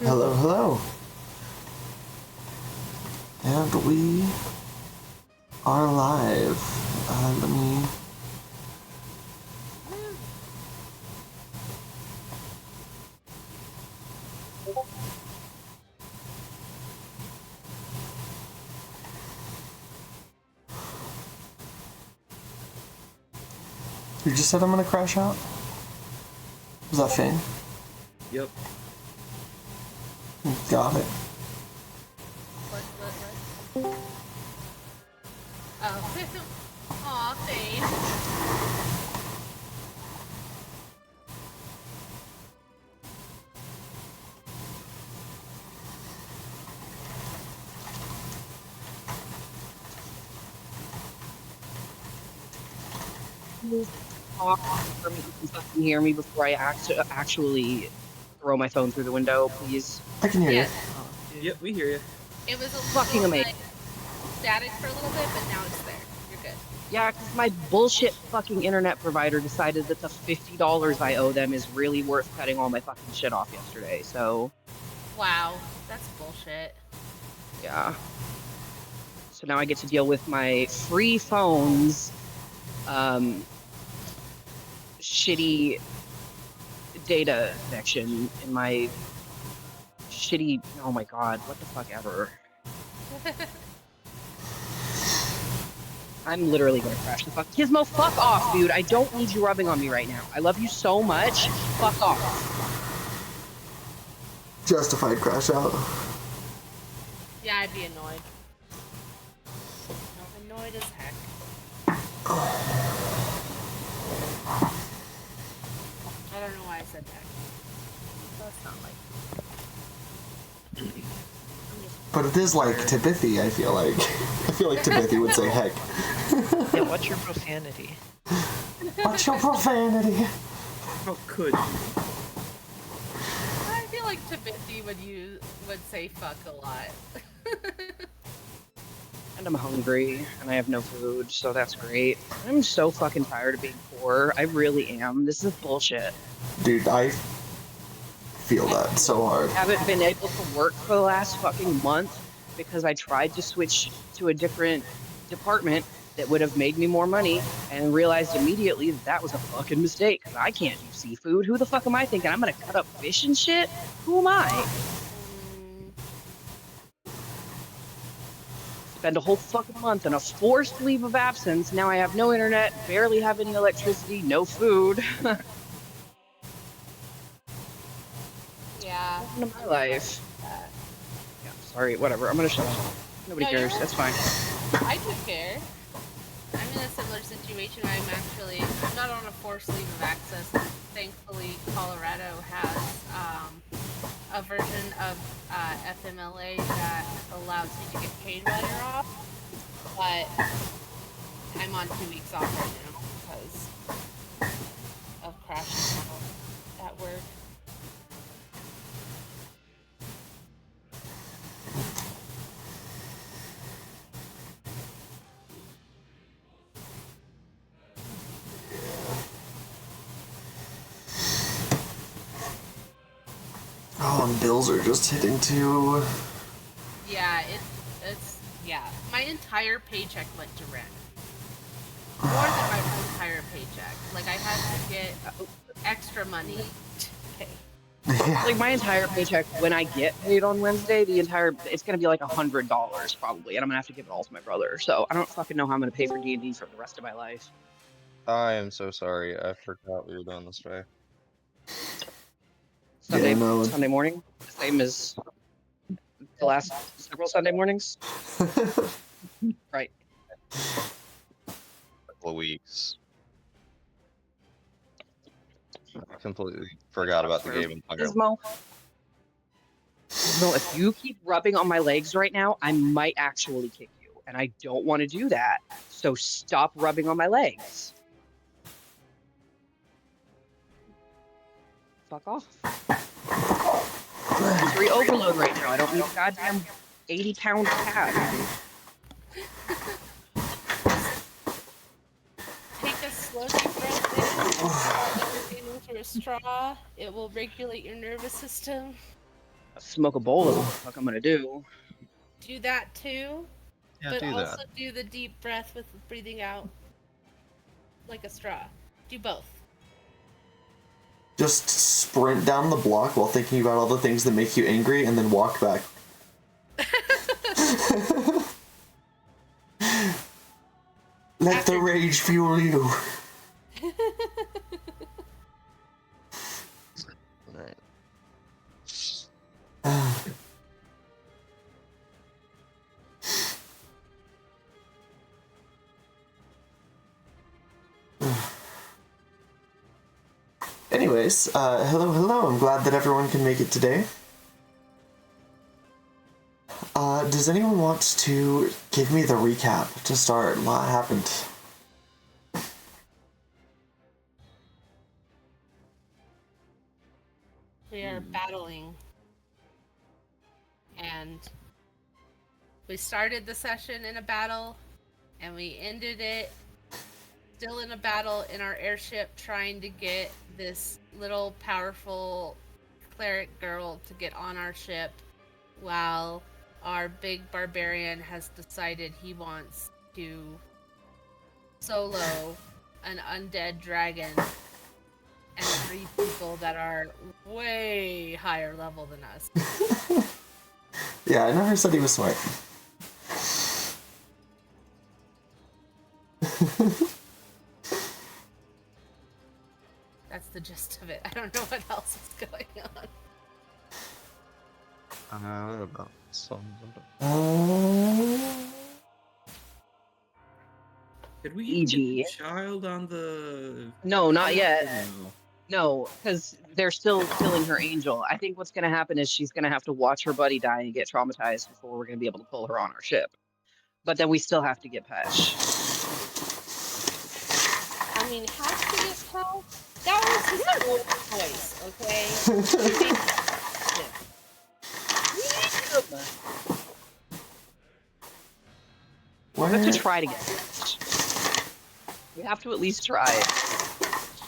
Hello, hello. And we are live. Let me... You just said I'm gonna crash out? Was that Fane? Yep. Got it. What? Oh. Aw, Fane. Talk for me, you can fucking hear me before I actually throw my phone through the window, please. I can hear Yes. you. Yep, we hear you. It was a Fucking little, amazing. static for a little bit, but now it's there. You're good. Yeah, because my bullshit fucking internet provider decided that the $50 I owe them is really worth cutting all my fucking shit off yesterday, so... Wow, that's bullshit. Yeah. So now I get to deal with my free phone's, shitty data connection in my shitty... Oh my god, what the fuck ever. I'm literally gonna crash the fuck. Gizmo, fuck off, dude. I don't need you rubbing on me right now. I love you so much. Fuck off. Justified crash out. Yeah, I'd be annoyed. Annoyed as heck. I don't know why I said heck. That's not like... But it is like Tibithy, I feel like. I feel like Tibithy would say heck. Yeah, what's your profanity? What's your profanity? How could you? I feel like Tabithy would say fuck a lot. And I'm hungry, and I have no food, so that's great. I'm so fucking tired of being poor. I really am. This is bullshit. Dude, I feel that so hard. I haven't been able to work for the last fucking month because I tried to switch to a different department that would have made me more money and realized immediately that that was a fucking mistake because I can't do seafood. Who the fuck am I thinking? I'm gonna cut up fish and shit? Who am I? Spend a whole fucking month in a forced leave of absence. Now I have no internet, barely have any electricity, no food. Yeah. Welcome to my life. Yeah, sorry, whatever. I'm gonna shut up. Nobody No, cares. you're That's fine. I do care. I'm in a similar situation. I'm not on a forced leave of access. Thankfully, Colorado has a version of FMLA that allows you to get paid while you're off. But I'm on 2 weeks off right now because of crashing out at work. Oh, and bills are just hitting too. Yeah, yeah. My entire paycheck went to rent. More than my entire paycheck. Like, I had to get extra money to pay. Like my entire paycheck, when I get paid on Wednesday, it's gonna be like $100 probably, and I'm gonna have to give it all to my brother. So I don't fucking know how I'm gonna pay for D&D for the rest of my life. I am so sorry. I forgot we were doing this today. Sunday, Yeah, no. Sunday morning, the same as the last several Sunday mornings. Right. Couple of weeks. I completely forgot about the game. Gizmo, if you keep rubbing on my legs right now, I might actually kick you, and I don't want to do that. So stop rubbing on my legs. Fuck off. Sensory overload right now. I don't need a goddamn 80-pound cat. Take a slow deep breath in, let your through a straw. It will regulate your nervous system. Smoke a bowl is what the fuck I'm gonna do. Do that too, Yeah, but do also that. do the deep breath with breathing out like a straw. Do both. Just sprint down the block while thinking about all the things that make you angry, and then walk back. Let the rage fuel you. Alright. Anyways, hello. I'm glad that everyone can make it today. Does anyone want to give me the recap to start? A lot happened. We are battling. And we started the session in a battle, and we ended it still in a battle in our airship trying to get this little powerful cleric girl to get on our ship, while our big barbarian has decided he wants to solo an undead dragon and 3 people that are way higher level than us. Yeah, I never said he was smart. That's the gist of it. I don't know what else is going on. What about some? Did we even get the EG. child on the... No, not yet. No. No, because they're still killing her angel. I think what's going to happen is she's going to have to watch her buddy die and get traumatized before we're going to be able to pull her on our ship. But then we still have to get Pesh. I mean, have to get help? That was his own choice, okay? We have to try to get Pesh. We have to at least try.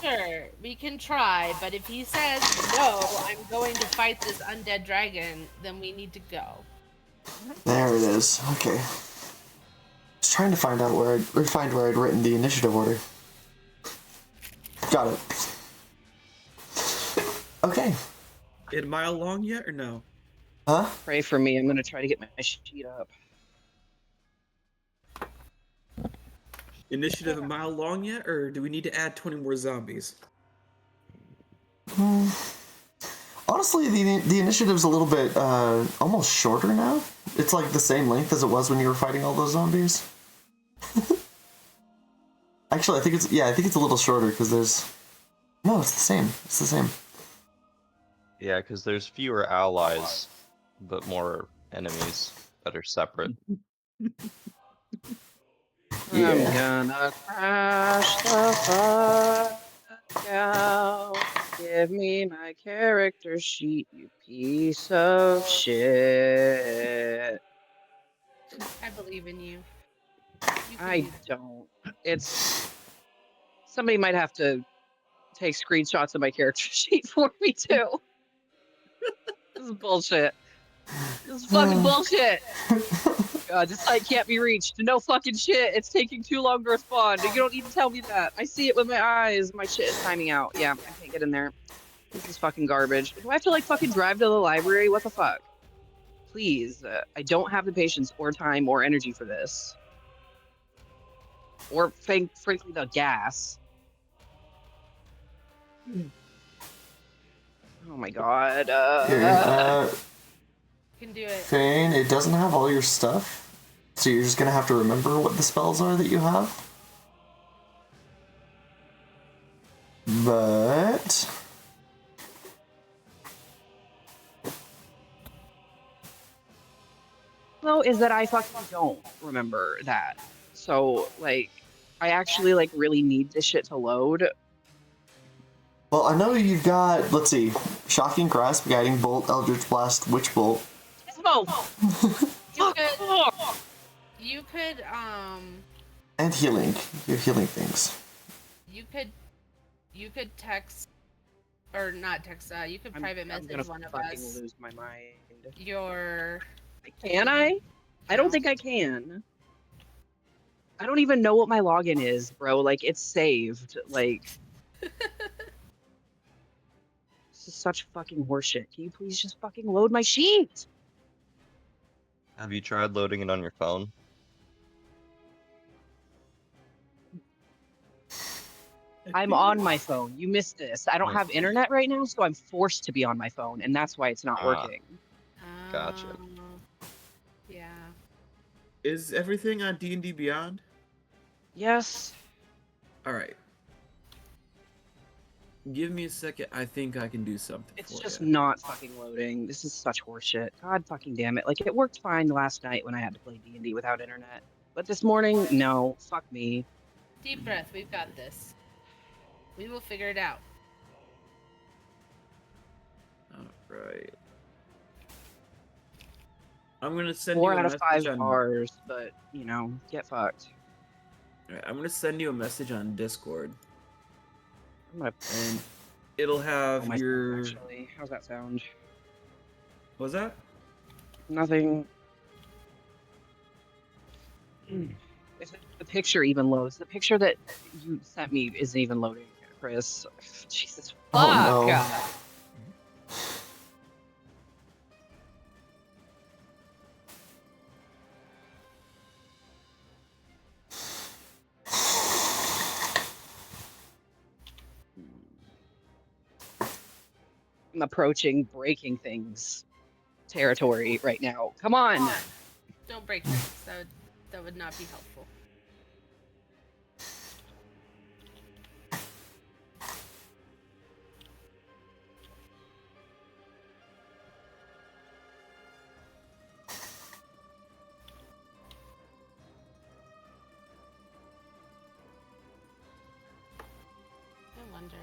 Sure, we can try, but if he says, no, I'm going to fight this undead dragon, then we need to go. There it is. Okay. Just trying to find out where I'd written the initiative order. Got it. Okay. Is mile long yet or no? Huh? Pray for me. I'm going to try to get my sheet up. Initiative a mile long yet, or do we need to add 20 more zombies? Honestly, the initiative's a little bit almost shorter now. It's like the same length as it was when you were fighting all those zombies. Actually, I think it's a little shorter because there's... No, it's the same. It's the same. Yeah, because there's fewer allies, but more enemies that are separate. Yeah. I'm gonna crash the fuck out. Give me my character sheet, you piece of shit. I believe in you. You can I do this. don't. It's... Somebody might have to take screenshots of my character sheet for me, too. This is bullshit. This is fucking bullshit. God, this site can't be reached. No fucking shit. It's taking too long to respond. You don't need to tell me that. I see it with my eyes. My shit is timing out. Yeah, I can't get in there. This is fucking garbage. Do I have to, like, fucking drive to the library? What the fuck? Please. I don't have the patience or time or energy for this. Or, frankly, the gas. Oh my god. Here, You can do it. Fane, it doesn't have all your stuff, so you're just gonna have to remember what the spells are that you have. But... Well, is that I fucking don't remember that. So, like, I actually, like, really need this shit to load. Well, I know you've got, let's see, Shocking Grasp, Guiding Bolt, Eldritch Blast, Witch Bolt. No! You could, And healing. You have healing things. you could text or not text. You can private I'm message gonna one of fucking us. lose my mind. Your Can I? I don't think I can. I don't even know what my login is, bro. Like, it's saved. Like, this is such fucking horseshit. Can you please just fucking load my sheet? Have you tried loading it on your phone? I'm on my phone. You missed this. I don't Hmm. have internet right now, so I'm forced to be on my phone, and that's why it's not Ah. working. Gotcha. Yeah. Is everything on D&D Beyond? Yes. All right. Give me a second. I think I can do something It's for just you. not fucking loading. This is such horseshit. God fucking damn it. Like, it worked fine last night when I had to play D&D without internet. But this morning, no. Fuck me. Deep breath. We've got this. We will figure it out. All right. I'm gonna send 4 you a out of message 5 on. bars, but, you know, get fucked. All right, I'm gonna send you a message on Discord. I'm gonna And it'll kill have myself, your. actually. How's that sound? What was that? Nothing. If the picture even loads, the picture that you sent me isn't even loading, Chris. Jesus. Oh no. Fuck. I'm approaching breaking things territory right now. Come on. Don't break things. That would not be helpful. I wonder.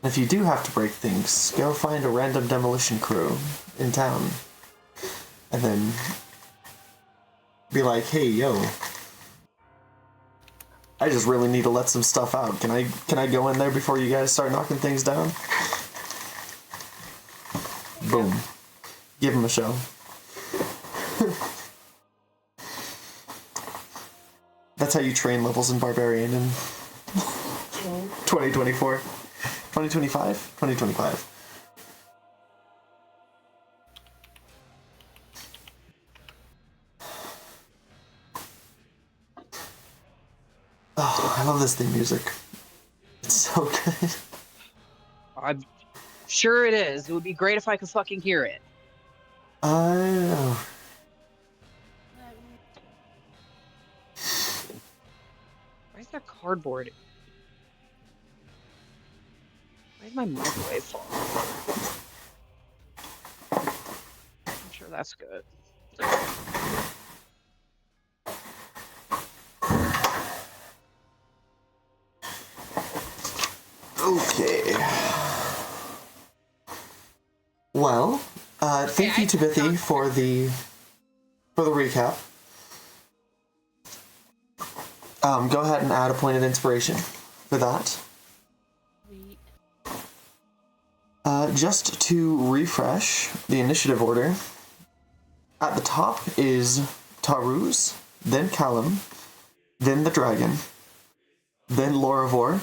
If you do have to break things, go find a random demolition crew in town. And then be like, hey, yo, I just really need to let some stuff out. Can I go in there before you guys start knocking things down? Boom. Give them a show. That's how you train levels in Barbarian in 2024. 2025? 2025. Oh, I love this theme music. It's so good. I'm sure it is. It would be great if I could fucking hear it. Oh. Why is there cardboard? Why is my microwave falling? I'm sure that's good. Okay. Well, thank you to Bithy for the recap. Go ahead and add a point of inspiration for that. Sweet. Just to refresh the initiative order, at the top is Taruz, then Callum, then the dragon, then Loravor,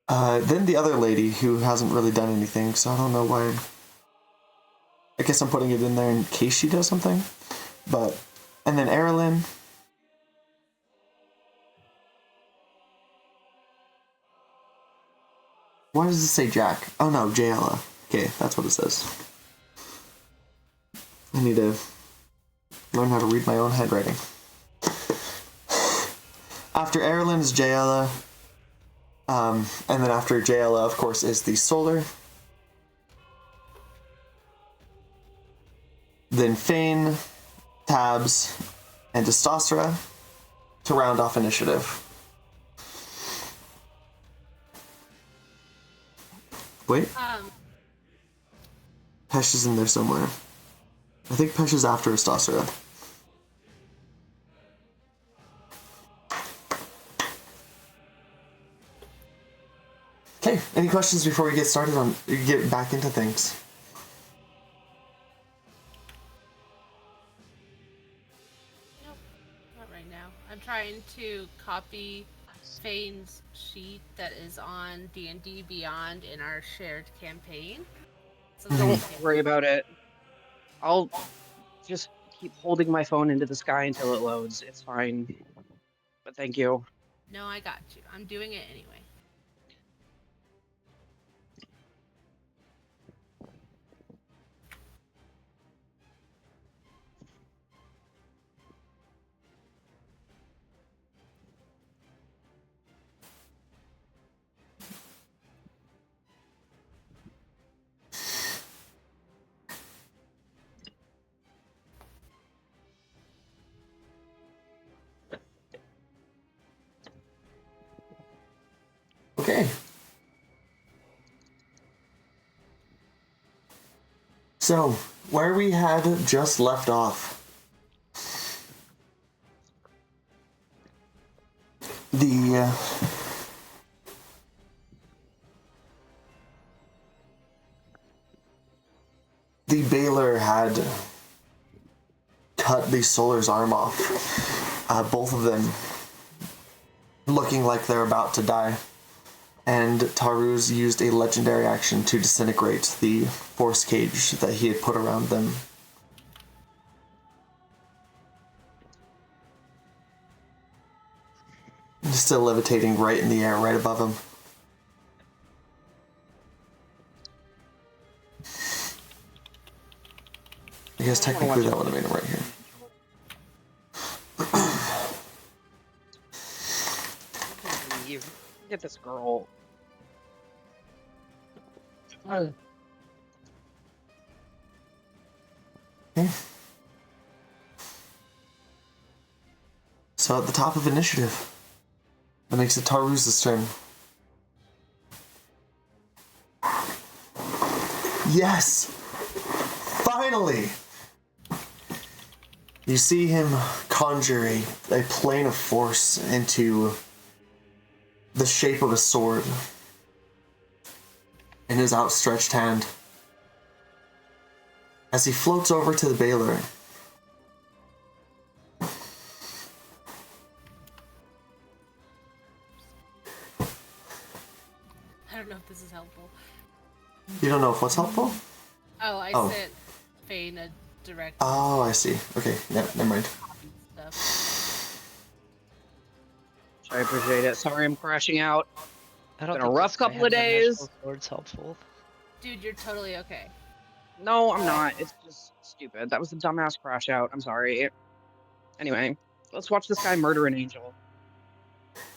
then the other lady who hasn't really done anything, so I don't know why. I guess I'm putting it in there in case she does something. But, and then Erilyn. Why does it say Jack? Oh no, Jayla. Okay, that's what it says. I need to learn how to read my own handwriting. After Erilyn is Jayla. And then after Jayla, of course, is the Solar. Then Fane, Tabs, and Testosterone to round off initiative. Wait. Pesh is in there somewhere. I think Pesh is after Astasura. Okay, any questions before we get started on get back into things? Nope, not right now. I'm trying to copy Fane's sheet that is on D&D Beyond in our shared campaign. So that we Don't can- worry about it. I'll just keep holding my phone into the sky until it loads. It's fine. But thank you. No, I got you. I'm doing it anyway. Okay. So, where we had just left off. The Baylor had cut the Solar's arm off. Both of them looking like they're about to die. And Taruz used a legendary action to disintegrate the force cage that he had put around them. Still levitating right in the air, right above him. I guess technically that would have made him right here. Get this girl. Okay. So at the top of initiative, that makes it Taruz's turn. Yes! Finally! You see him conjure a plane of force into the shape of a sword in his outstretched hand. As he floats over to the Baylor, I don't know if this is helpful. you don't know if what's helpful? Oh, I Oh. sent Fane a direct Oh, I see. Okay, yeah, never mind. stuff. I appreciate it. Sorry I'm crashing out. I don't Been a think rough this guy couple of had days. dimensional Sword's helpful. Dude, you're totally okay. No, I'm not. It's just stupid. That was a dumbass crash out. I'm sorry. Anyway, let's watch this guy murder an angel.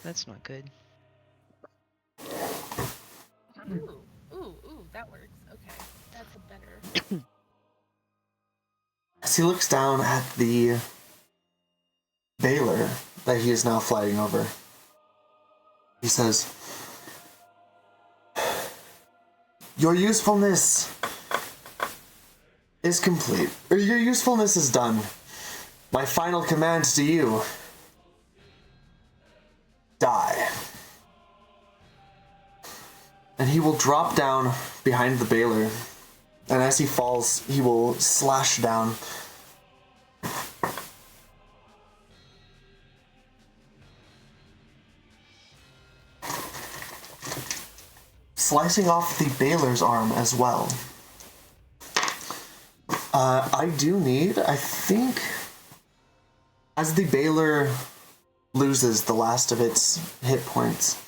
That's not good. Ooh, that works. Okay, that's a better. As he looks down at the Baylor that he is now flying over, he says, "Your usefulness is complete. Or your usefulness is done. My final command to you: die." And he will drop down behind the Baylor, and as he falls, he will slash down. Slicing off the Baylor's arm as well. I do need, I think, as the Baylor loses the last of its hit points,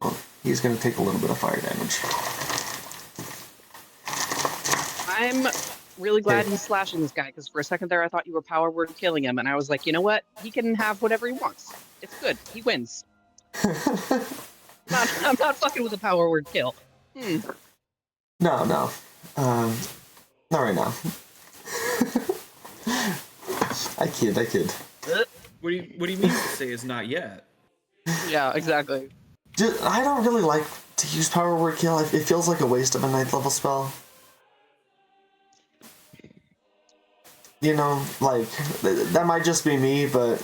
well, he's going to take a little bit of fire damage. I'm really glad Okay. he's slashing this guy, because for a second there I thought you were power word killing him, and I was like, you know what? He can have whatever he wants. It's good. He wins. I'm not fucking with a power word kill. No. Not right now. I kid. What do you mean to say is not yet? Yeah, exactly. I don't really like to use Power Word Kill. It feels like a waste of a 9th level spell. You know, like, that might just be me, but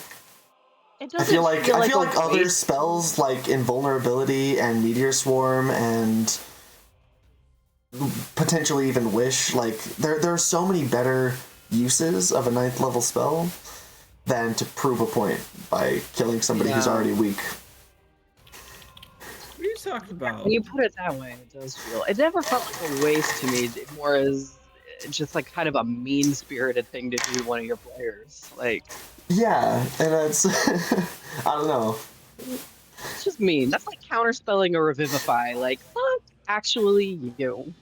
It I doesn't feel like a other waste. spells like Invulnerability and Meteor Swarm and potentially even Wish, like there are so many better uses of a 9th level spell than to prove a point by killing somebody who's Yeah. already weak. What are you talking about? When you put it that way, it does feel. It never felt like a waste to me. More as just like kind of a mean-spirited thing to do to one of your players. Like, Yeah, and it's I don't know. it's just mean. That's like counterspelling a revivify. Like, fuck, actually, you.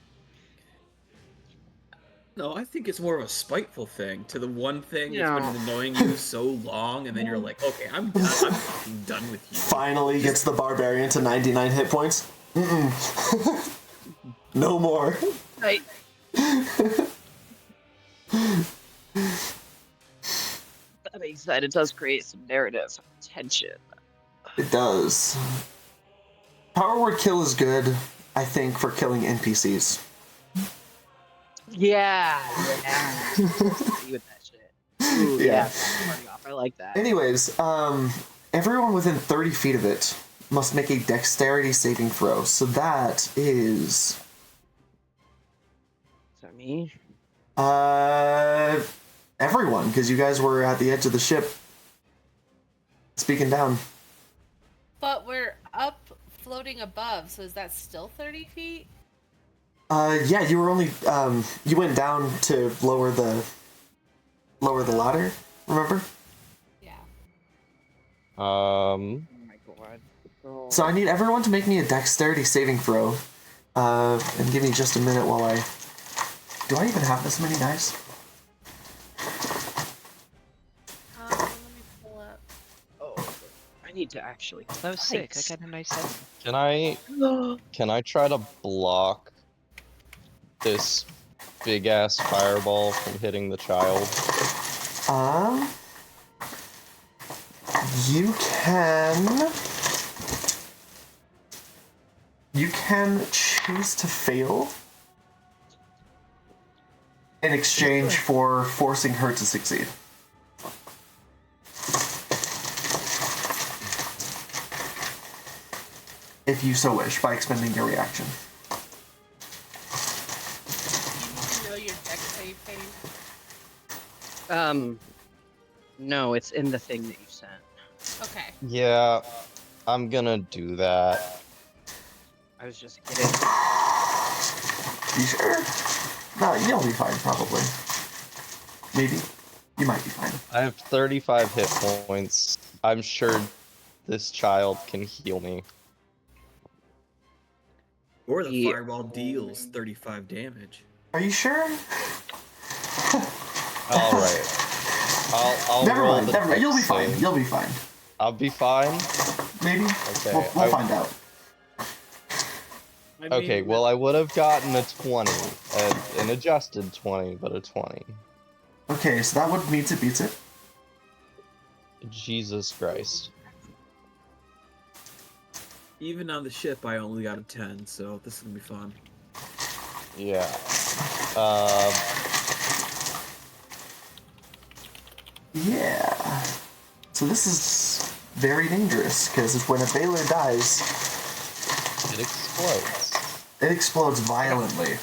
No, I think it's more of a spiteful thing to the one thing that's Yeah. been annoying you so long, and then you're like, okay, I'm done. I'm fucking done with you. Finally gets the barbarian to 99 hit points. No more. Right. That being said, it does create some narrative tension. It does. Power Word Kill is good, I think, for killing NPCs. Yeah. Agree with that shit. Ooh, Yeah. party off. I like that. Anyways, everyone within 30 feet of it must make a dexterity saving throw. So that is... Is that me? Everyone, because you guys were at the edge of the ship. Speaking down. But we're up, floating above, so is that still 30 feet? Yeah, you were only, you went down to lower the ladder, remember? Yeah. Oh my god. Oh. So I need everyone to make me a dexterity saving throw. And give me just a minute while I... Do I even have this many dice? Let me pull up. Oh, I need to actually. That was sick. I got a nice 7. Can I try to block this big ass fireball from hitting the child? You can... You can choose to fail in exchange for forcing her to succeed. If you so wish, by expending your reaction. Do you know your deck save thing? No, it's in the thing that you sent. Okay. Yeah, I'm gonna do that. I was just kidding. You sure? No, you'll be fine, probably. Maybe. You might be fine. I have 35 hit points. I'm sure this child can heal me. Or the Yeah. fireball deals 35 damage. Are you sure? All right. I'll Never roll mind, the never mind. You'll be dex fine. save. You'll be fine. I'll be fine. Maybe? Okay. We'll find out. Okay. Well, I would have gotten a 20, an adjusted 20, but a 20. Okay, so that would meet it, beats it. Jesus Christ. Even on the ship, I only got a 10, so this is gonna be fun. Yeah. Yeah. So this is very dangerous, because when a Baylor dies, It explodes. it explodes violently.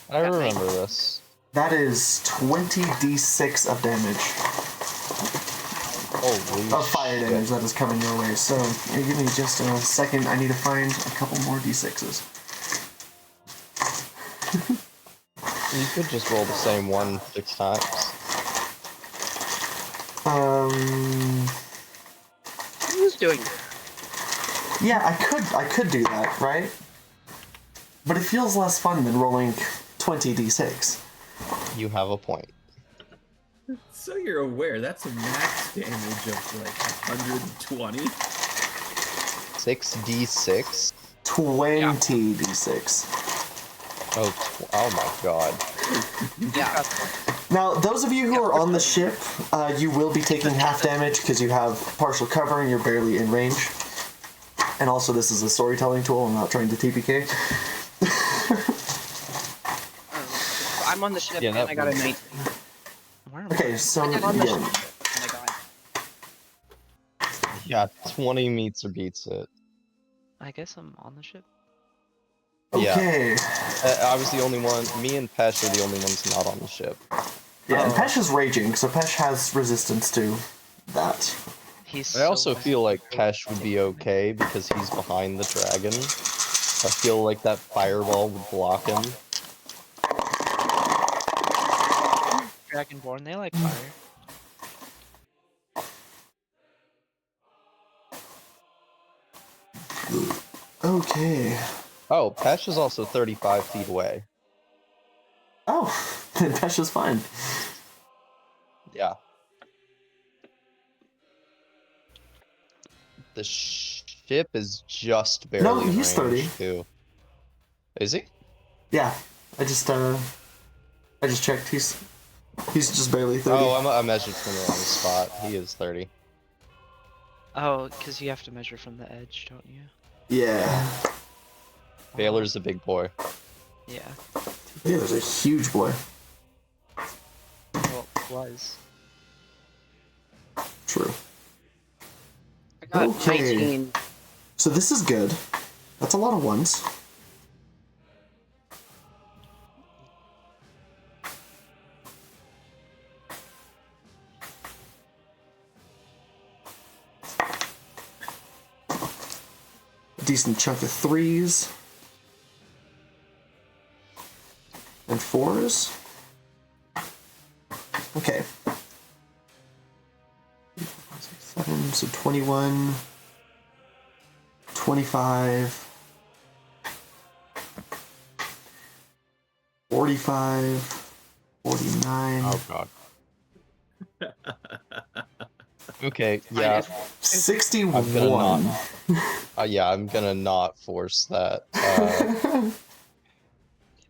I remember this. That is 20d6 of damage. Holy Of fire shit. damage that is coming your way. So, give me just a second. I need to find a couple more d6s. You could just roll the same one 6 times. Who's doing that? Yeah, I could do that, right? But it feels less fun than rolling 20d6. You have a point. So you're aware, that's a max damage of like 120. 6d6? 20d6. Oh my god. Yeah. Now, those of you who are on the ship, you will be taking half damage because you have partial cover and you're barely in range. And also, this is a storytelling tool. I'm not trying to TPK. I'm on the ship Yeah, and that I got a was- 19. Where am Okay, so I'm on the ship yeah. and I got Yeah, 20 meets or beats it. I guess I'm on the ship. Yeah. Okay. I was the only one. Me and Pesh are the only ones not on the ship. Yeah, and Oh. Pesh is raging, so Pesh has resistance to that. He's I also so feel like bad. Pesh would be okay because he's behind the dragon. I feel like that fireball would block him. Dragonborn, they like fire. Okay. Oh, Pesh is also 35 feet away. Oh, then Pesh is fine. Yeah. The ship is just barely No, in he's range, 30. too. Is he? Yeah, I just checked. He's just barely 30. Oh, I measured from the wrong spot. He is 30. Oh, because you have to measure from the edge, don't you? Yeah. Baylor's a big boy. Yeah. Yeah, there's a huge boy. Well, was. True. I got Okay. 19. So this is good. That's a lot of ones. Decent chunk of 3s. And 4s. Okay. 7, so 21, 25, 45, 49, Oh, God. Okay, Fine, yeah. if- 61. Yeah, I'm gonna not force that.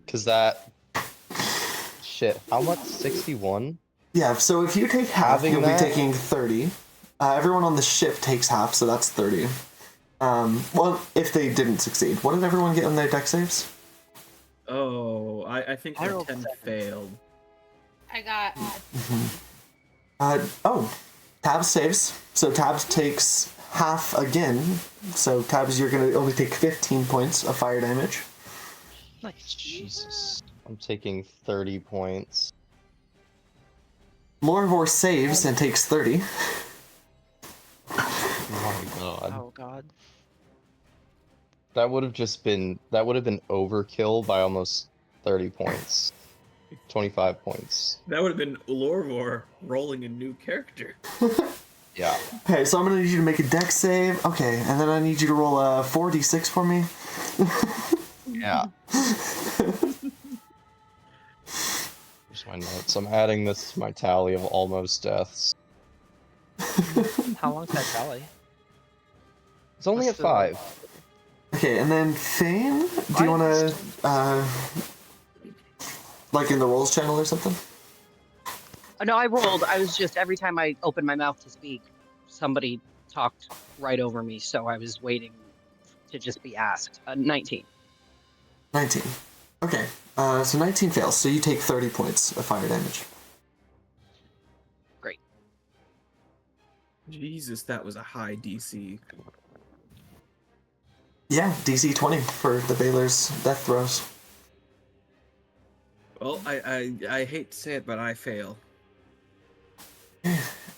Cause that... Shit, how much? 61? Yeah, so if you take half, Having you'll that- be taking 30. Everyone on the ship takes half, so that's 30. Well, if they didn't succeed. What did everyone get on their deck saves? Oh, I think I the rolled 10 7. failed. I got Tabs saves. So Tabs takes half again. So Tabs, you're going to only take 15 points of fire damage. Nice. Jesus. I'm taking 30 points. Lorvor saves and takes 30. Oh my god. Oh god. That would have been overkill by almost 30 points. 25 points. That would have been Lorvor rolling a new character. Yeah. Okay, so I'm going to need you to make a deck save. Okay, and then I need you to roll a 4d6 for me. Yeah. Here's my notes. I'm adding this to my tally of almost deaths. How long's that tally? It's only at What's the- 5. Okay, and then Thane, do you want to, like in the rolls channel or something? No, I rolled. I was just, every time I opened my mouth to speak, somebody talked right over me, so I was waiting to just be asked. 19. 19. Okay, so 19 fails, so you take 30 points of fire damage. Great. Jesus, that was a high DC. Yeah, DC 20 for the Baylor's death throws. Well, I hate to say it, but I fail.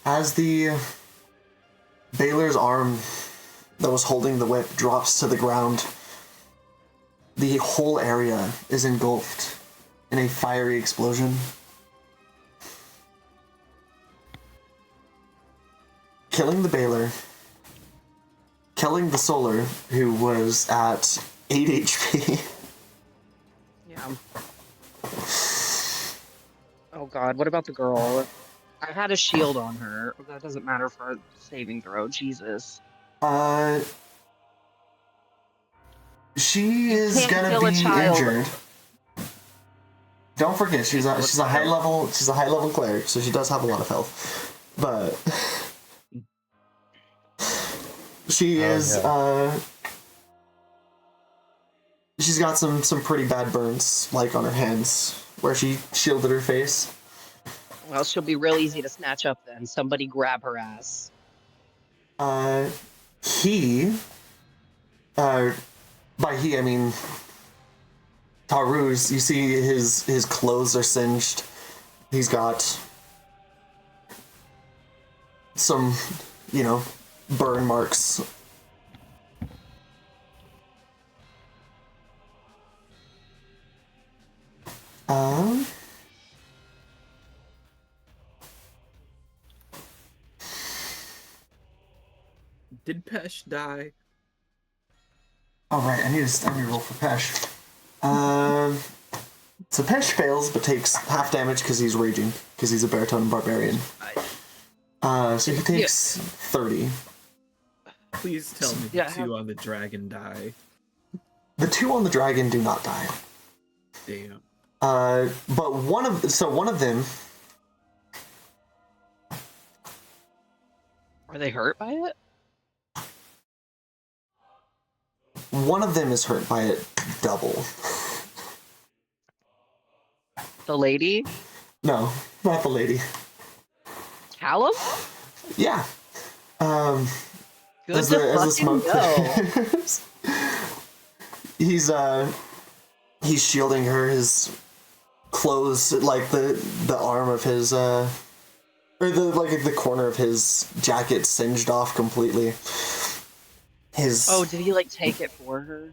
As the Baylor's arm that was holding the whip drops to the ground, the whole area is engulfed in a fiery explosion. Killing the Baylor, killing the Solar, who was at 8 HP. Yeah. Oh god, what about the girl? I had a shield on her. That doesn't matter for a saving throw. Jesus. She is can't gonna kill a be child. injured. Don't forget, she's a high level cleric, so she does have a lot of health. But she is She's got some pretty bad burns, like on her hands, where she shielded her face. Well, she'll be real easy to snatch up then. Somebody grab her ass. He, by he I mean Taruz. You see his clothes are singed. He's got some, burn marks. Did Pesh die? Oh right, I need to roll for Pesh. So Pesh fails, but takes half damage because he's raging, because he's a baritone barbarian. So he takes 30. Please tell me the two on the dragon die. The two on the dragon do not die. Damn. But one of them. Are they hurt by it? One of them is hurt by it double. The lady? No, not the lady. Callum? Yeah. Good as to the fucking smoke clears. He's shielding her. His clothes, like the arm of his or the corner of his jacket singed off completely. Oh, did he take it for her?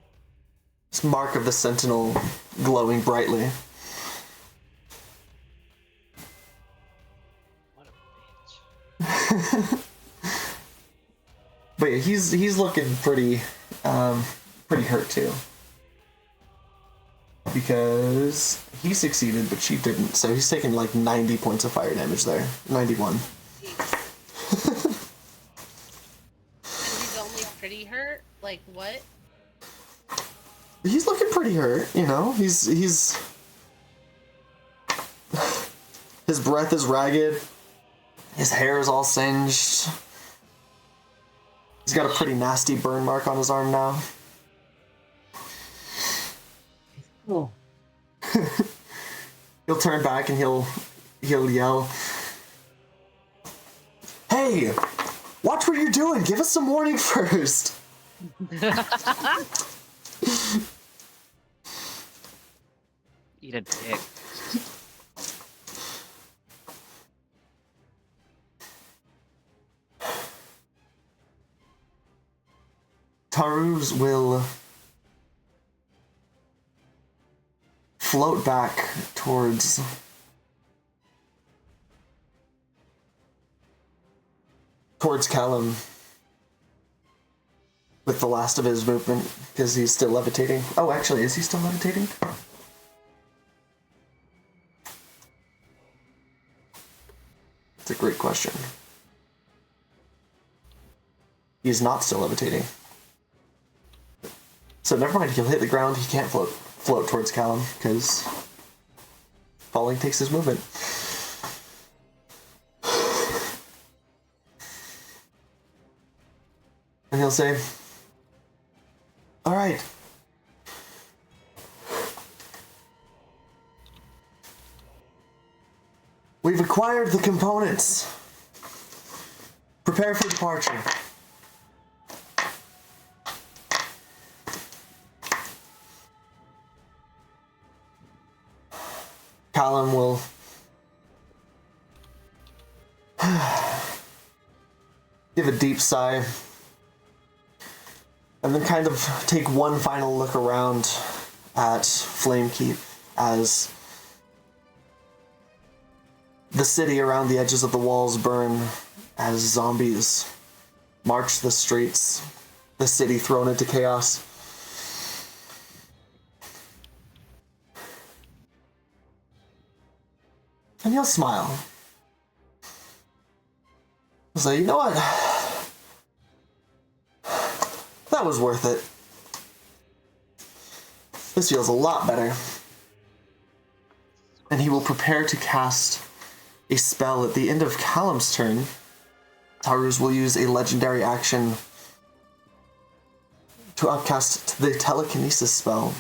His mark of the sentinel glowing brightly. What a bitch. But yeah, he's looking pretty hurt too. Because he succeeded, but she didn't. So he's taking 90 points of fire damage there. 91. He's only pretty hurt? Like, what? He's looking pretty hurt, He's his breath is ragged. His hair is all singed. He's got a pretty nasty burn mark on his arm now. Oh. He'll turn back and he'll yell, "Hey, watch what you're doing. Give us some warning first." Eat a dick. Taruz will float back towards Callum with the last of his movement, because he's still levitating. Oh, actually, is he still levitating? That's a great question. He's not still levitating. So never mind, he'll hit the ground. He can't float towards Callum, because falling takes his movement. And he'll say, "All right. We've acquired the components. Prepare for departure." Callum will give a deep sigh and then kind of take one final look around at Flamekeep as the city around the edges of the walls burn, as zombies march the streets, the city thrown into chaos. And he'll smile. He'll say, "You know what? That was worth it. This feels a lot better." And he will prepare to cast a spell at the end of Callum's turn. Taruz will use a legendary action to upcast the telekinesis spell.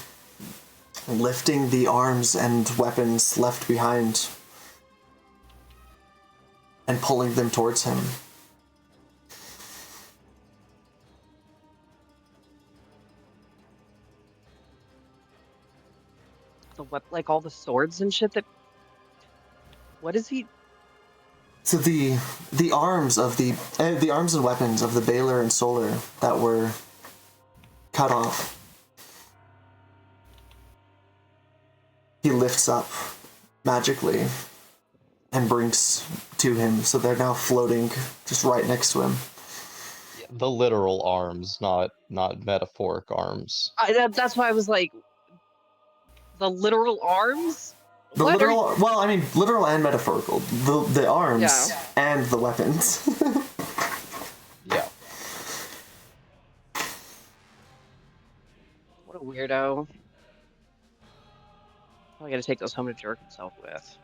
lifting the arms and weapons left behind and pulling them towards him. Like all the swords and shit that. What is he? So the arms of the arms and weapons of the Baylor and Solar that were cut off, he lifts up magically and brings to him, so they're now floating just right next to him. The literal arms, not metaphoric arms. That's why I was like, the literal arms. The literal, well, I mean, literal and metaphorical. The arms and the weapons. Yeah. What a weirdo. I gotta take those home to jerk himself with.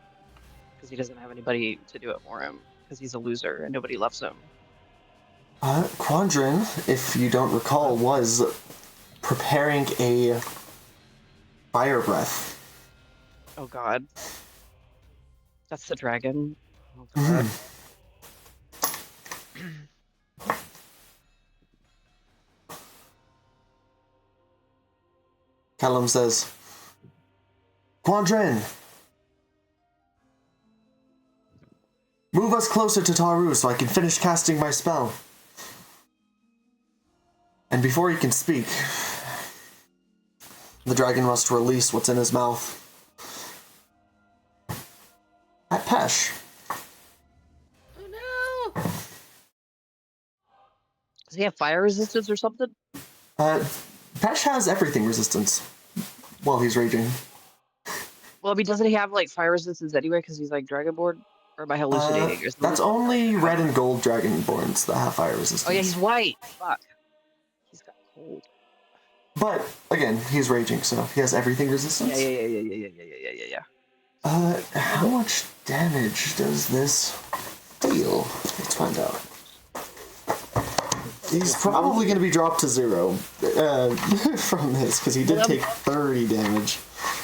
Because he doesn't have anybody to do it for him. Because he's a loser and nobody loves him. Quandrin, if you don't recall, was preparing a fire breath. Oh god. That's the dragon. Oh god. Callum says, Quandrin! Move us closer to Taru so I can finish casting my spell. And before he can speak, the dragon must release what's in his mouth. At Pesh. Oh no! Does he have fire resistance or something? Pesh has everything resistance while he's raging. Well, I mean, doesn't he have like fire resistance anyway because he's like dragonborn? Or am I hallucinating? Or something? That's only red and gold dragonborns that have fire resistance. Oh yeah, he's white. Fuck. He's got cold. But again, he's raging, so he has everything resistance. Yeah. How much damage does this deal? Let's find out. He's probably going to be dropped to 0 from this, because he did take 30 damage.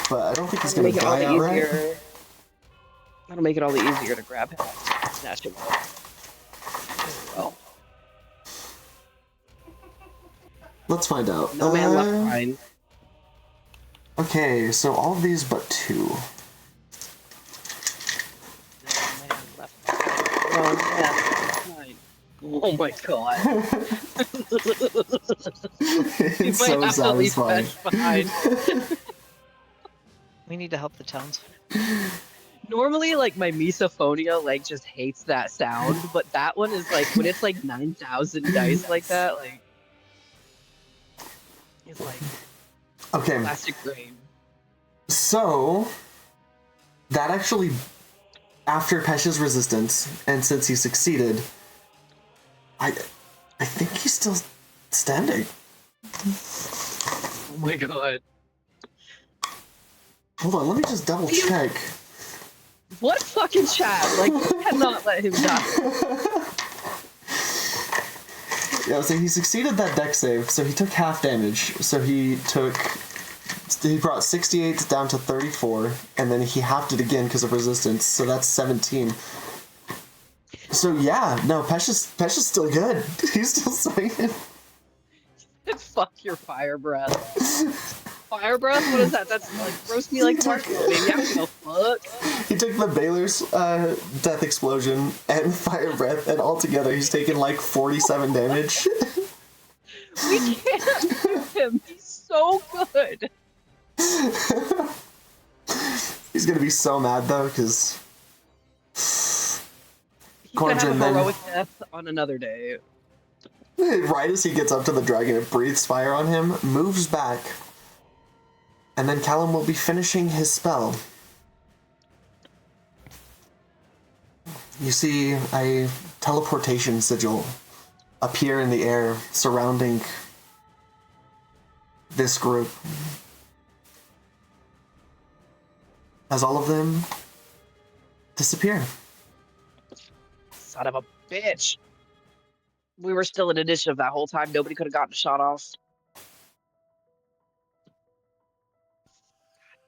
But I don't think he's going to die outright. That'll make it all the easier to grab him. Snatch him up. Well. Let's find out. No man left behind. Okay, so all of these but 2. No man left behind. No man left behind. Oh my god. It's so satisfying. Behind. We need to help the towns. Normally, like, my misophonia, like, just hates that sound, but that one is, like, when it's, like, 9,000 dice like that, like, it's, like, okay. plastic grain. So, that actually, after Pesh's resistance, and since he succeeded, I think he's still standing. Oh my god. Hold on, let me just double check. What fucking chat? Like, you cannot let him die. Yeah, so he succeeded that deck save, so he took half damage. So he brought 68 down to 34, and then he halved it again because of resistance, so that's 17. So yeah, no, Pesh is still good. He's still swinging. Fuck your fire breath. Fire breath? What is that? That's like roast me like a marshmallow, baby. I don't give a fuck. He took the Baylor's death explosion and fire breath, and altogether he's taken like 47 damage. We can't kill him. He's so good. He's gonna be so mad though, because He's gonna have a heroic death on another day. Right as he gets up to the dragon, it breathes fire on him, moves back, and then Callum will be finishing his spell. You see a teleportation sigil appear in the air surrounding this group, as all of them disappear. Son of a bitch. We were still in initiative that whole time. Nobody could have gotten a shot off.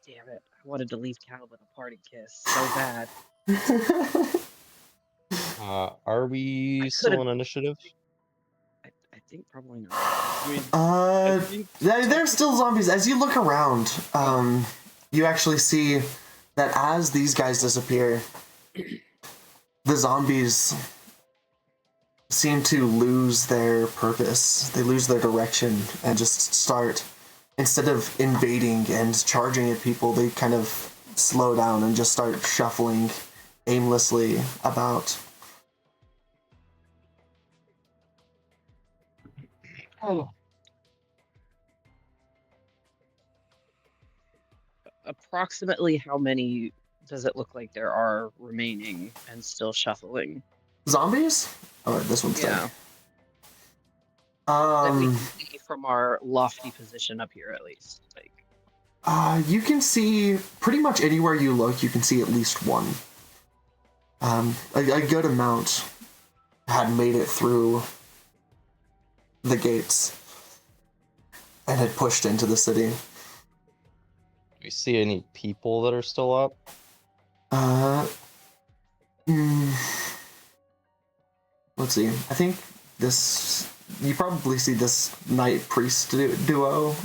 Damn it! I wanted to leave Calvin a parting kiss so bad. Are we still on initiative? I think probably not. I mean, There's still zombies. As you look around, you actually see that as these guys disappear, the zombies seem to lose their purpose. They lose their direction and just start, instead of invading and charging at people, they kind of slow down and just start shuffling aimlessly about. oh. Approximately how many does it look like there are remaining and still shuffling? Zombies? Oh, this one's Yeah. dead. That we can see from our lofty position up here, at least. Like, You can see pretty much anywhere you look. You can see at least one. A good amount had made it through the gates and had pushed into the city. Do we see any people that are still up? Let's see. I think this. You probably see this knight priest duo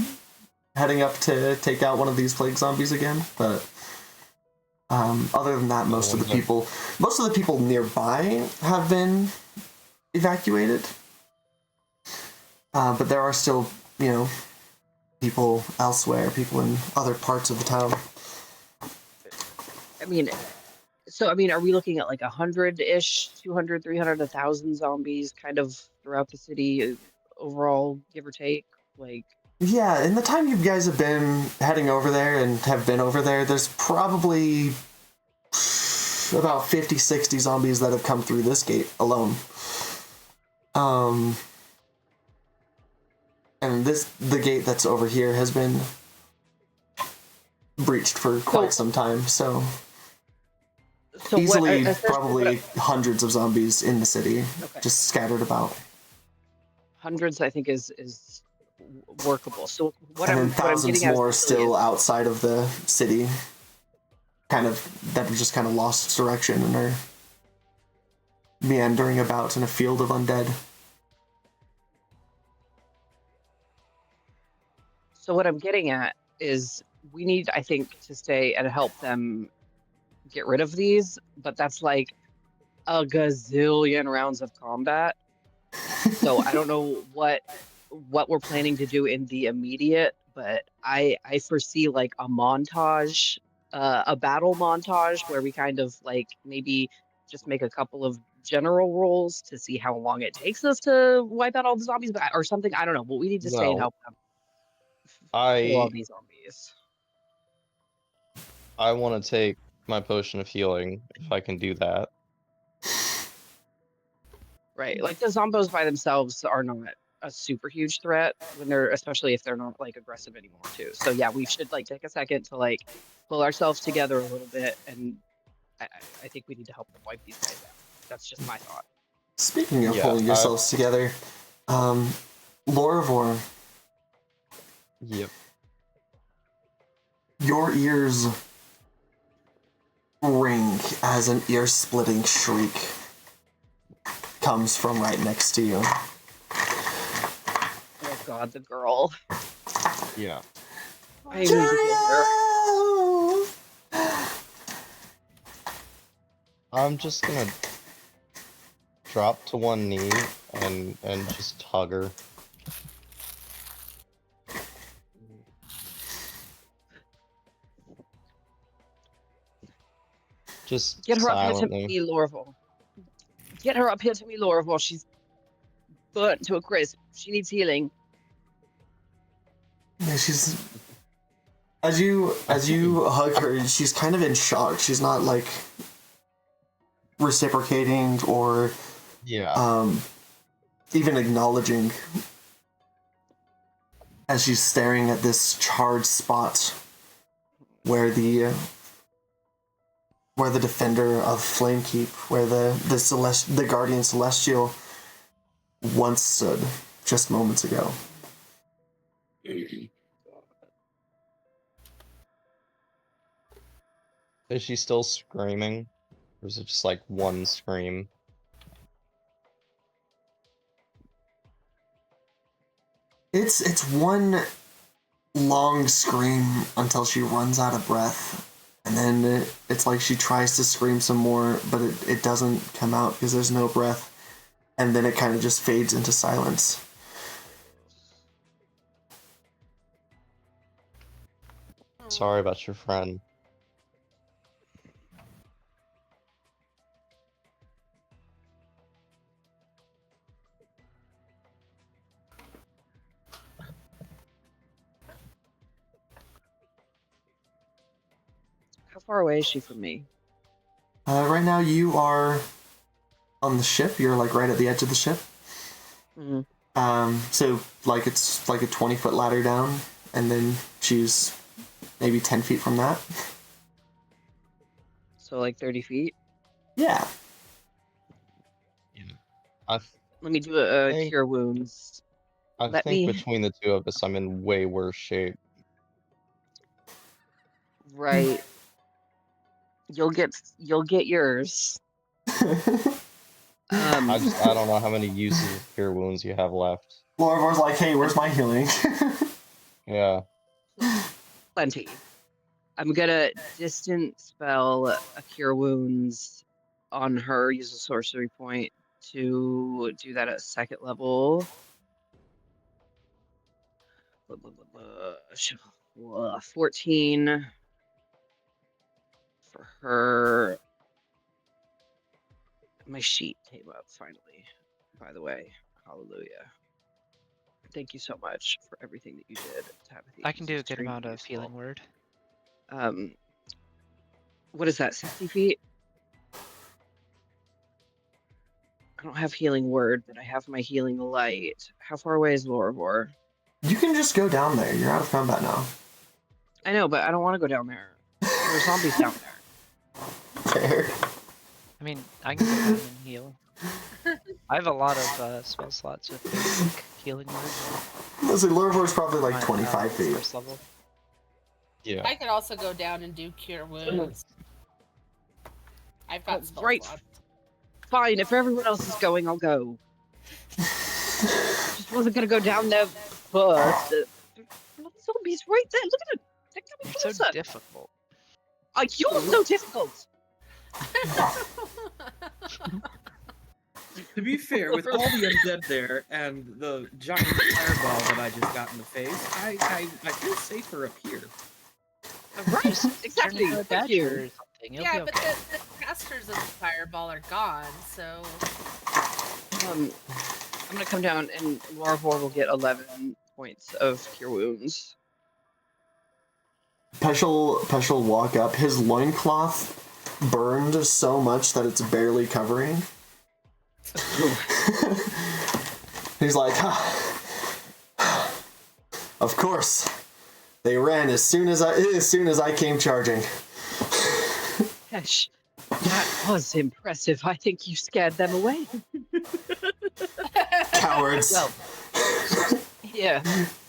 heading up to take out one of these plague zombies again. But other than that, most of the people nearby have been evacuated. But there are still, people elsewhere, people in other parts of the town. are we looking at like 100-ish, 200, 300, 1,000 zombies kind of throughout the city overall, give or take? Like, yeah, in the time you guys have been heading over there and have been over there, there's probably about 50, 60 zombies that have come through this gate alone. And the gate that's over here has been breached for quite some time, so easily probably hundreds of zombies in the city, just scattered about. Hundreds, I think, is workable. So and then thousands more still outside of the city, that have just kind of lost direction and are meandering about in a field of undead. So what I'm getting at is we need, I think, to stay and help them get rid of these, but that's like a gazillion rounds of combat. So I don't know what we're planning to do in the immediate, but I foresee like a montage, a battle montage where we kind of like maybe just make a couple of general rolls to see how long it takes us to wipe out all the zombies, or something. I don't know, but we need to stay and help them. Kill all these zombies. I want to take my potion of healing if I can do that. Right, like the zombos by themselves are not a super huge threat especially if they're not like aggressive anymore too. So yeah, we should like take a second to like pull ourselves together a little bit, and I think we need to help them wipe these guys out. That's just my thought. Speaking of pulling yourselves together, Loravor. Yep. Your ears ring as an ear-splitting shriek comes from right next to you. Oh god, the girl. Yeah. I need to get her. I'm just gonna drop to one knee and just hug her. Just get her silently. up here to me, Lorval. Get her up here to me, Lorval. She's burnt to a crisp. She needs healing. Yeah, she's as you hug her, she's kind of in shock. She's not like reciprocating or even acknowledging as she's staring at this charred spot where the defender of Flamekeep, where the Guardian Celestial once stood just moments ago. Is she still screaming? Or is it just like one scream? It's one long scream until she runs out of breath. And then it's like she tries to scream some more, but it doesn't come out because there's no breath. And then it kind of just fades into silence. Sorry about your friend. How far away is she from me? Right now you are on the ship. You're like right at the edge of the ship. Mm-hmm. So like it's like a 20-foot ladder down, and then she's maybe 10 feet from that. So like 30 feet? Yeah. I Let me do a think- cure wounds. Let think me- between the two of us, I'm in way worse shape. Right. You'll get yours. I don't know how many uses of cure wounds you have left. Lorvar's like, hey, where's my healing? Yeah. Plenty. I'm gonna distant spell a cure wounds on her, use a sorcery point to do that at second level. 14 for her. My sheet came up finally, by the way. Hallelujah. Thank you so much for everything that you did, Tabitha. I can do a good Extremely amount of useful. healing word. What is that, 60 feet? I don't have healing word, but I have my healing light. How far away is Loravor? You can just go down there. You're out of combat now. I know, but I don't want to go down there. There are zombies down there. Fair. I mean, I can go down and heal. I have a lot of spell slots with basic healing word. Listen, Lorvar's probably like My, 25 feet. First level. Yeah. I could also go down and do cure wounds. I've got spell right. slots. Fine, if everyone else is going, I'll go. Just wasn't gonna go down there first. Zombies right there. Look at it. They're coming It's so closer. difficult. You're so difficult. To be fair, with all the undead there and the giant fireball that I just got in the face, I feel safer up here. Right. Exactly. Turn into a Thank badger you. or something. You'll Yeah, be but okay. the casters of the fireball are gone, so I'm gonna come down and Loravor will get 11 points of cure wounds. Pesh will walk up. His loincloth burned so much that it's barely covering. He's like, of course. They ran as soon as I came charging. Gosh, that was impressive. I think you scared them away. Cowards. Well, yeah.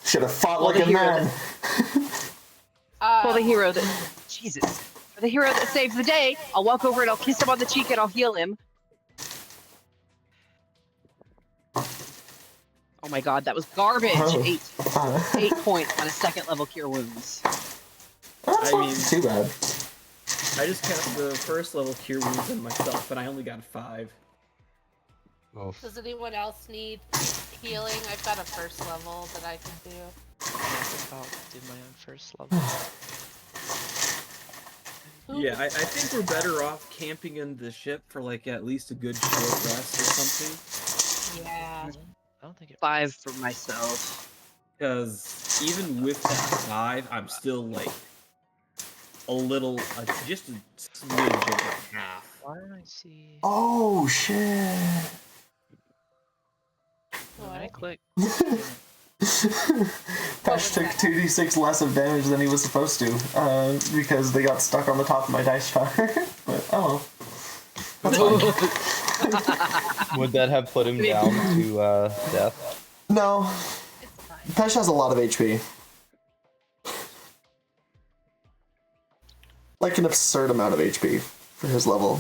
Should have fought Well, like the a hero man. For the hero that, Jesus, for the hero that saved the day, I'll walk over and I'll kiss him on the cheek and I'll heal him. Oh my god, that was garbage. Oh. 8 points on a second level cure wounds. That's I not mean- too bad. I just cast the first level cure wounds on myself, and I only got 5. Oof. does anyone else need healing? I've got a first level that I can do. Yes, I'll do my own first level. Yeah, I think we're better off camping in the ship for like at least a good short rest or something. Yeah. I don't think it. 5 for myself. Because even with that 5, I'm still like a little, just a smidge of half. Why don't I see? Oh shit. When I What? click. Pesh took 2d6 less of damage than he was supposed to, because they got stuck on the top of my dice tower. But oh well. That's fine. Would that have put him down to death? No, It's fine. Pesh has a lot of HP. like an absurd amount of HP for his level.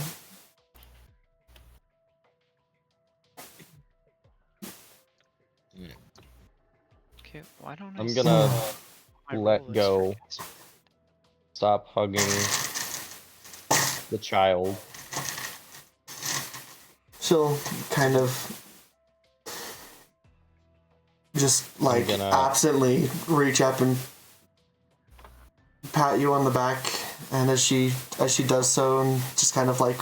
Okay, why don't I I'm see gonna my let roll list for go. kids? Stop hugging the child. She'll kind of just like gonna- absently reach up and pat you on the back, and as she does so, and just kind of like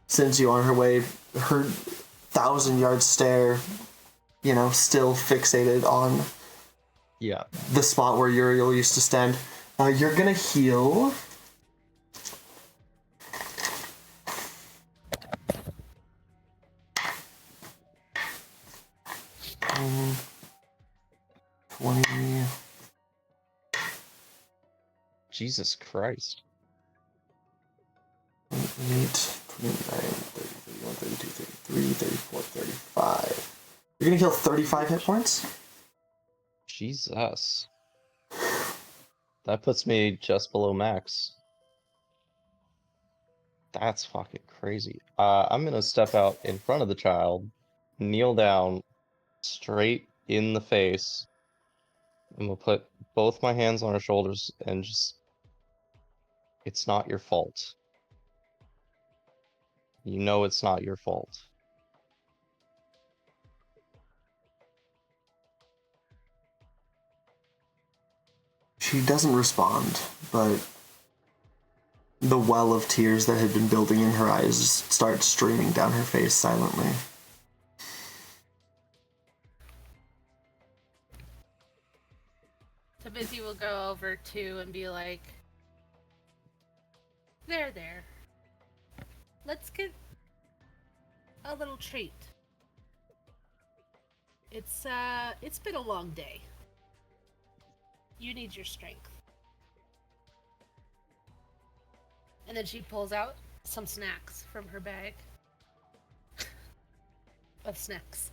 sends you on her way, her 1,000-yard stare, you know, still fixated on Yeah. the spot where Uriel used to stand. You're gonna heal. Um, 20. Jesus Christ. 28, 29, 30, 31, 32, 33, 34, 35. You're gonna heal 35 hit points? Jesus. That puts me just below max. That's fucking crazy. I'm gonna step out in front of the child, kneel down straight in the face, and we'll put both my hands on her shoulders and just, it's not your fault. You know it's not your fault. She doesn't respond, but the well of tears that had been building in her eyes starts streaming down her face silently. So Busy will go over to and be like, there. Let's get a little treat. It's been a long day. You need your strength. And then she pulls out some snacks from her bag of snacks.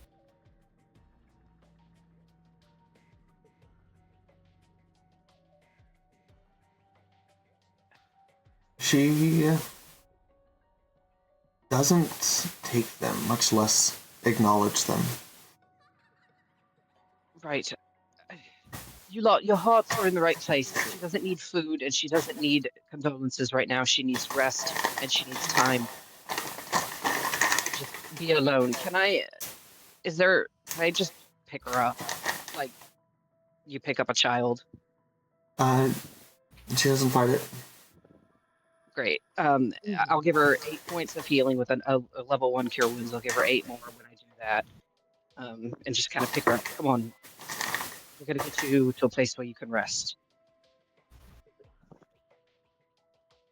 She doesn't take them, much less acknowledge them. Right. You lot, your hearts are in the right place. She doesn't need food and she doesn't need condolences right now. She needs rest and she needs time. Just be alone. Can I just pick her up? Like, you pick up a child. She doesn't fight it. Great. I'll give her 8 points of healing with a level 1 cure wounds. I'll give her 8 more when I do that. And just kind of pick her up. Come on. We're gonna get you to a place where you can rest.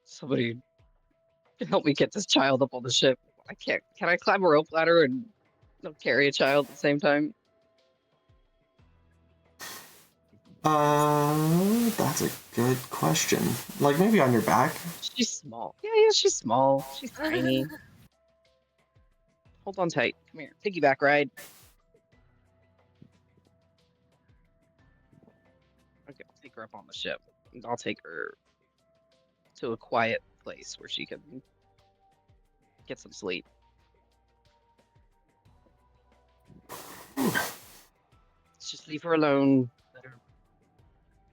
Somebody can help me get this child up on the ship. I can't. Can I climb a rope ladder and carry a child at the same time? That's a good question. Like maybe on your back? She's small. Yeah, she's small. She's tiny. Hold on tight. Come here. Piggyback ride. Okay, I'll take her up on the ship. I'll take her to a quiet place where she can get some sleep. Let's just leave her alone. Let her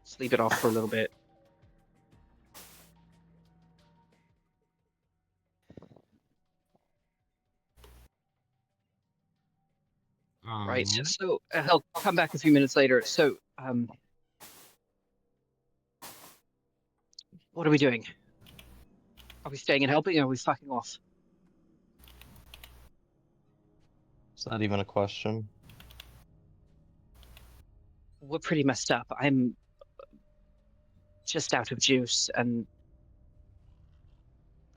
sleep it off for a little bit. Right. So he'll come back a few minutes later. So, what are we doing? Are we staying and helping, or are we fucking off? Is that even a question? We're pretty messed up. I'm just out of juice, and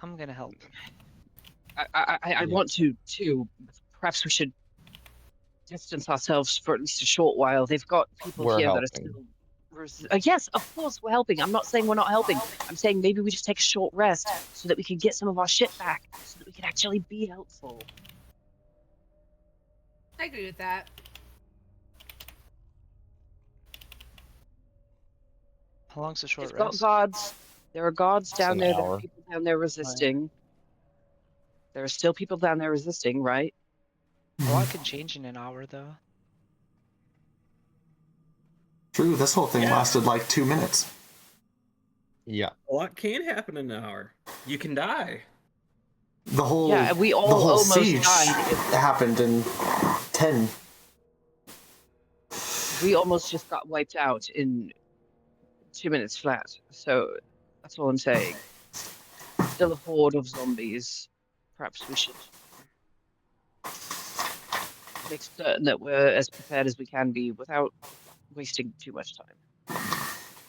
I'm gonna help. I want to too. Perhaps we should distance ourselves for at least a short while. They've got people We're here that are helping. still. Yes, of course we're helping. I'm not saying we're not helping. I'm saying maybe we just take a short rest so that we can get some of our shit back, so that we can actually be helpful. I agree with that. How long's the short They've got rest? guards. There are guards down an there. There are hour. people down there resisting. There are still people down there resisting, right? A lot can change in an hour, though. True, this whole thing Yeah. lasted like 2 minutes. Yeah. A lot can happen in an hour. You can die. The whole Yeah, we all the whole almost siege died. happened in 10. We almost just got wiped out in 2 minutes flat. So that's all I'm saying. Still a horde of zombies. Perhaps we should make certain that we're as prepared as we can be without wasting too much time.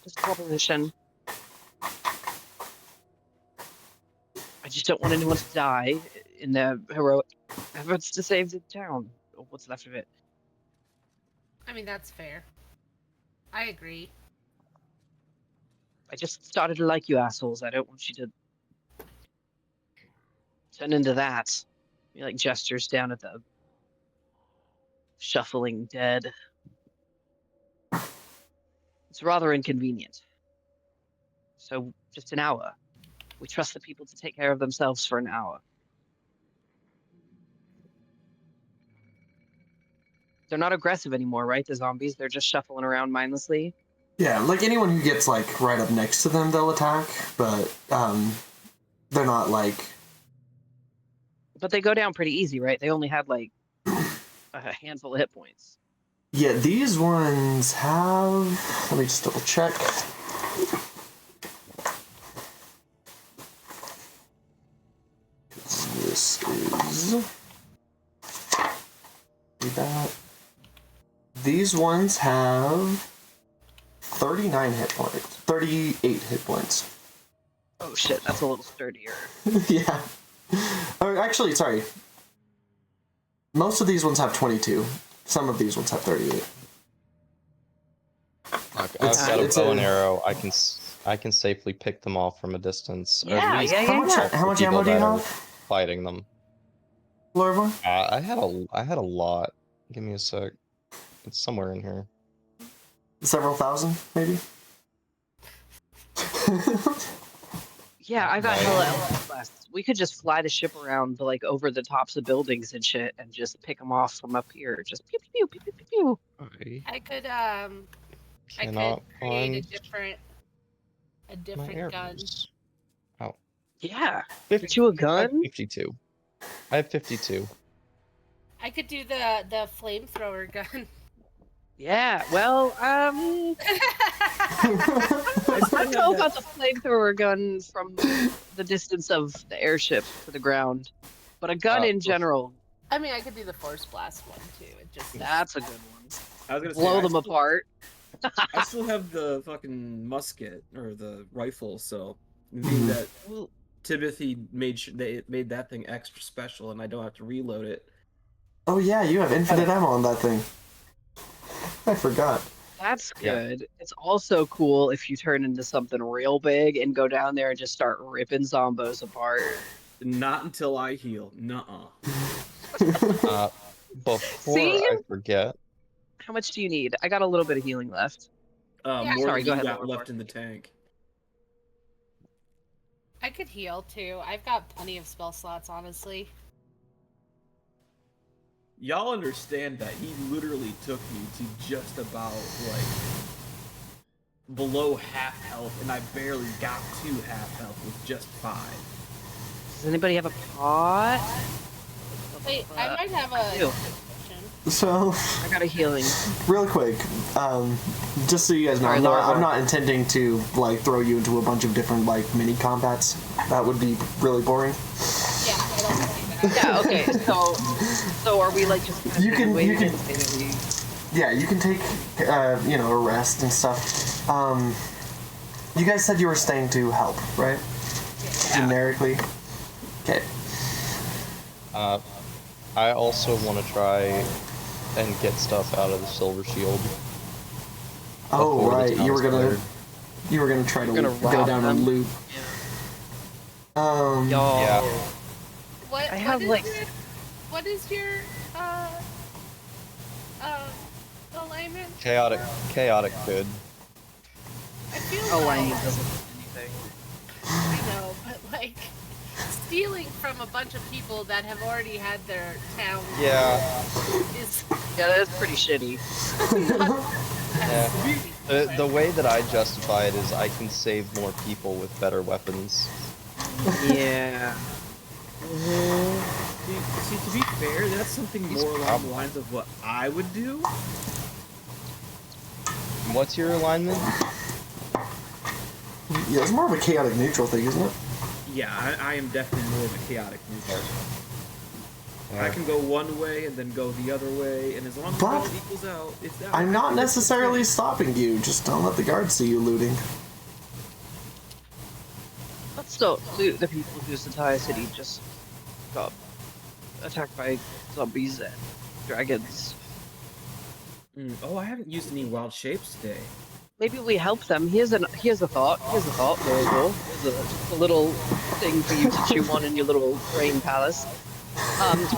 Just a proposition. I just don't want anyone to die in their heroic efforts to save the town, or what's left of it. I mean, that's fair. I agree. I just started to like you assholes. I don't want you to turn into that. He like gestures down at the shuffling dead. It's rather inconvenient. So just an hour. We trust the people to take care of themselves for an hour. They're not aggressive anymore, right? The zombies, they're just shuffling around mindlessly. Yeah, like anyone who gets like right up next to them, they'll attack, but they're not like. But they go down pretty easy, right? They only had like a handful of hit points. Yeah, these ones have. Let me just double check. This is. Do that. These ones have 39 hit points. 38 hit points. Oh shit, that's a little sturdier. Yeah. Oh, actually, sorry. Most of these ones have 22. Some of these ones have 38. I've It's- got a it's bow a- and arrow. I can safely pick them off from a distance. or at Yeah, least yeah, How much, yeah. how much people ammo do you that are have, fighting them. Lorvor? I had a lot. Give me a sec. It's somewhere in here. Several thousand, maybe? Yeah, I got Right. hella elf blasts. We could just fly the ship around like over the tops of buildings and shit and just pick them off from up here. Just pew pew pew pew pew pew. I I could cannot create a find my different gun. arrows. Oh. Yeah. 50, Get you a I have gun? 52. I have 52. I could do the flamethrower gun. Yeah. Well, I don't know about the flamethrower gun from the distance of the airship to the ground, but a gun in general, I mean, I could do the force blast one too. It just that's a good one. I was gonna say, Blow I them still- apart. I still have the fucking musket or the rifle, so maybe that Well, Timothy they made that thing extra special, and I don't have to reload it. Oh yeah, you have infinite ammo on that thing. I forgot. that's Yeah. good. It's also cool if you turn into something real big and go down there and just start ripping zombos apart. Not until I heal. Nuh-uh. Before See? I forget, How much do you need? I got a little bit of healing left. Yeah. More Sorry, than go you ahead, got Laura. left in the tank. I could heal too. I've got plenty of spell slots, honestly. Y'all understand that he literally took me to just about like below half health, and I barely got to half health with just 5. Does anybody have a pot? Wait, I might have a Ew. potion. So, I got a healing. real quick, just so you guys know, Sorry, I'm Lorvor. not intending to like throw you into a bunch of different like mini combats. That would be really boring. Yeah, I don't see that. Yeah, okay, so are we like just You can- waiting you can- and say that we... Yeah, you can take a rest and stuff. You guys said you were staying to help, right? Generically. Okay. I also want to try and get stuff out of the silver shield. Oh before the right, town you were is gonna cleared. try to You're gonna go rob down them? and loot. Y'all... Yeah. What? I have, like- What is your alignment? Chaotic good. I feel Alignment like doesn't do anything. like stealing from a bunch of people that have already had their town. Yeah. Is Yeah, that's pretty shitty. Yeah. The way that I justify it is I can save more people with better weapons. Yeah. See, to be fair, that's something more along the lines of what I would do. What's your alignment? Yeah, it's more of a chaotic neutral thing, isn't it? Yeah, I am definitely more of a chaotic neutral. I can go one way and then go the other way, and as long as it all equals out, it's out. I'm not necessarily stopping you. Just don't let the guards see you looting. Let's not loot the people whose entire city just got attacked by zombies and dragons. Oh, I haven't used any wild shapes today. Maybe we help them. Here's a thought. Here's a little thing for you to chew on in your little brain palace.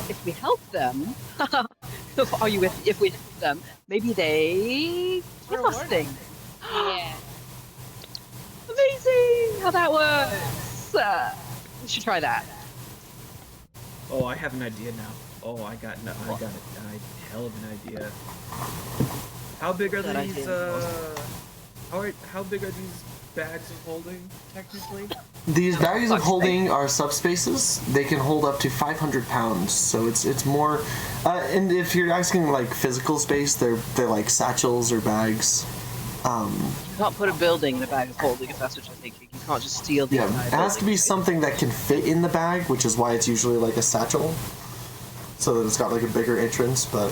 If we help them, if we help them, maybe they give us things. yeah. Amazing! How that works. We should try that. Oh, I have an idea now. Oh, I got a hell of an idea. How big are That these? idea How big are these bags of holding technically? These bags of holding are subspaces. They can hold up to 500 pounds, so it's more. And if you're asking like physical space, they're like satchels or bags. You can't put a building in a bag of holding if that's what you're thinking. You can't just steal the Yeah, entire it has to building. be something that can fit in the bag, which is why it's usually like a satchel, so that it's got like a bigger entrance. But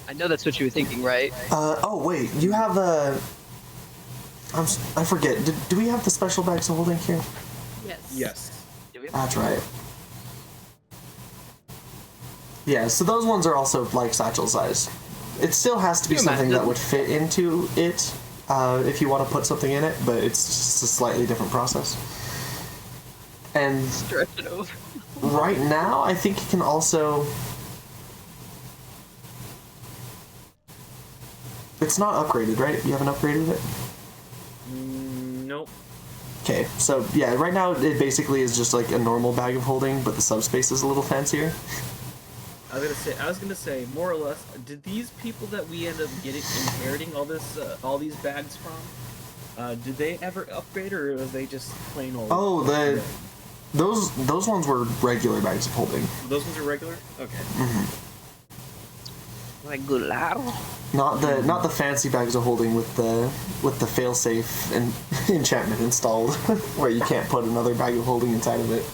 I know that's what you were thinking, right? oh wait, you have a. I forget. Do we have the special bags of holding here? Yes. Yes. That's right. Yeah, so those ones are also like satchel size. It still has to be something that would fit into it if you want to put something in it, but it's just a slightly different process. And Stretch it over. right now, I think you can also. It's not upgraded, right? You haven't upgraded it? Nope. Okay, so yeah, right now it basically is just like a normal bag of holding, but the subspace is a little fancier. I was gonna say, more or less, did these people that we end up inheriting all these bags from, did they ever upgrade, or are they just plain old? Oh, those ones were regular bags of holding. Those ones are regular. Okay. Like good loud. Not the fancy bags of holding with the failsafe and enchantment installed, where you can't put another bag of holding inside of it.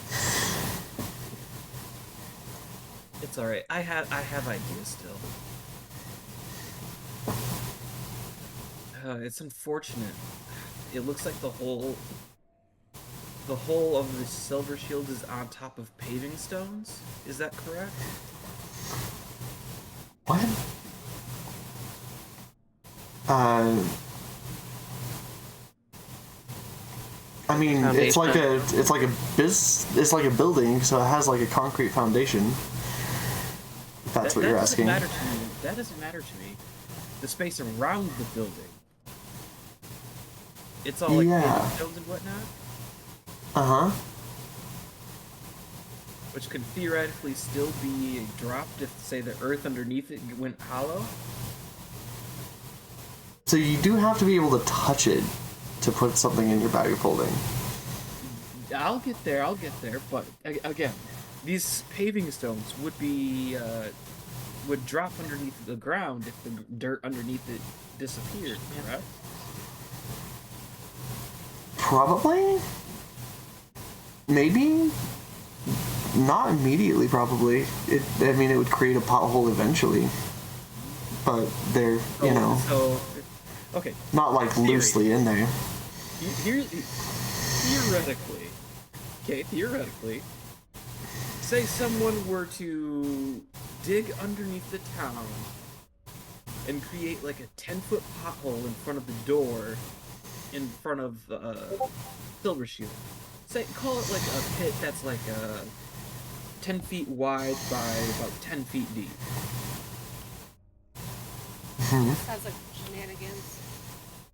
It's all right. I have ideas still. It's unfortunate. It looks like the whole of the silver shield is on top of paving stones. Is that correct? What? I mean, it's like a building, so it has like a concrete foundation. If that's what you're asking. That doesn't matter to me. The space around the building. It's all like paving stones and whatnot. Uh-huh. Which could theoretically still be dropped if, say, the earth underneath it went hollow. So you do have to be able to touch it to put something in your bag of holding. I'll get there, but again, these paving stones would drop underneath the ground if the dirt underneath it disappeared, correct? Probably? Maybe? Not immediately, probably. I mean, it would create a pothole eventually. But they're, you know... So, okay. Not, like, loosely in there. Theoretically, say someone were to dig underneath the town and create, like, a 10-foot pothole in front of the door in front of Silver Shield. Say, call it like a pit that's like 10 feet wide by about 10 feet deep. Sounds like shenanigans.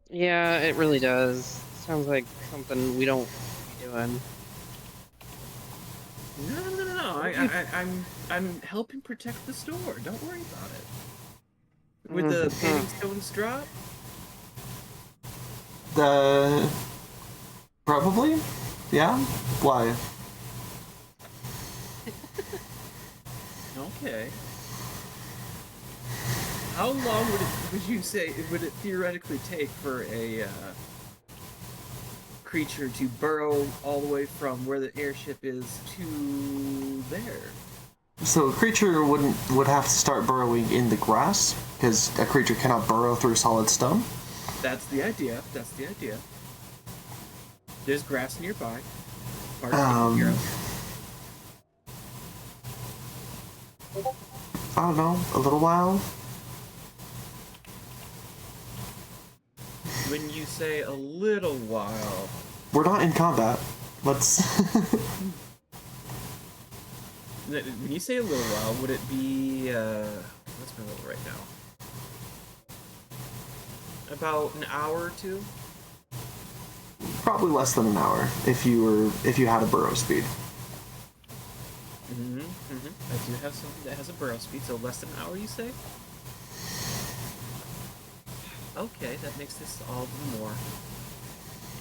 Yeah, it really does. Sounds like something we don't doing? No. I'm helping protect the store. Don't worry about it. With the paving stones drop? Probably? Yeah? Why? Okay. How long would you say would it theoretically take for a creature to burrow all the way from where the airship is to there? So a creature would have to start burrowing in the grass, because a creature cannot burrow through solid stone. That's the idea. There's grass nearby. Hard to take care of. I don't know, a little while. When you say a little while, We're not in combat. Let's. when you say a little while, would it be what's my level right now? About an hour or two? Probably less than an hour if you had a burrow speed. I do have something that has a burrow speed, so less than an hour, you say? Okay, that makes this all the more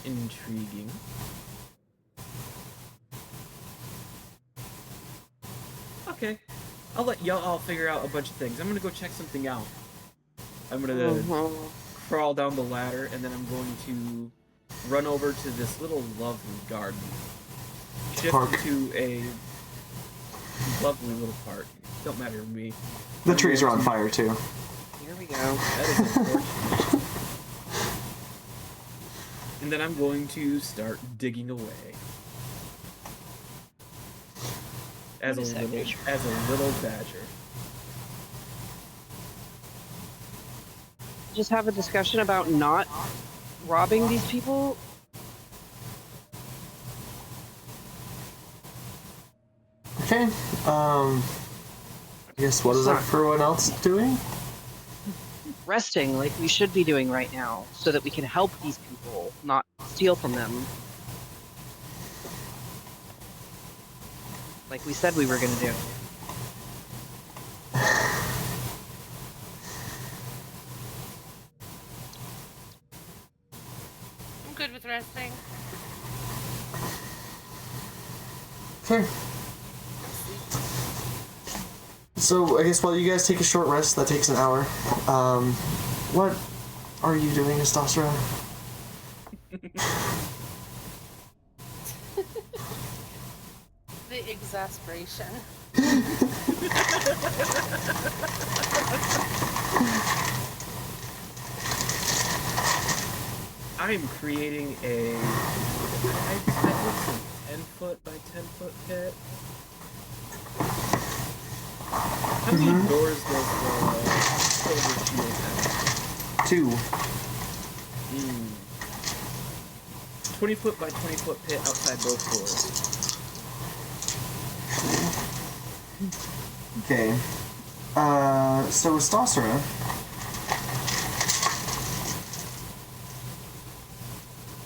intriguing. Okay, I'll let y'all all figure out a bunch of things. I'm gonna go check something out. I'm gonna crawl down the ladder, and then I'm going to run over to this little lovely garden. Shift Park. into a lovely little park. Don't matter to me. The trees are on fire too. Here we go. That is unfortunate. And then I'm going to start digging away. As a little badger. Just have a discussion about not robbing these people. Okay. I guess what is everyone else doing? Resting like we should be doing right now, so that we can help these people, not steal from them. Like we said we were gonna do. I'm good with resting. Okay. So I guess while you guys take a short rest, that takes an hour. What are you doing, Astasra? The exasperation. I am creating a... I said what's a 10-foot by 10-foot pit? How many doors does the silver shield have? 2. 20-foot by 20-foot pit outside both doors. Okay. So Astasra.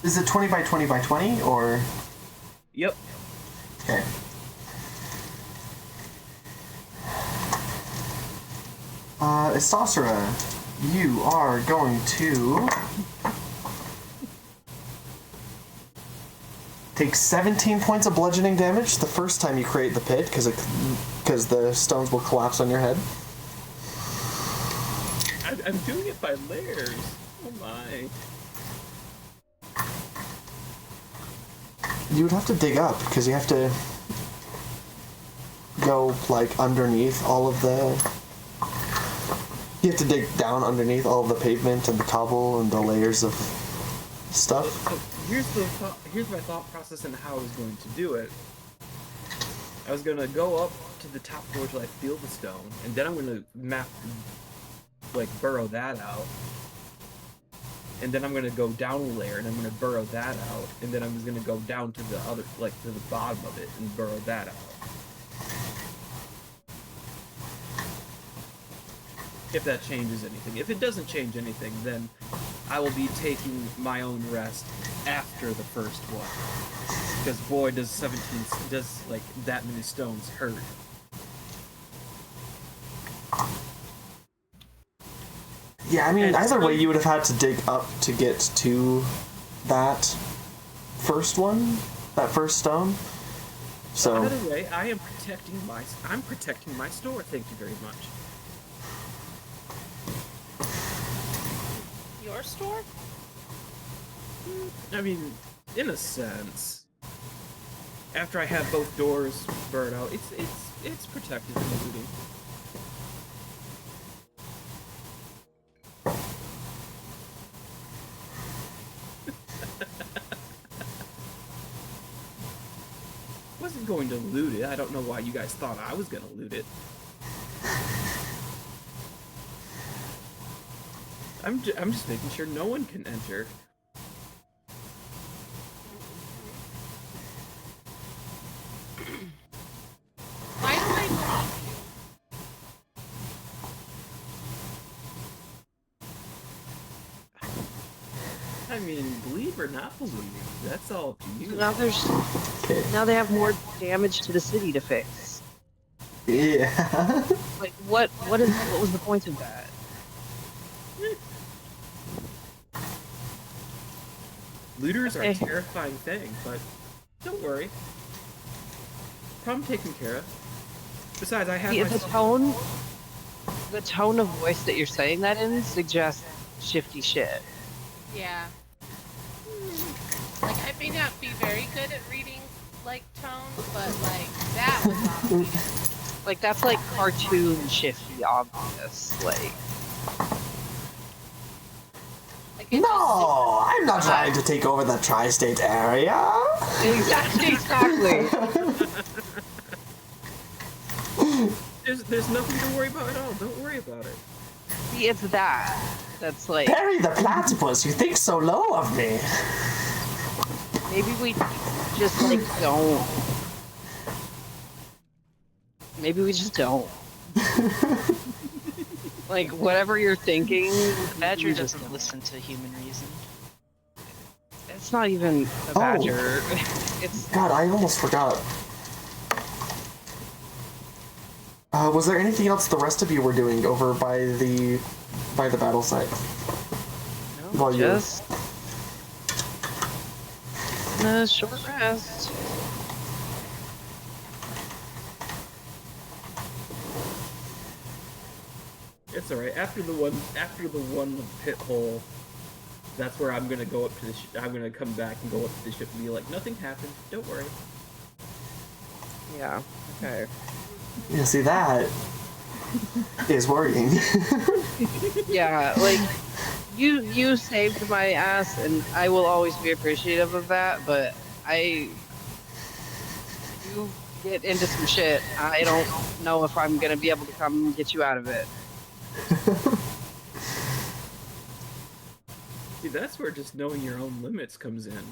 Is it 20 by 20 by 20, or? Yep. Okay. Astasra, you are going to take 17 points of bludgeoning damage the first time you create the pit, because the stones will collapse on your head. I'm doing it by layers. Oh my. You would have to dig up, because you have to go, like, underneath all of the... You have to dig down underneath all of the pavement and the cobble and the layers of stuff. So here's my thought process and how I was going to do it. I was going to go up to the top floor till I feel the stone, and then I'm going to burrow that out. And then I'm going to go down a layer, and I'm going to burrow that out, and then I'm just going to go down to the other, to the bottom of it, and burrow that out. If that changes anything. If it doesn't change anything, then I will be taking my own rest after the first one. Because boy, does like that many stones hurt. Yeah, I mean, And either way, some- you would have had to dig up to get to that first one, that first stone. So, By the way, I'm protecting my store. Thank you very much. Your store? I mean, in a sense. After I have both doors burnt out, it's protected from looting. Wasn't going to loot it. I don't know why you guys thought I was gonna loot it. I'm just making sure no one can enter. Why do I believe you? I mean, believe or not believe, that's all up to you. Now okay. now they have more damage to the city to fix. Yeah. Like what was the point of that? Looters are a Okay. terrifying thing, but don't worry. Problem taken care of. Besides, I have See, my the tone of voice that you're saying that in suggests shifty shit. Yeah. Like, I may not be very good at reading, like, tones, but, like, that was obvious. Like that's like cartoon shifty obvious. Like It No, I'm not trying to take over the tri-state area. exactly. There's nothing to worry about at all. Don't worry about it. See, it's that's like Perry the platypus, you think so low of me. maybe we just like don't. Maybe we just don't. Like whatever you're thinking, The badger we just doesn't don't. listen to human reason. It's not even a Oh. badger. It's God, I almost forgot. Was there anything else the rest of you were doing over by the battle site? While you're- just a short rest. It's alright. After the one pit hole, that's where I'm gonna go up to the I'm gonna come back and go up to the ship and be like, nothing happened. Don't worry. Yeah. Okay. Yeah, see that is worrying. Yeah, like you saved my ass, and I will always be appreciative of that. But you get into some shit. I don't know if I'm gonna be able to come get you out of it. See, that's where just knowing your own limits comes in.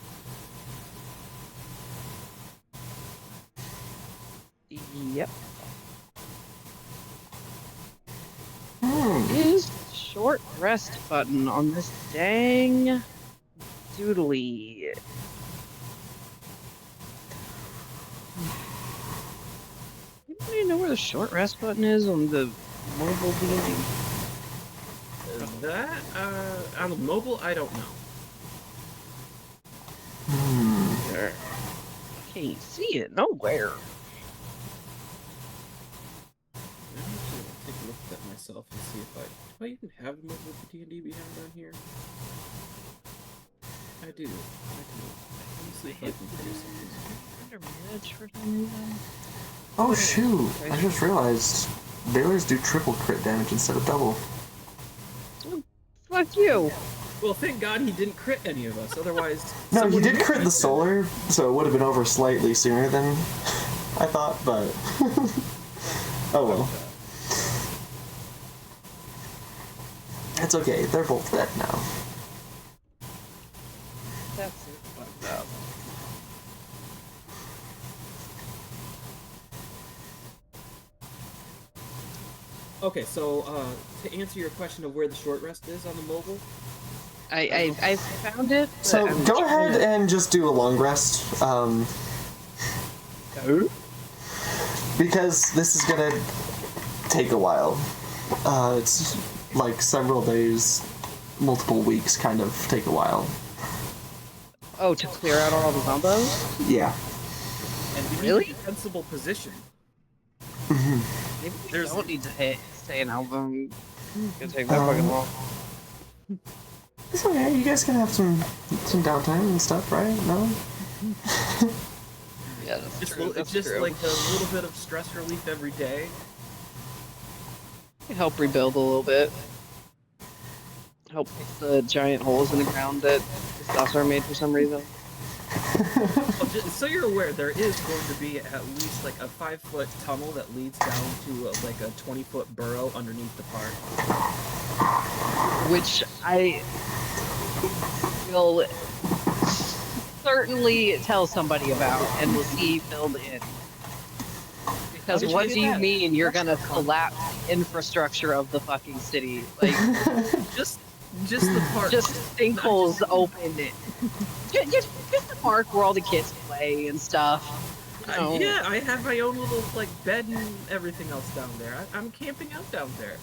Yep. Hmm. Is short rest button on this dang doodly. Anybody know where the short rest button is on the mobile D&D? That on the mobile, I don't know. Can't see it nowhere. I'm actually gonna take a look at that myself and see if do I even have a mobile D&D behind on here? I do. Let me see if I can produce something. Under manage for some reason. Oh shoot! I just realized Baylors do triple crit damage instead of double. Fuck you. Well, thank God he didn't crit any of us. Otherwise, No, he someone did would crit beat the him. solar, so it would have been over slightly sooner than I thought, but oh well. It's okay, they're both dead now. That's it. Fucked up. Okay, so to answer your question of where the short rest is on the mobile, I found it. but So I'm go trying ahead to- and just do a long rest. Because this is gonna take a while. It's like several days, multiple weeks kind of take a while. Oh, to clear out all the zombos? Yeah. And we Really? need a defensible position. Maybe we There's- don't need to stay in album. It's gonna take that fucking long. It's okay, you guys can have some downtime and stuff, right? No? Yeah, that's Just, true. it's That's just true. like a little bit of stress relief every day. Help rebuild a little bit. Help fix the giant holes in the ground that the stuffs are made for some reason. Well, so you're aware, there is going to be at least like a 5-foot tunnel that leads down to like a 20-foot burrow underneath the park. Which I will certainly tell somebody about and will see filled in. Because How did what you do do you that? mean you're gonna collapse the infrastructure of the fucking city? Like, Just the park. just sinkholes open. Just the park where all the kids play and stuff. You know. Yeah, I have my own little like bed and everything else down there. I'm camping out down there.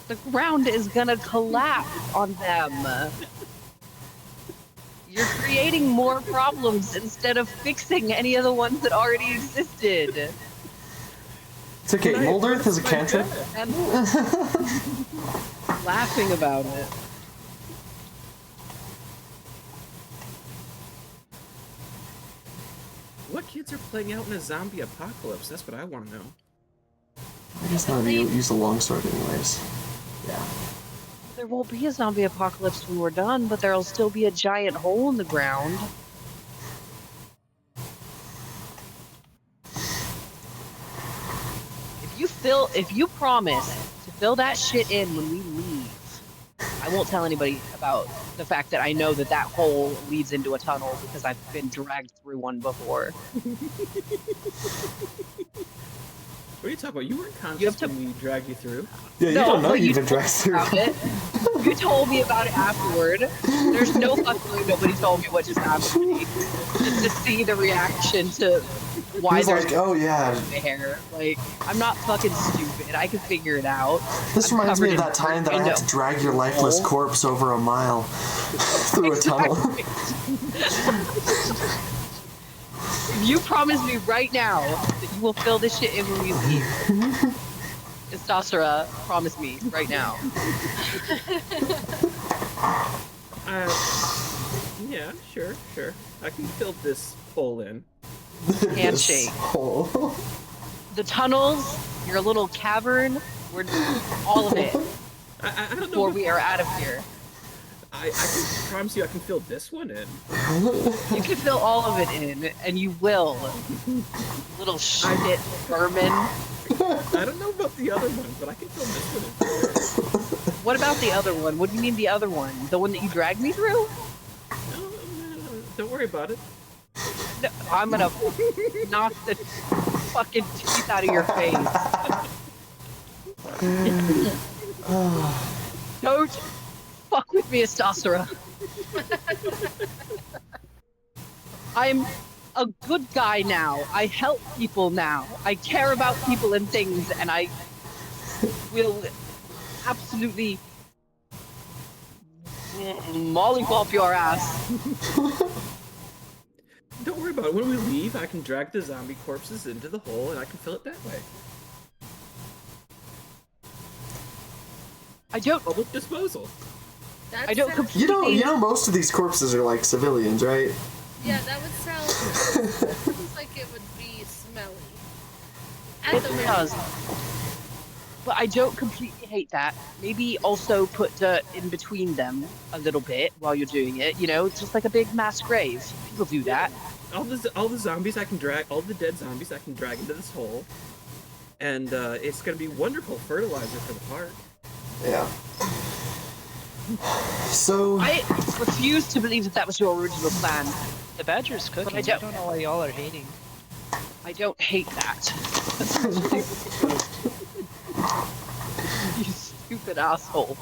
The ground is gonna collapse on them. You're creating more problems instead of fixing any of the ones that already existed. It's okay, But I- Mold Earth is a my cantrip. bed. And laughing about it. What kids are playing out in a zombie apocalypse? That's what I want to know. I guess none of you use the longsword anyways. Yeah. There won't be a zombie apocalypse when we're done, but there'll still be a giant hole in the ground. If you promise to fill that shit in when we leave, I won't tell anybody about the fact that I know that that hole leads into a tunnel because I've been dragged through one before. What are you talking about? You weren't You have conscious to- when we dragged you through. Yeah, you No, don't know but you've you been dragged through. About it. You told me about it afterward. There's no fucking way nobody told me what just happened to me. Just to see the reaction to why He's there's like, oh yeah, the hair. Like, I'm not fucking stupid. I can figure it out. this I'm reminds me of covered in that time that I dirt. had to drag your lifeless hole. corpse over a mile through a tunnel. If you promise me right now that you will fill this shit in when we leave, Istasara, promise me right now. Yeah, sure. I can fill this hole in. Handshake. This hole. The tunnels, your little cavern, we're all of it I don't know. before What, we are out of here. I can promise you I can fill this one in. You can fill all of it in, and you will. Little shit vermin. I don't know about the other one, but I can fill this one in. What about the other one? What do you mean the other one? The one that you dragged me through? No, don't worry about it. No, I'm gonna knock the fucking teeth out of your face. Don't fuck with me, Istasara. I'm a good guy now. I help people now. I care about people and things, and I will absolutely mollywop your ass. Don't worry about it. When we leave, I can drag the zombie corpses into the hole and I can fill it that way. I don't. Public disposal. That I don't sounds- completely. You know most of these corpses are like civilians, right? Yeah, that would sounds like it would be smelly. At It the very does. least. But I don't completely hate that. Maybe also put dirt in between them a little bit while you're doing it. You know, just like a big mass grave. People do that. All the zombies I can drag, all the dead zombies I can drag into this hole, and it's gonna be wonderful fertilizer for the park. Yeah. So I refuse to believe that that was your original plan. The badger's cooking. I don't- don't know why y'all are hating. I don't hate that. You stupid asshole.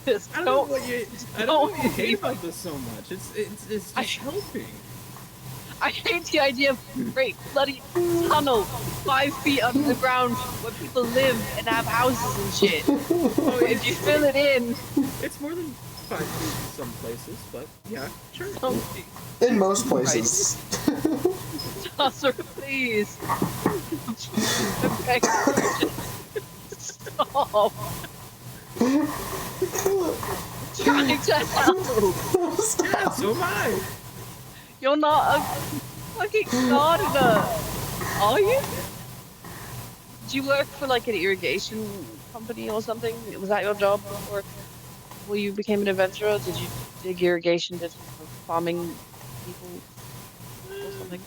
Just I don't know what you hate leave about this so much. It's just helping. I hate the idea of a great bloody tunnel 5 feet underground where people live and have houses and shit. Oh, If you fill it in, it's more than 5 feet in some places, but yeah, sure. In most places. Tosser, please. Okay. Stop. Trying to help. Yeah, so am I. You're not a fucking gardener, are you? Did you work for like an irrigation company or something? Was that your job before you became an adventurer? Did you dig irrigation to farming people or something?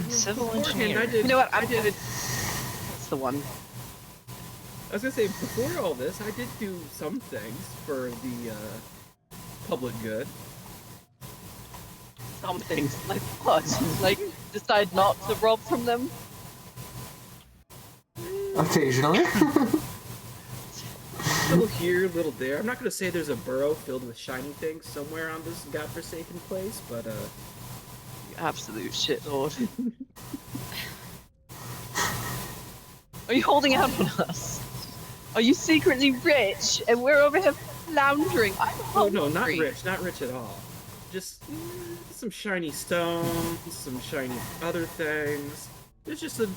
Civil Beforehand, engineer. I did. You know what? I did. That's the one. I was gonna say before all this, I did do some things for the public good. Some things like what? Like decide not to rob from them. Occasionally. Little here, little there. I'm not gonna say there's a burrow filled with shiny things somewhere on this godforsaken place, but You absolute shitlord. Are you holding out on us? Are you secretly rich and we're over here floundering? I'm oh no, not hungry. not rich at all. Just some shiny stones, some shiny other things. There's just a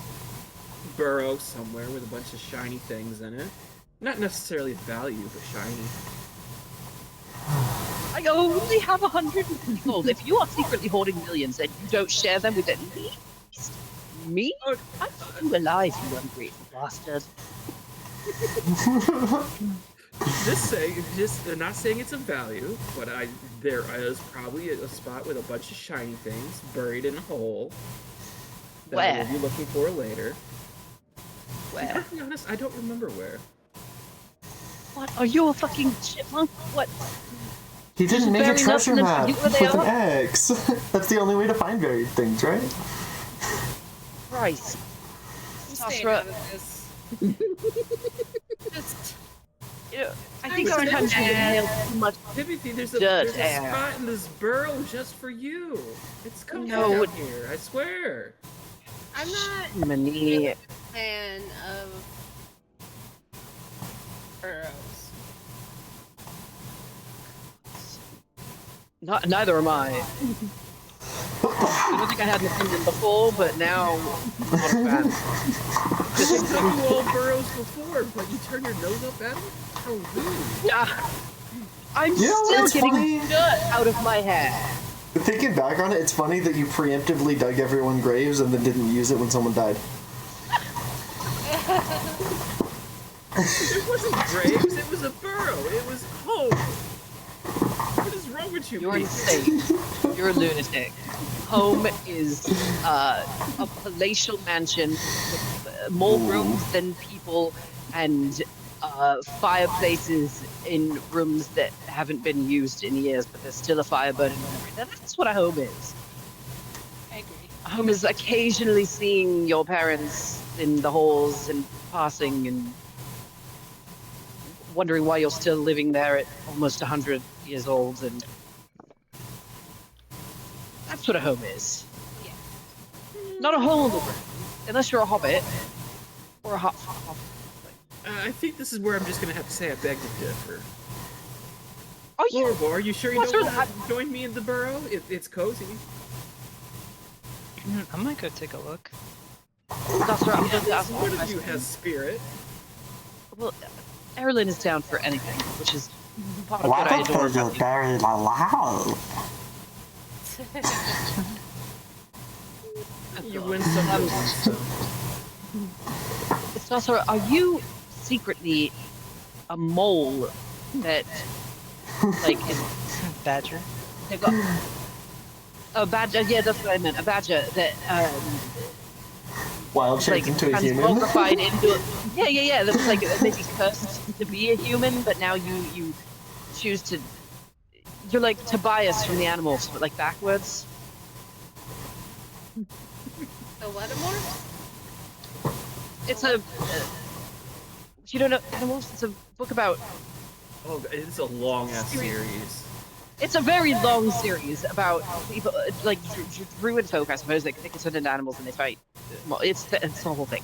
burrow somewhere with a bunch of shiny things in it. Not necessarily value, but shiny. I only have 100 gold. If you are secretly hoarding millions and you don't share them with at least me, Oh, I'm you alive, you ungrateful bastard. They're not saying it's a value, but there is probably a spot with a bunch of shiny things buried in a hole that I Where? will be looking for later. Where? To be honest, I don't remember where. What? Are you a fucking chipmunk? What? He didn't make a bury treasure nothing map and forget where with they an X. That's the only way to find buried things, right? Christ. I'm staying Sasra, out of this. Just you know, I think our country has nailed too much. Timothy, there's Dirt a air. spot in this burrow just for you. It's cozy No, down it- here, I swear. I'm not Many. a fan of burrows. Neither am I. I don't think I had an opinion before, but now I'm not a fan. I took you all burrows before, but you turn your nose up at them? How rude. I'm You know, still it's getting funny. dirt out of my hair. Thinking back on it, it's funny that you preemptively dug everyone's graves and then didn't use it when someone died. It wasn't graves, it was a burrow. It was home. What is wrong with you You're people? insane. You're a lunatic. Home is a palatial mansion with more rooms than people and fireplaces in rooms that haven't been used in years, but there's still a fire burning. That's what a home is. I agree. A home is occasionally seeing your parents in the halls and passing and wondering why you're still living there at almost 100 years old, and that's what a home is. Yeah. Not a hole in the ground, unless you're a hobbit or a hop. I think this is where I'm just gonna have to say I beg to differ. Are you? Lorbo, are you sure you What's don't with want to join me in the burrow? It's cozy. I might go take a look. That's right. I'm going to ask you a One of you question. has spirit. Well, Eberron is down for anything, which is part of Why what I don't adore you about you. buried alive? You win some, you lose some. It's also, are you secretly a mole that, like, is Badger. they got a badger? Yeah, that's what I meant. A badger that Wild like shaped into a human. transmogrified into a, yeah. That's like maybe cursed to be a human, but now you choose to. You're like Tobias from the Animals, but like backwards. The Letomorphs? It's a. You don't know Animals? It's a book about Oh, it's a long ass series. It's a very long series about people, like druid folk, I suppose. They turn into animals and they fight. Well, it's the whole thing.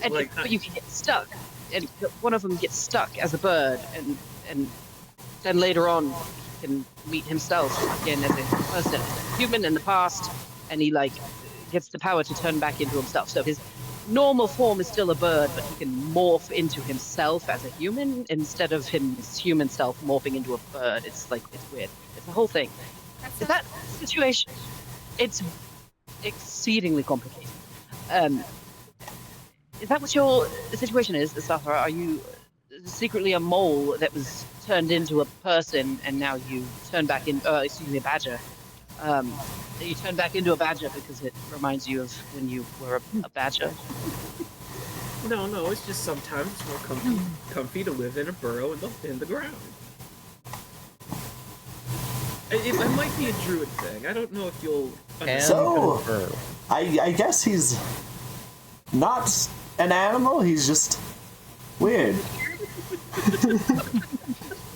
And Like, but you can get stuck, and one of them gets stuck as a bird, and then later on he can meet himself again as a person, as a human in the past, and he like gets the power to turn back into himself. So his normal form is still a bird, but he can morph into himself as a human instead of his human self morphing into a bird. It's like, it's weird. It's a whole thing. Is that situation? It's exceedingly complicated. Is that what your situation is, Safra? Are you secretly a mole that was turned into a person, and now you turn back in? Excuse me, a badger. You turn back into a badger because it reminds you of when you were a badger. No, it's just sometimes it's more comfy to live in a burrow in the ground. It might be a druid thing. I don't know if you'll understand. So, I guess he's not an animal, he's just weird.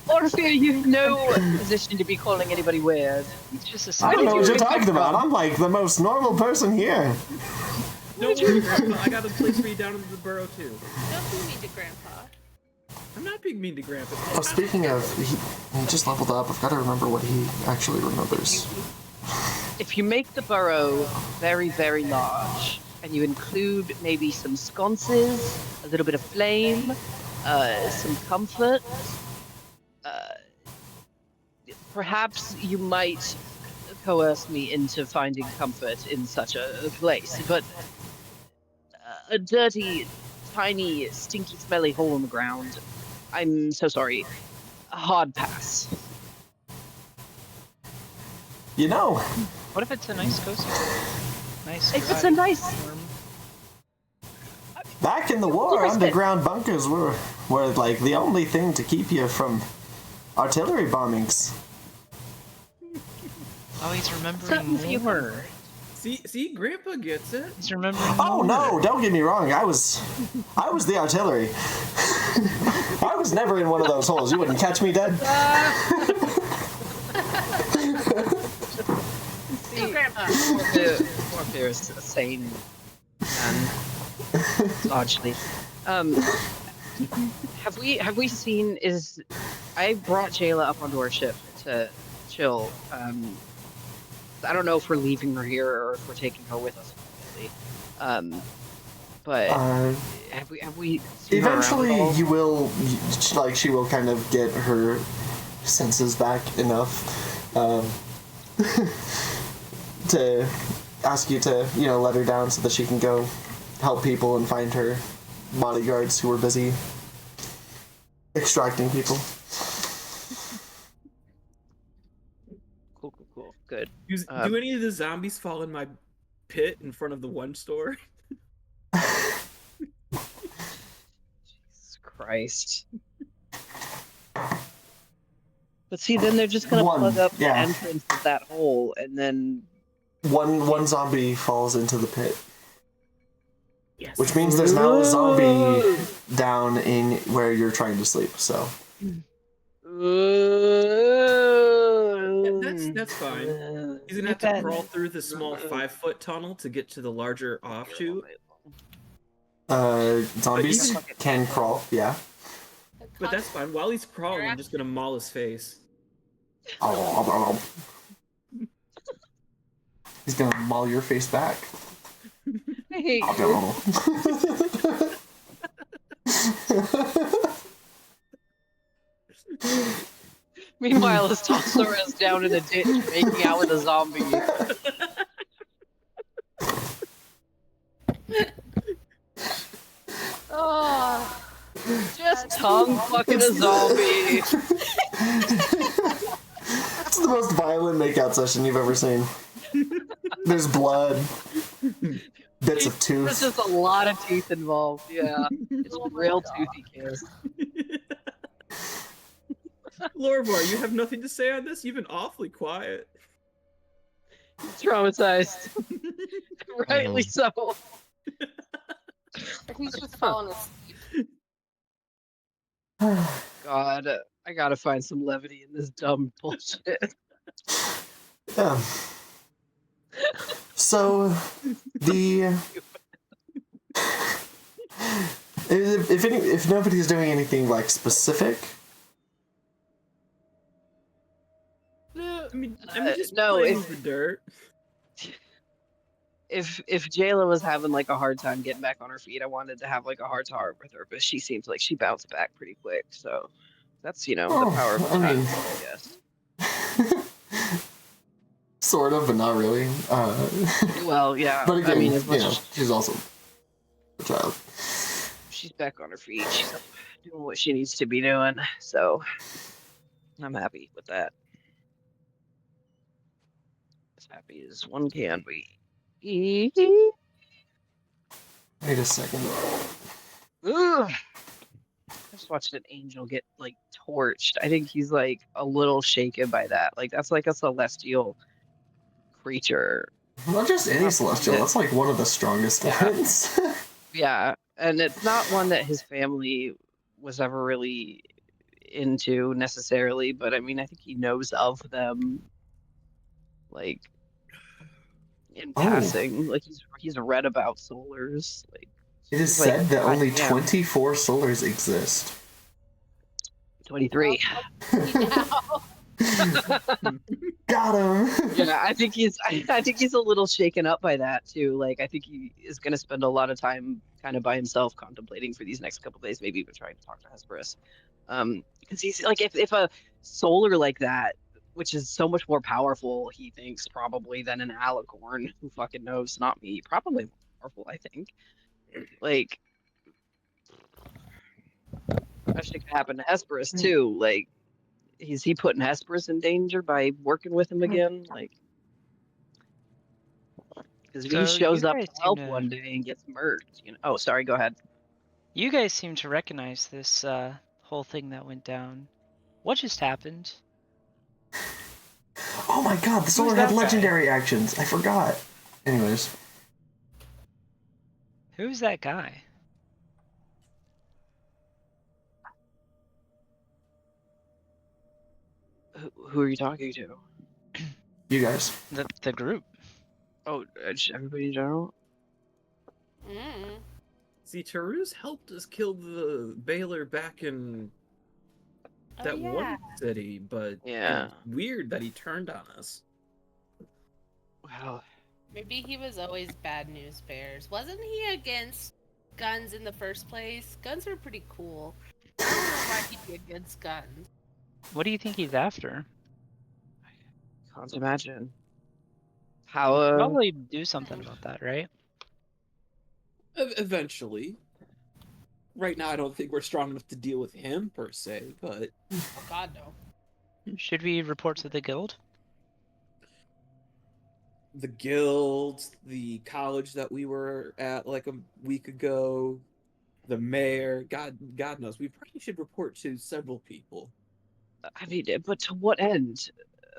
Orpheus, you've no position to be calling anybody weird. It's just a I don't know what you're come talking about. I'm like the most normal person here. Don't worry, Grandpa. I got a place for you down in the burrow too. Don't be mean to Grandpa. I'm not being mean to Grandpa. Oh, speaking of, he just leveled up. I've got to remember what he actually remembers. If you make the burrow very, very large, and you include maybe some sconces, a little bit of flame, some comfort, perhaps you might coerce me into finding comfort in such a place. But a dirty, tiny, stinky, smelly hole in the ground, I'm so sorry. A hard pass. You know, What if it's a nice cozy? Nice. If it's a nice... warm. back in the war, underground bunkers were like the only thing to keep you from artillery bombings. Oh, he's remembering Something for you. more. See, Grandpa gets it. He's remembering Oh more. no, don't get me wrong. I was the artillery. I was never in one of those holes. You wouldn't catch me dead. Go, Grandpa. Orpheus is a sane man, largely. Have we seen? I brought Jayla up onto our ship to chill. I don't know if we're leaving her here or if we're taking her with us. But have we seen her around at Eventually, all? you will, she will kind of get her senses back enough to ask you to, let her down so that she can go help people and find her bodyguards who were busy extracting people. Cool. Good. Do any of the zombies fall in my pit in front of the one store? Jesus Christ. But see, then they're just gonna One, plug up the yeah. entrance of that hole, and then One zombie falls into the pit, Yes. which means there's now a zombie down in where you're trying to sleep. So That's fine. He's gonna have to crawl through the small 5-foot tunnel to get to the larger offshoot. zombies Even- can crawl. Yeah. But that's fine. While he's crawling, I'm just gonna maul his face. He's gonna maul your face back. Hey, meanwhile, his toddler is down in a ditch making out with a zombie. Oh, Just tongue fucking a zombie. It's the most violent makeout session you've ever seen. There's blood, bits of There's tooth. just a lot of teeth involved. Yeah, it's a real toothy kiss. Lorvar, you have nothing to say on this? You've been awfully quiet. Traumatized. Rightly so. he's just falling asleep. God, I gotta find some levity in this dumb bullshit. Yeah. So the if nobody's doing anything like specific, No, I mean just no, playing if the dirt. if Jayla was having like a hard time getting back on her feet, I wanted to have like a heart to heart with her, but she seems like she bounced back pretty quick. So that's the power of a I mean, child, I guess. sort of, but not really. Well, yeah. But again, I mean, as much as she's also a child. she's back on her feet, she's doing what she needs to be doing. So I'm happy with that. As happy as one can be. Wait a second. Ugh. I just watched an angel get like torched. I think he's like a little shaken by that. Like that's like a celestial creature. Not just any Not celestial. that- That's like one of the strongest Yeah. ones. Yeah, and it's not one that his family was ever really into necessarily, but I mean, I think he knows of them, like in Oh. passing. Like he's read about solars. Like It is he's like, said that "God only damn, 24 solars exist. 23." Got him. Yeah, I think he's a little shaken up by that too. Like I think he is going to spend a lot of time kind of by himself contemplating for these next couple days, maybe even trying to talk to Hesperus. Because he's like if a solar like that, which is so much more powerful, he thinks probably than an alicorn, who fucking knows, not me, probably more powerful, I think. Like that shit could happen to Hesperus too. Like is he putting Hesperus in danger by working with him again? Like, because if he So shows you up guys to seem help to- one day and gets murked, Oh, sorry. Go ahead. You guys seem to recognize this whole thing that went down. What just happened? Oh my god, the solar that had guy? legendary actions. I forgot. Anyways. Who's that guy? Who are you talking to? You guys. The group. Oh, just everybody in general. Mm. See, Tarus helped us kill the Baylor back in Oh, that yeah. one city, but Yeah. it's weird that he turned on us. Well, Maybe he was always bad news bears. Wasn't he against guns in the first place? Guns are pretty cool. I don't know why he'd be against guns. What do you think he's after? can't imagine. How? Probably do something about that, right? Eventually. Right now, I don't think we're strong enough to deal with him, per se, but... Oh god, no. Should we report to the guild? The guild, the college that we were at like a week ago, the mayor, God knows. We probably should report to several people. I mean, but to what end?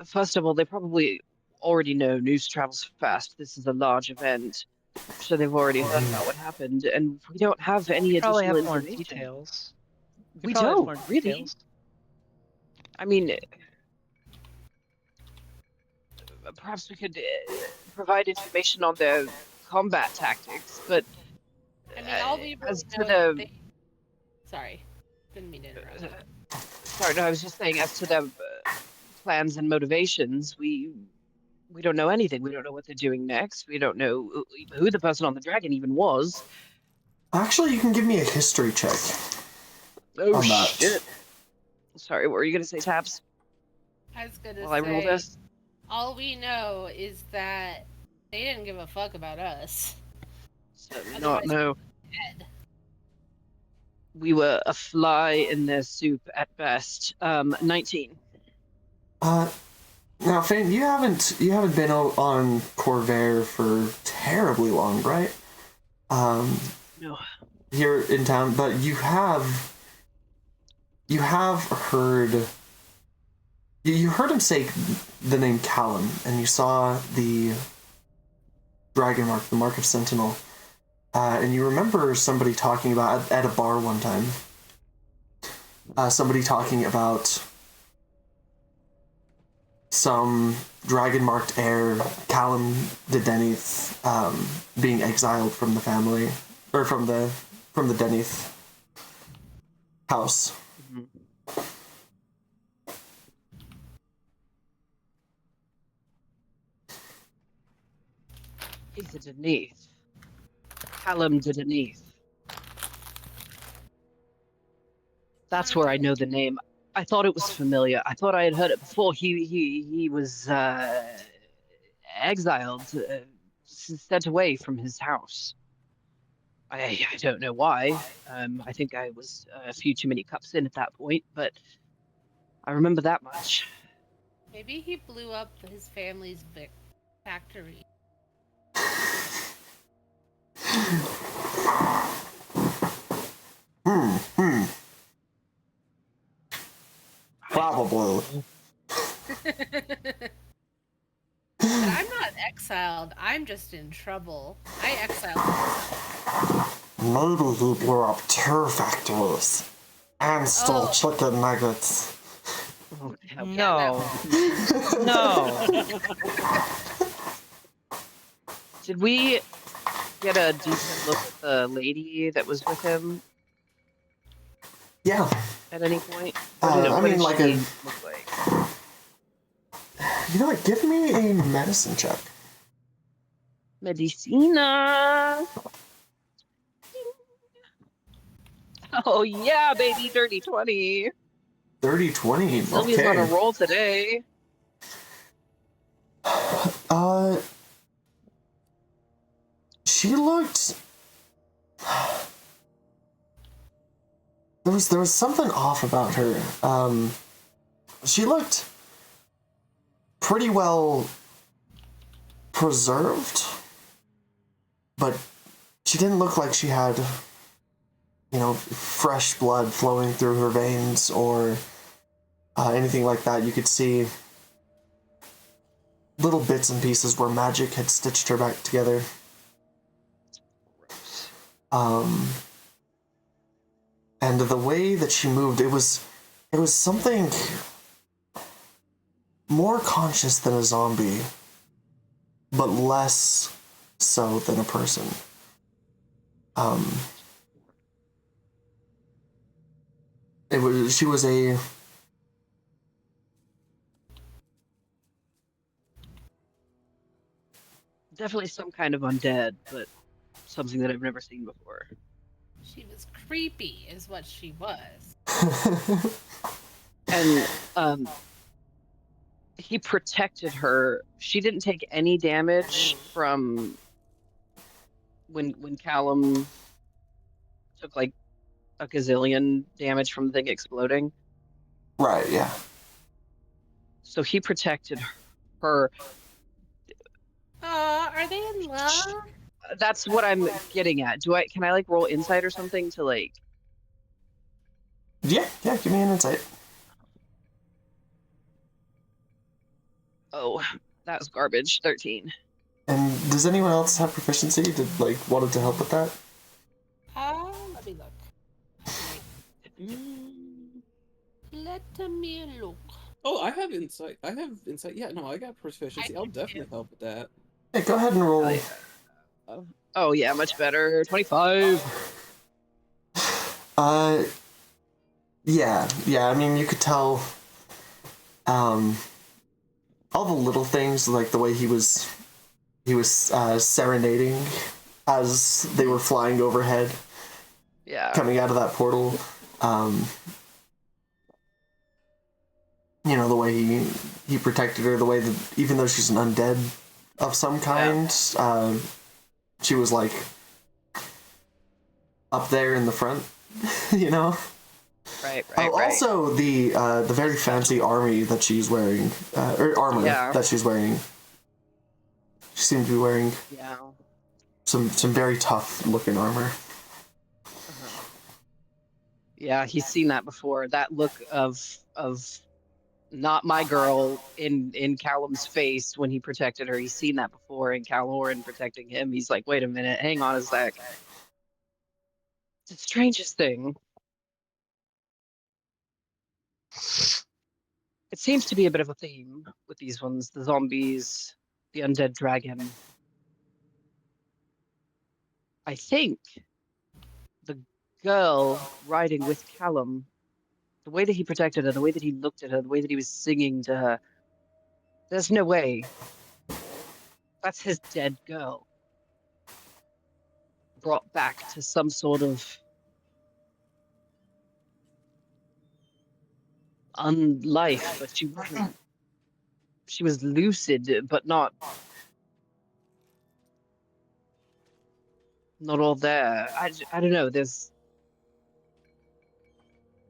First of all, they probably already know news travels fast. This is a large event, so they've already heard about what happened, and we don't have any Probably additional have more information. details. We probably have don't more really. details. I mean, perhaps we could provide information on their combat tactics, but I mean, all we really as to know the is they... Sorry. Didn't mean to interrupt. sorry, no, I was just saying as to their plans and motivations, we don't know anything. We don't know what they're doing next. We don't know who the person on the dragon even was. Actually, you can give me a history check. Oh On that. shit! Sorry, what were you gonna say, Tabs? I was gonna While I roll say, this. all we know is that they didn't give a fuck about us. Certainly Otherwise- not. No, Dead. we were a fly in their soup at best. 19. Now, Fane, you haven't been on Corvair for terribly long, right? No. Here in town, but you have heard you heard him say the name Callum, and you saw the dragon mark, the mark of Sentinel, and you remember somebody talking about at a bar one time. somebody talking about some dragon-marked heir, Callum de Denith, being exiled from the family, or from the Denith house. Mhm. He's a Denise. Callum de Denise. That's where I know the name. I thought it was familiar. I thought I had heard it before. He was exiled, sent away from his house. I don't know why. I think I was a few too many cups in at that point, but I remember that much. Maybe he blew up his family's factory. Probably. But I'm not exiled. I'm just in trouble. I exiled myself. Maybe he blew up 2 factories and stole Oh. chicken nuggets. Okay. No. No. Did we get a decent look at the lady that was with him Yeah. at any point? I mean, like she a. look like? You know what? Give me a medicine check. Medicina. Oh yeah, baby, dirty 20. 30-20. Sylvia's on a Okay. roll today. She looked. There was something off about her. She looked pretty well preserved, but she didn't look like she had, fresh blood flowing through her veins or anything like that. You could see little bits and pieces where magic had stitched her back together. And the way that she moved, it was something more conscious than a zombie, but less so than a person. She was a Definitely some kind of undead, but something that I've never seen before. She was creepy, is what she was. And he protected her. She didn't take any damage from when Callum took like a gazillion damage from the thing exploding. right, yeah. So he protected her. Are they in love? That's what I'm getting at. Can I like roll insight or something to like? Yeah, give me an insight. Oh, that was garbage. 13. And does anyone else have proficiency to wanted to help with that? Let me look. Let me look. Oh, I have insight. Yeah, no, I got proficiency. I'll definitely help with that. Yeah, go ahead and roll. Oh yeah, much better. 25. Yeah. I mean, you could tell, all the little things, like the way he was serenading as they were flying overhead, Yeah. coming out of that portal. The way he protected her, the way that even though she's an undead of some kind, she was like up there in the front, Right. Also, the very fancy army that she's wearing, or armor that she's wearing. She seemed to be wearing some very tough looking armor. Yeah, he's seen that before. That look of not my girl in Callum's face when he protected her. He's seen that before in Calhoun protecting him. He's like, wait a minute, hang on a sec. It's the strangest thing. It seems to be a bit of a theme with these ones: the zombies, the undead dragon. I think the girl riding with Callum, the way that he protected her, the way that he looked at her, the way that he was singing to her, there's no way. That's his dead girl. Brought back to some sort of unlife, but she wasn't. She was lucid, but not all there. I don't know. There's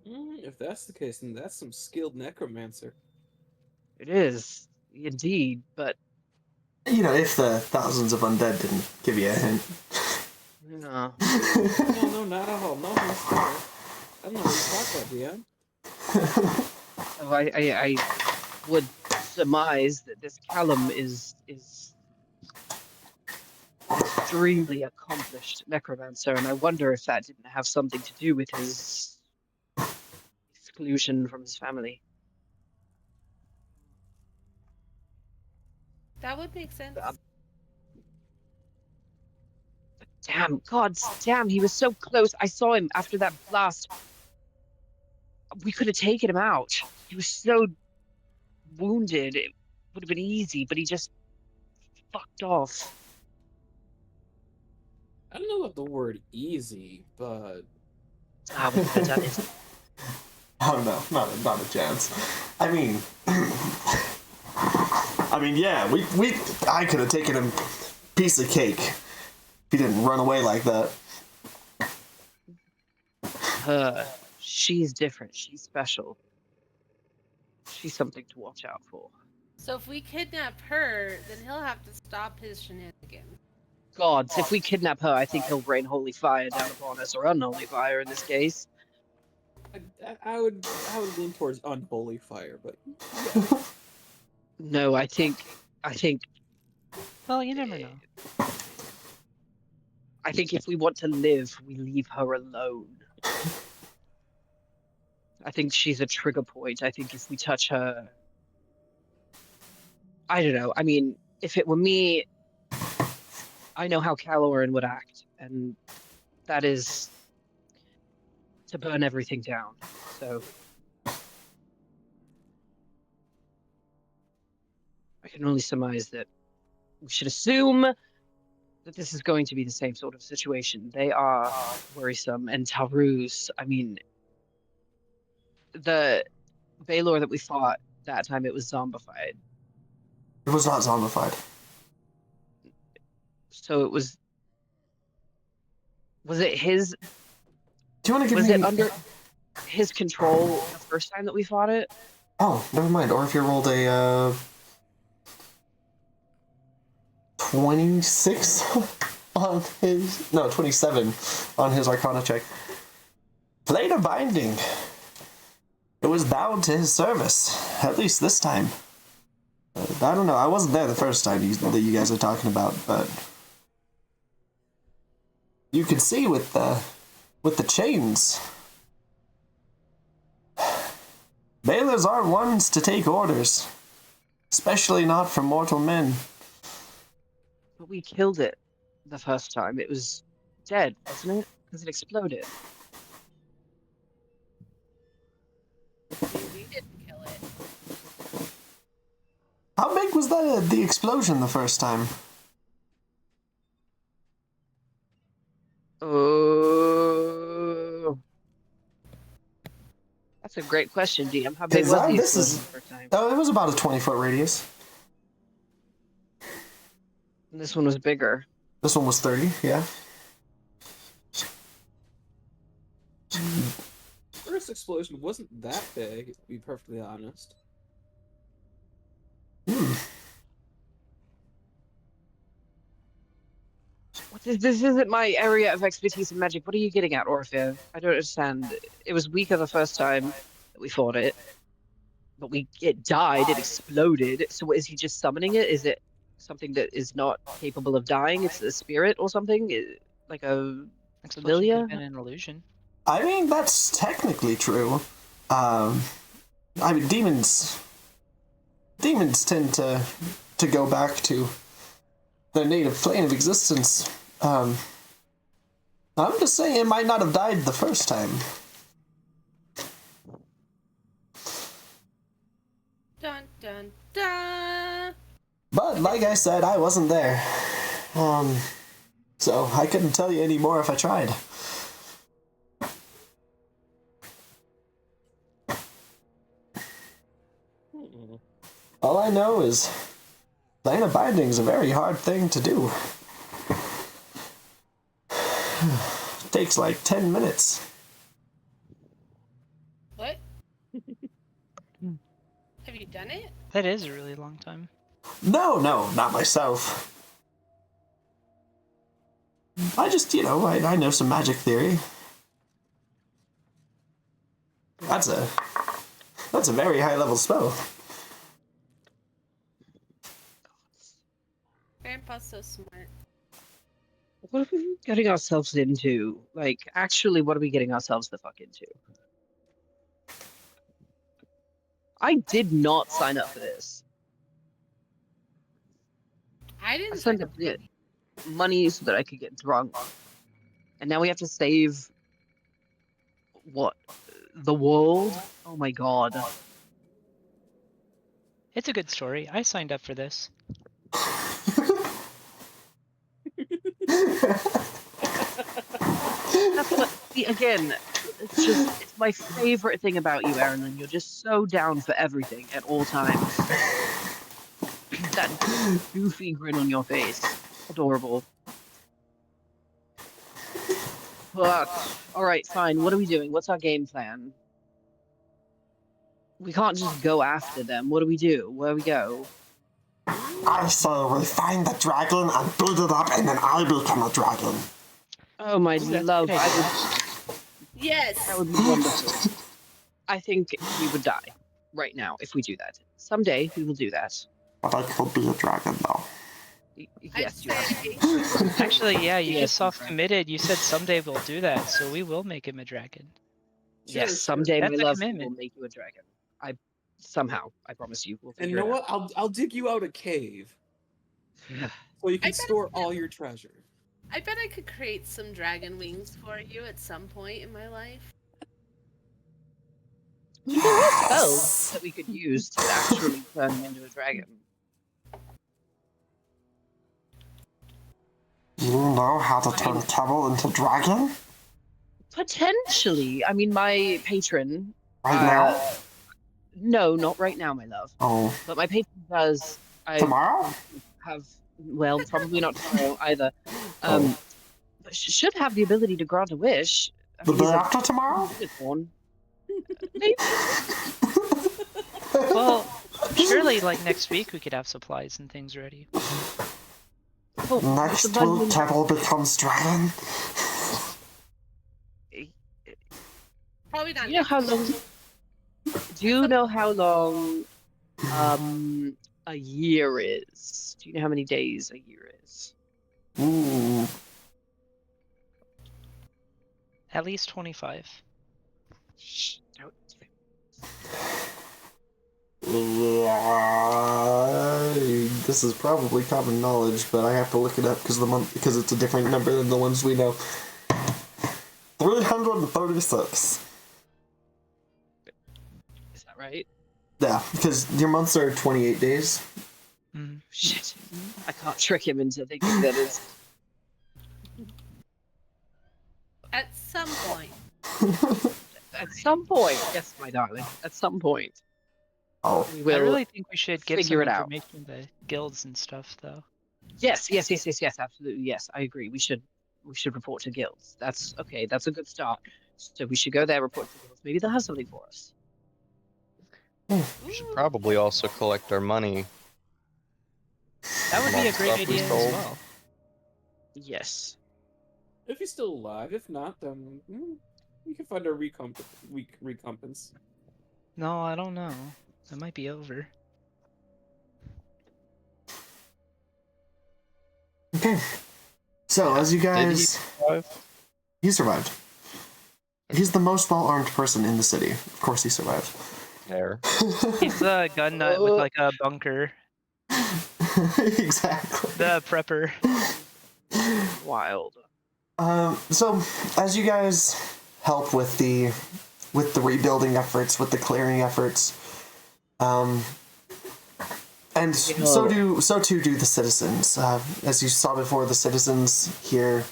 If that's the case, then that's some skilled necromancer. it is indeed, but You know, if the thousands of undead didn't give you a hint. no. No, not at all. No, Mister. I don't know what you're talking about, DM. So I would surmise that this Callum is extremely accomplished necromancer, and I wonder if that didn't have something to do with his exclusion from his family. That would make sense. Damn, God damn, he was so close. I saw him after that blast. We could have taken him out. He was so wounded. It would have been easy, but he just fucked off. I don't know about the word easy, but Ah, we could have done it. Oh no, not a chance. I mean, yeah, I could have taken him piece of cake if he didn't run away like that. She's different. She's special. She's something to watch out for. So if we kidnap her, then he'll have to stop his shenanigans. Gods, if we kidnap her, I think he'll rain holy fire down upon us, or unholy fire in this case. I would lean towards unholy fire, but No, I think. Well, you never know. I think if we want to live, we leave her alone. I think she's a trigger point. I think if we touch her, I don't know. I mean, if it were me, I know how Caloran would act, and that is to burn everything down. So I can only surmise that we should assume that this is going to be the same sort of situation. They are worrisome, and Tarus, I mean, the Baylor that we fought that time, it was zombified. It was not zombified. So it was it his, Do you want to give was me... it under his control the first time that we fought it? Oh, never mind. Or if you rolled a 26 on his... No, 27 on his Arcana check. Plate of binding. It was bound to his service, at least this time. I don't know. I wasn't there the first time that you guys are talking about, but you could see with the chains. Bailers aren't ones to take orders, especially not from mortal men. But we killed it the first time. It was dead, wasn't it? Because it exploded. We didn't kill it. How big was the explosion the first time? Oh, that's a great question, DM. How big was the explosion the first time? Oh, it was about a 20-foot radius. And this one was bigger. This one was 30, yeah. first explosion wasn't that big, to be perfectly honest. This isn't my area of expertise in magic. What are you getting at, Orpheus? I don't understand. It was weaker the first time that we fought it, but it died, it exploded. So is he just summoning it? Is it something that is not capable of dying? It's a spirit or something? Like a Explosion could familiar? have been an illusion. I mean, that's technically true. I mean, demons tend to go back to their native plane of existence. I'm just saying it might not have died the first time. Dun dun dun. But like I said, I wasn't there. So I couldn't tell you any more if I tried. All I know is plane of binding is a very hard thing to do. It takes like 10 minutes. What? Have you done it? That is a really long time. No, not myself. I just, I know some magic theory. That's a very high level spell. Grandpa's so smart. What are we getting ourselves into? Like, actually, what are we getting ourselves the fuck into? I did not sign up for this. I didn't I signed up to get money so that I could get drunk. And now we have to save... what? The world? Oh my god. It's a good story. I signed up for this. That's what... See, again, it's my favorite thing about you, Erin. You're just so down for everything at all times. That goofy grin on your face. Adorable. But, alright, fine. What are we doing? What's our game plan? We can't just go after them. What do we do? Where do we go? I say we find the dragon and build it up, and then I become a dragon. Oh my love, Yes. that would be wonderful. I think we would die right now if we do that. Someday we will do that. But I could be a dragon, though. Yes, you are. Actually, yeah, you Yes, just self-committed. You said someday we'll do that, so we will make him a dragon. Yes, someday, my That's a love, commitment. will make you a dragon. Somehow, I promise you, we'll And figure you know it what? I'll dig you out a cave out. so you I can bet store I all your treasure. I bet I could create some dragon wings for you at some point in my life. There are spells that we could use to actually turn him into a dragon. You know how to turn Kebble into dragon? Potentially. I mean, my patron... Right now? No, not right now, my love. Oh, But my patron does... I tomorrow? have... Well, probably not tomorrow either. But should have the ability to grant a wish. I The mean, day he's a after tomorrow? unicorn. Maybe. Well, surely, like, next week we could have supplies and things ready. Oh, Next the week, bundle- Kebble becomes dragon? Probably not. Do you know how long? Do you know how long a year is? Do you know how many days a year is? Ooh. At least 25. Shh, don't. This is probably common knowledge, but I have to look it up because it's a different number than the ones we know. 336. Is that right? Yeah, because your months are 28 days. Mm. Shit, I can't trick him into thinking that is. At some point. At some point, yes, my darling. At some point, Oh, we I will. really think we should get figure some it out. information to the guilds and stuff, though. Yes, absolutely, yes. I agree. We should report to guilds. That's okay. That's a good start. So we should go there, report to guilds. Maybe they'll have something for us. We should probably also collect our money. That would be a great Stuff we idea as sold. well. Yes. If he's still alive, if not, then we can find a recompense. No, I don't know. It might be over. okay. So, as you Did he guys... survive? He survived. He's the most well-armed person in the city. Of course he survived. There. He's a gun nut with like a bunker. Exactly. The prepper. Wild. So as you guys help with the rebuilding efforts, with the clearing efforts, and so too do the citizens. As you saw before, the citizens here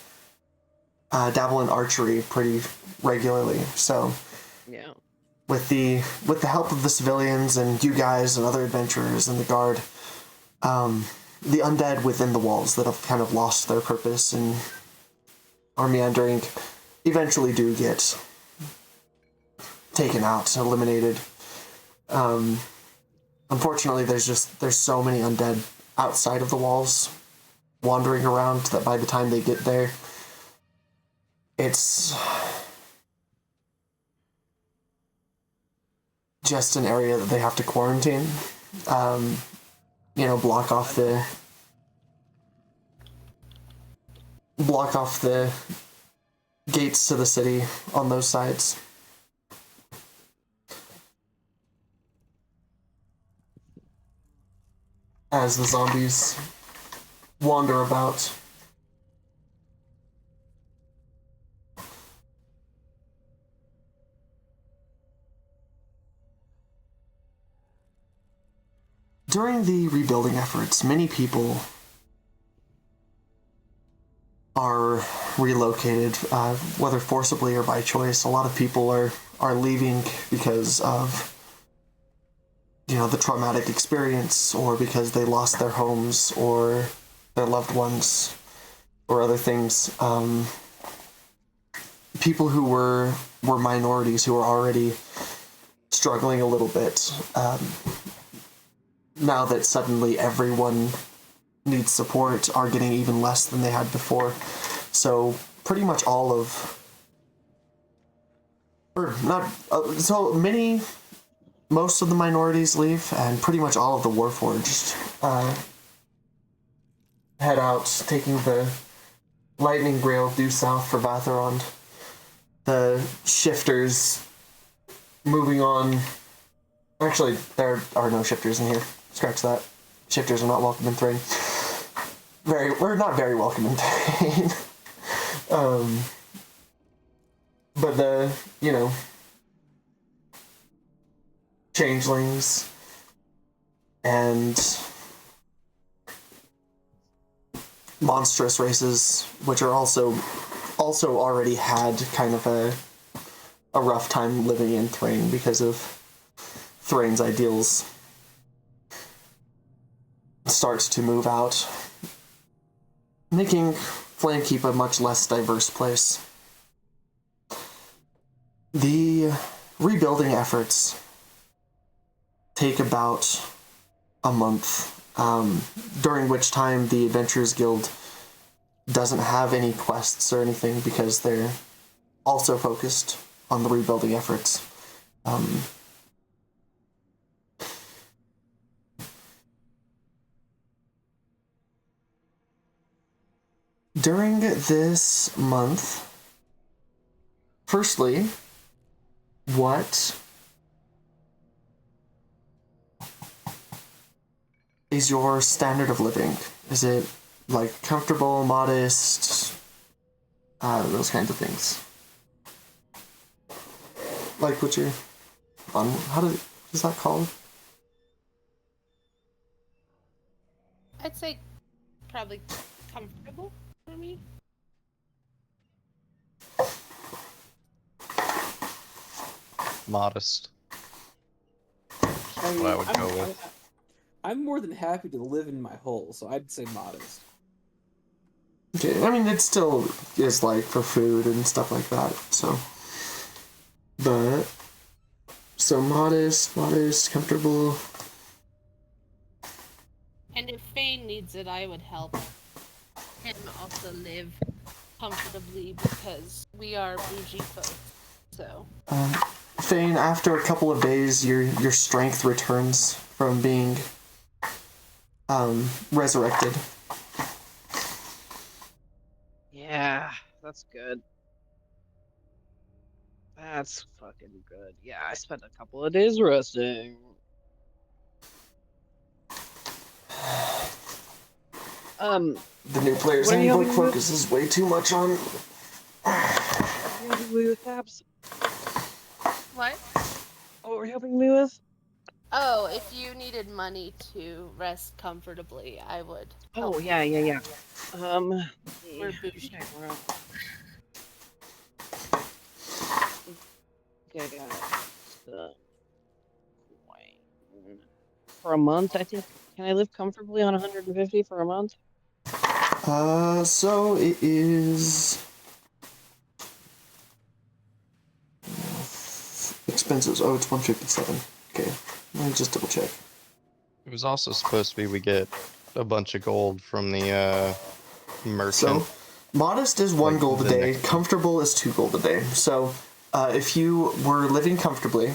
dabble in archery pretty regularly. So Yeah. with the help of the civilians and you guys and other adventurers and the guard, the undead within the walls that have kind of lost their purpose and are meandering eventually do get taken out, eliminated. Unfortunately, there's so many undead outside of the walls wandering around that by the time they get there, it's just an area that they have to quarantine. Block off the gates to the city on those sides. As the zombies wander about. During the rebuilding efforts, many people are relocated, whether forcibly or by choice. A lot of people are leaving because of the traumatic experience, or because they lost their homes or their loved ones or other things. People who were minorities, who were already struggling a little bit, now that suddenly everyone needs support, are getting even less than they had before. So pretty much all of, or not, so many, most of the minorities leave, and pretty much all of the Warforged head out, taking the lightning rail due south for Vatheron. The shifters moving on. Actually, there are no shifters in here. Scratch that. Shifters are not welcome in Thrain. We're not very welcome in Thrain. But the, changelings and monstrous races, which are also already had kind of a rough time living in Thrain because of Thrain's ideals, starts to move out, making Flamekeep a much less diverse place. The rebuilding efforts take about a month, during which time the Adventurers Guild doesn't have any quests or anything because they're also focused on the rebuilding efforts. During this month, firstly, what is your standard of living? Is it like comfortable, modest, those kinds of things? Like what you're on, what is that called? I'd say probably comfortable for me. Modest. I mean, What I would go with. I'm more than happy to live in my hole, so I'd say modest. Okay, I mean, it still is like for food and stuff like that, so. But, so modest, comfortable. And if Fane needs it, I would help him also live comfortably because we are bougie folks. So. Thane, after a couple of days, your strength returns from being resurrected. Yeah, that's good. That's fucking good. Yeah, I spent a couple of days resting. The new player's What are you handbook helping me with? focuses way too much on. What are you helping me with, Tabs? What? What were you helping me with? Oh, if you needed money to rest comfortably, I would. Oh, help yeah. Let's see. We're We're bougie. I got the coin. For a month, I think. Can I live comfortably on 150 for a month? So it is expenses. Oh, it's 157. Okay, let me just double check. It was also supposed to be we get a bunch of gold from the merchant. So, modest is 1 Like, gold a the day. next- Comfortable is 2 gold a day. So, if you were living comfortably,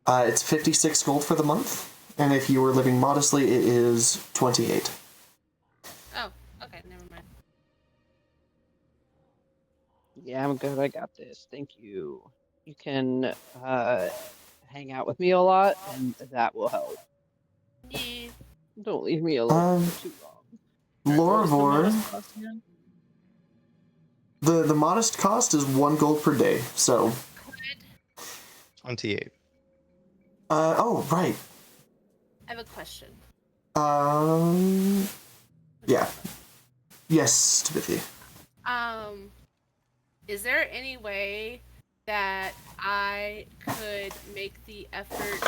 it's 56 gold for the month, and if you were living modestly, it is 28. Oh, okay, never mind. Yeah, I'm good. I got this. Thank you. You can hang out with me a lot, and that will help. Yeah. Don't leave me alone for too long. What was the Lorvor, modest cost again? the modest cost is 1 gold per day. So, 28. oh right. I have a question. Yeah. Yes, Timothy. Is there any way that I could make the effort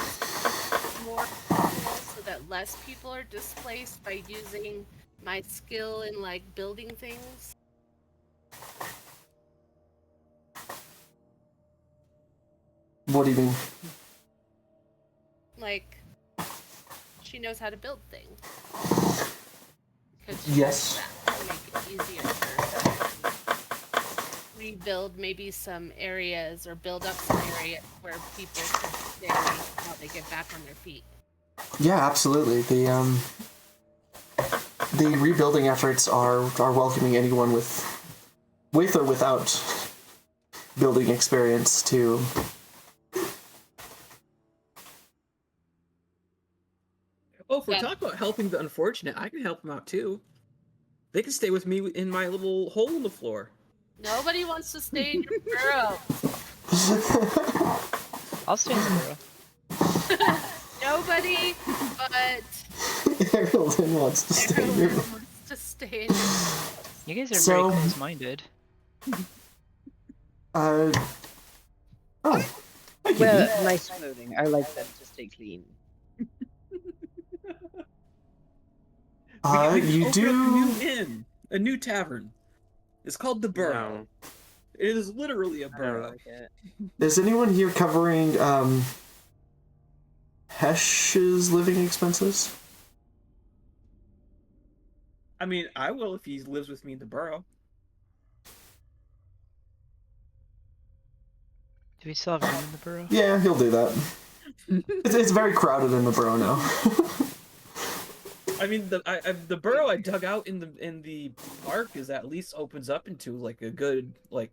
more equal so that less people are displaced by using my skill in like building things? What do you mean? Like, she knows how to build things. Yes. That would make it easier for her to rebuild maybe some areas or build up some areas where people can stay while they get back on their feet. Yeah, absolutely. The rebuilding efforts are welcoming anyone with or without building experience to. Oh, if we're talking about helping the unfortunate, I can help them out too. They can stay with me in my little hole in the floor. Nobody wants to stay in your burrow. I'll stay in the burrow. Nobody but Everyone wants to stay here. everyone wants to stay in your burrow. You guys are So- very close-minded. Oh. Thank you. Well, nice clothing. I like them to stay clean. We can You open do. up a new inn, a new tavern. It's called the Burrow. No, It is literally a I don't burrow. like it. Is anyone here covering Hesh's living expenses? I mean, I will if he lives with me in the burrow. Do we still have room in the burrow? Yeah, he'll do that. It's very crowded in the burrow now. I mean, the burrow I dug out in the park is at least opens up into like a good like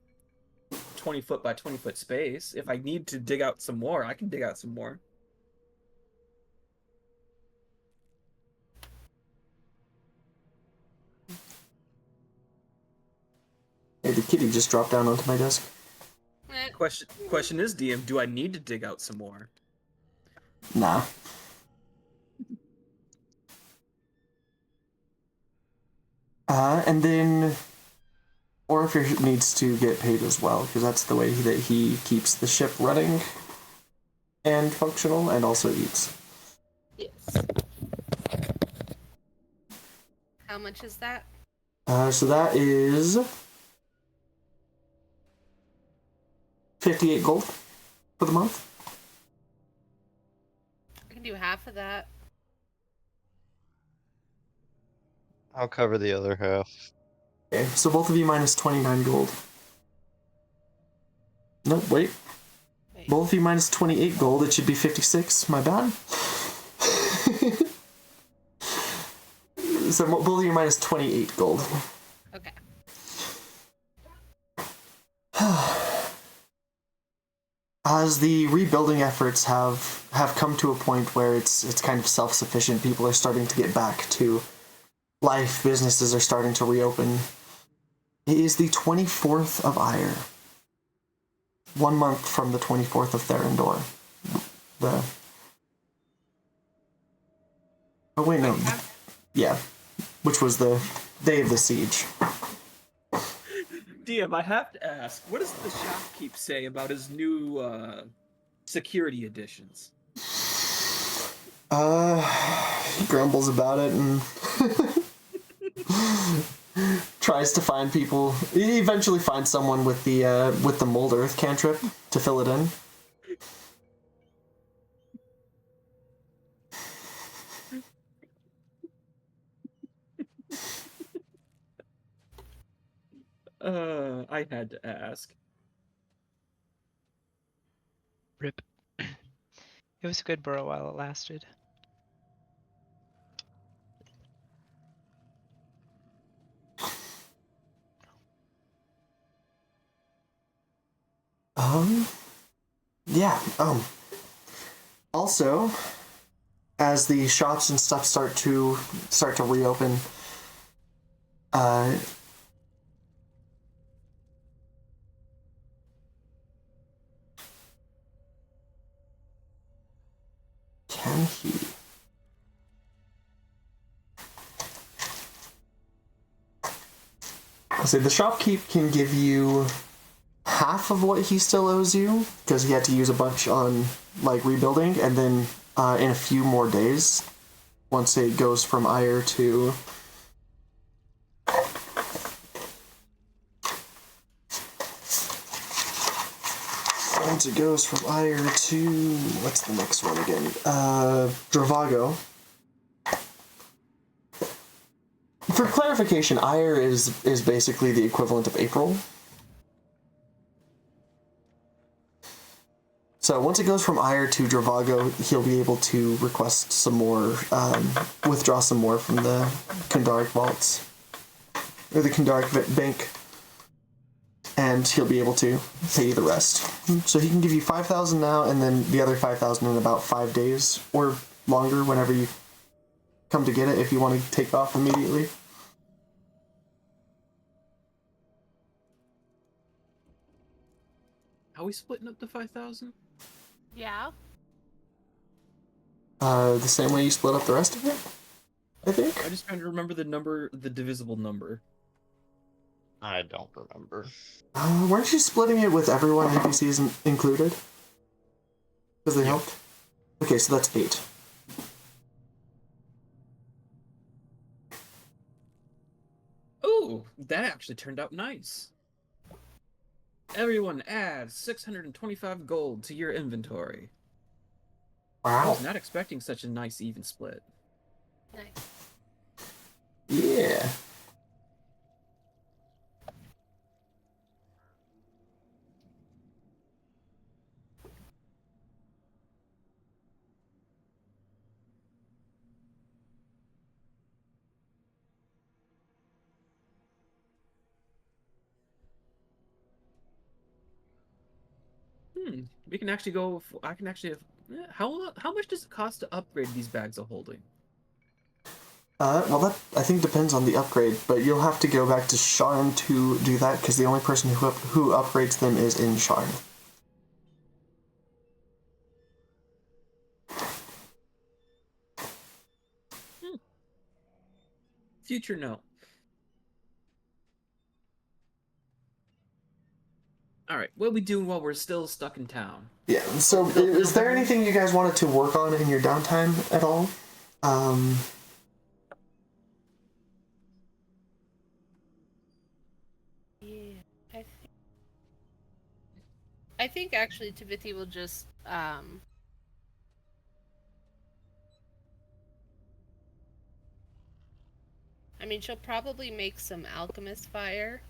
20-foot by 20-foot space. If I need to dig out some more, I can dig out some more. Hey, the kitty just dropped down onto my desk. Question is, DM, do I need to dig out some more? Nah. And then Orpheus needs to get paid as well, because that's the way that he keeps the ship running and functional, and also eats. Yes. How much is that? So that is 58 gold for the month. I can do half of that. I'll cover the other half. Okay, so both of you minus 29 gold. No, wait. Wait. Both of you minus 28 gold, it should be 56, my bad. So both of you minus 28 gold. Okay. as the rebuilding efforts have come to a point where it's kind of self-sufficient, people are starting to get back to life, businesses are starting to reopen. It is the 24th of Ire. 1 month from the 24th of Therendor. Oh wait, no. Yeah. Which was the day of the siege. DM, I have to ask, what does the shopkeep say about his new security additions? He grumbles about it and tries to find people. He eventually finds someone with the mold earth cantrip to fill it in. I had to ask. Rip. It was a good burrow while it lasted. Yeah. Also, as the shops and stuff start to reopen, can he? I'll say the shopkeep can give you half of what he still owes you because he had to use a bunch on like rebuilding, and then in a few more days, once it goes from Ire to what's the next one again? Dravago. For clarification, Ire is basically the equivalent of April. So once it goes from Ire to Dravago, he'll be able to request some more, withdraw some more from the Kandaric vaults, or the Kandaric bank, and he'll be able to pay you the rest. So he can give you 5,000 now, and then the other 5,000 in about 5 days, or longer, whenever you come to get it, if you want to take off immediately. Are we splitting up the 5,000? Yeah. The same way you split up the rest of it, I think. I just trying to remember the divisible number. I don't remember. Weren't you splitting it with everyone, NPCs included? Because they helped? Okay, so that's 8. Ooh, that actually turned out nice. Everyone adds 625 gold to your inventory. I Wow. was not expecting such a nice even split. Nice. Yeah. We can actually go. I can actually. How much does it cost to upgrade these bags of holding? Well, that I think depends on the upgrade, but you'll have to go back to Sharn to do that because the only person who upgrades them is in Sharn. Future note. All right, what are we doing while we're still stuck in town? Yeah. So, is there anything you guys wanted to work on in your downtime at all? Yeah. I think actually Tiviti will just I mean, she'll probably make some alchemist fire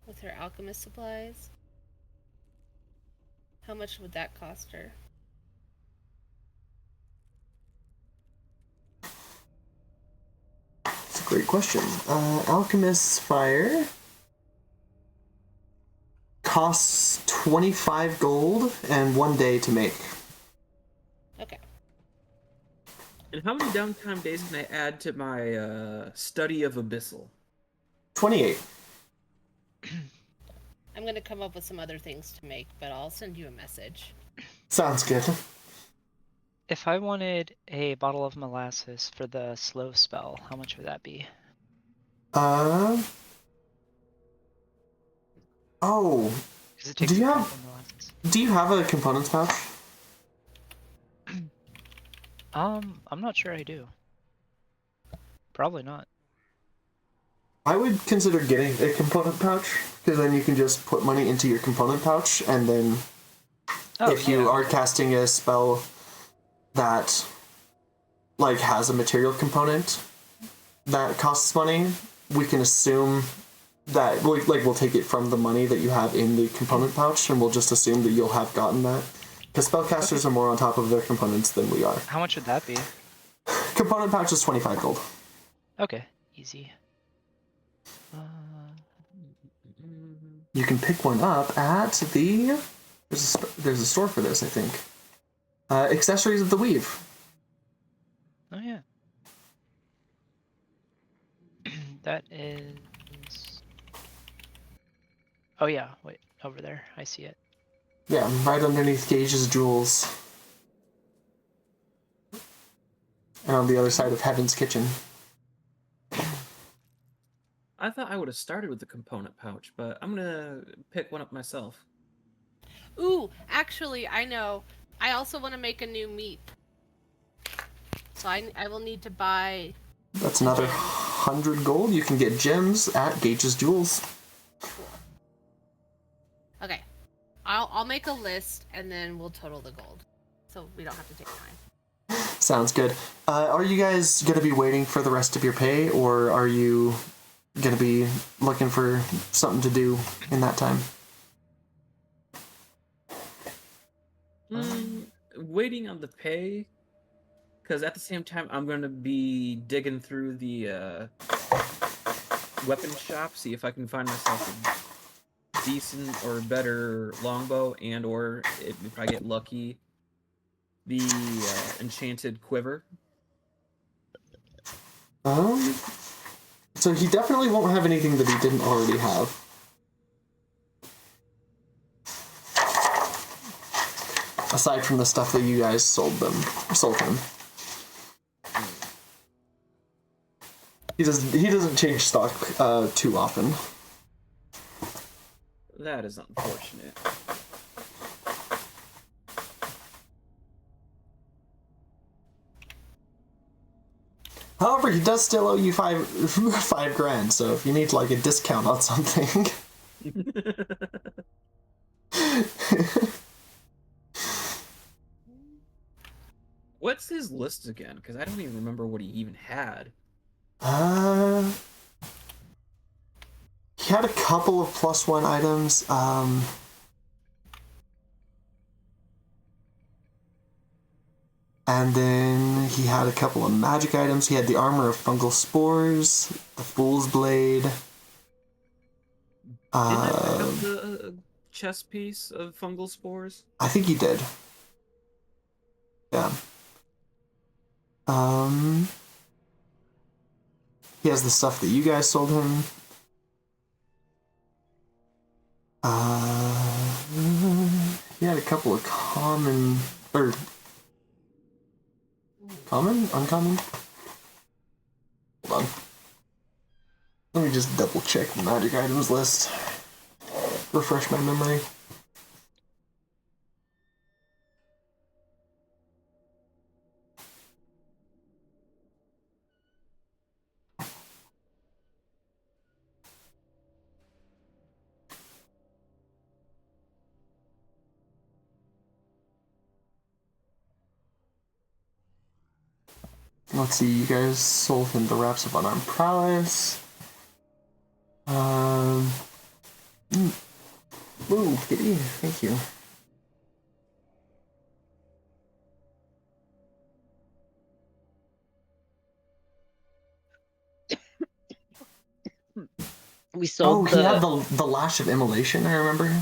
with her alchemist supplies. How much would that cost her? It's a great question. Alchemist's fire costs 25 gold and 1 day to make. Okay. And how many downtime days can I add to my study of Abyssal? 28. I'm going to come up with some other things to make, but I'll send you a message. Sounds good. If I wanted a bottle of molasses for the slow spell, how much would that be? Oh. Because it takes Do you a have- drop of molasses. Do you have a components pouch? I'm not sure I do. Probably not. I would consider getting a component pouch, because then you can just put money into your component pouch, and then if you are casting a spell that like has a material component that costs money, we can assume that we'll take it from the money that you have in the component pouch, and we'll just assume that you'll have gotten that. Because spellcasters are more on top of their components than we are. How much would that be? Component pouch is 25 gold. Okay, easy. You can pick one up at the... There's a store for this, I think. Accessories of the Weave. Oh yeah. That is... Oh yeah, wait, over there. I see it. Yeah, right underneath Gage's Jewels. And on the other side of Heaven's Kitchen. I thought I would have started with the component pouch, but I'm gonna pick one up myself. Ooh, actually, I know. I also want to make a new meat. So I will need to buy... That's another 100 gold. You can get gems at Gage's Jewels. Cool. Okay. I'll make a list, and then we'll total the gold. So we don't have to take time. Sounds good. Are you guys going to be waiting for the rest of your pay, or are you going to be looking for something to do in that time? Waiting on the pay, because at the same time I'm going to be digging through the weapon shop, see if I can find myself a decent or better longbow, and or if I get lucky, the enchanted quiver. So he definitely won't have anything that he didn't already have. Aside from the stuff that you guys sold him. He doesn't change stock too often. That is unfortunate. However, he does still owe you five grand, so if you need like a discount on something. What's his list again? Because I don't even remember what he even had. He had a couple of +1 items. And then he had a couple of magic items. He had the armor of fungal spores, the fool's blade. Didn't I pick up the chest piece of fungal spores? I think he did. Yeah. He has the stuff that you guys sold him. He had a couple of common, or common? Uncommon? Hold on. Let me just double check the magic items list. Refresh my memory. Let's see, you guys sold him the wraps of unarmed prowess. Ooh, kitty, thank you. We sold he had the lash of immolation, I remember.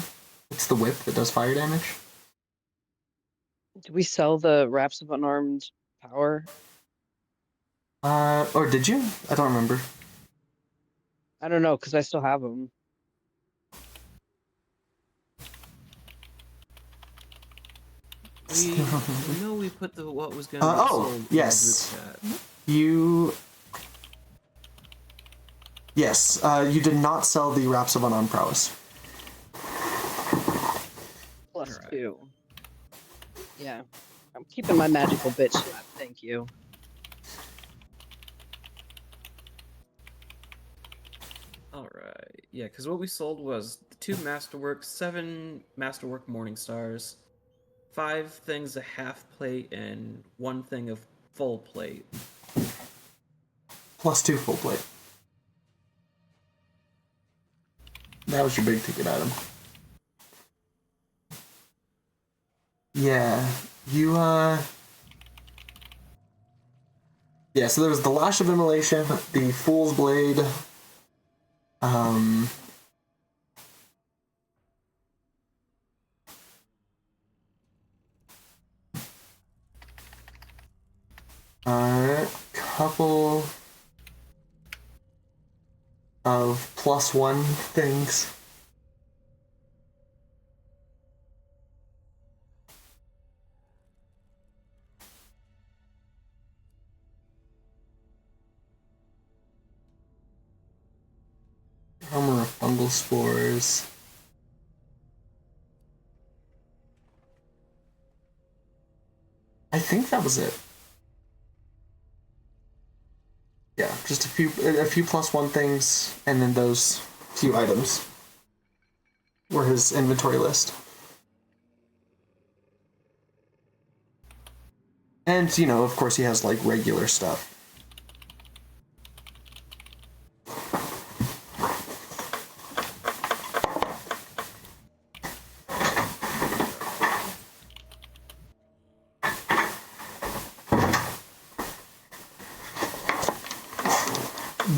It's the whip that does fire damage. Do we sell the wraps of unarmed power? Or did you? I don't remember. I don't know, because I still have them. We know we put the what was gonna be Oh, sold in yes. the group chat. Yes, you did not sell the wraps of unarmed prowess. Plus Alright. 2. Yeah. I'm keeping my magical bitch slap, thank you. Alright, yeah, because what we sold was 2 Masterwork, 7 Masterwork Morning Stars, 5 things of half plate, and 1 thing of full plate. Plus 2 full plate. That was your big ticket item. Yeah, you, Yeah, so there was the Lash of Immolation, the Fool's Blade, a couple of +1 things. Armor of Fungal Spores. I think that was it. Yeah, just a few +1 things, and then those few items were his inventory list. And, you know, of course he has, like, regular stuff.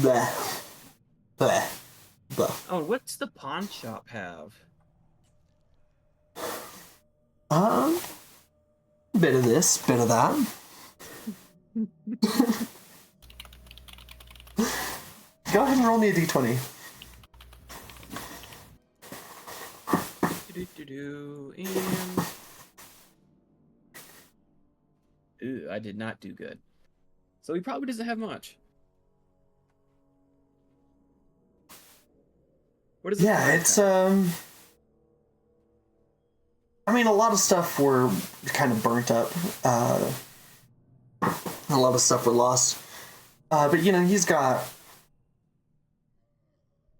Bleh. Bleh. Bleh. Oh, what's the pawn shop have? Bit of this, bit of that. Go ahead and roll me a d20. And... Ew, I did not do good. So he probably doesn't have much. What is it? Yeah, it's, I mean, a lot of stuff were kind of burnt up. A lot of stuff were lost. But, you know, he's got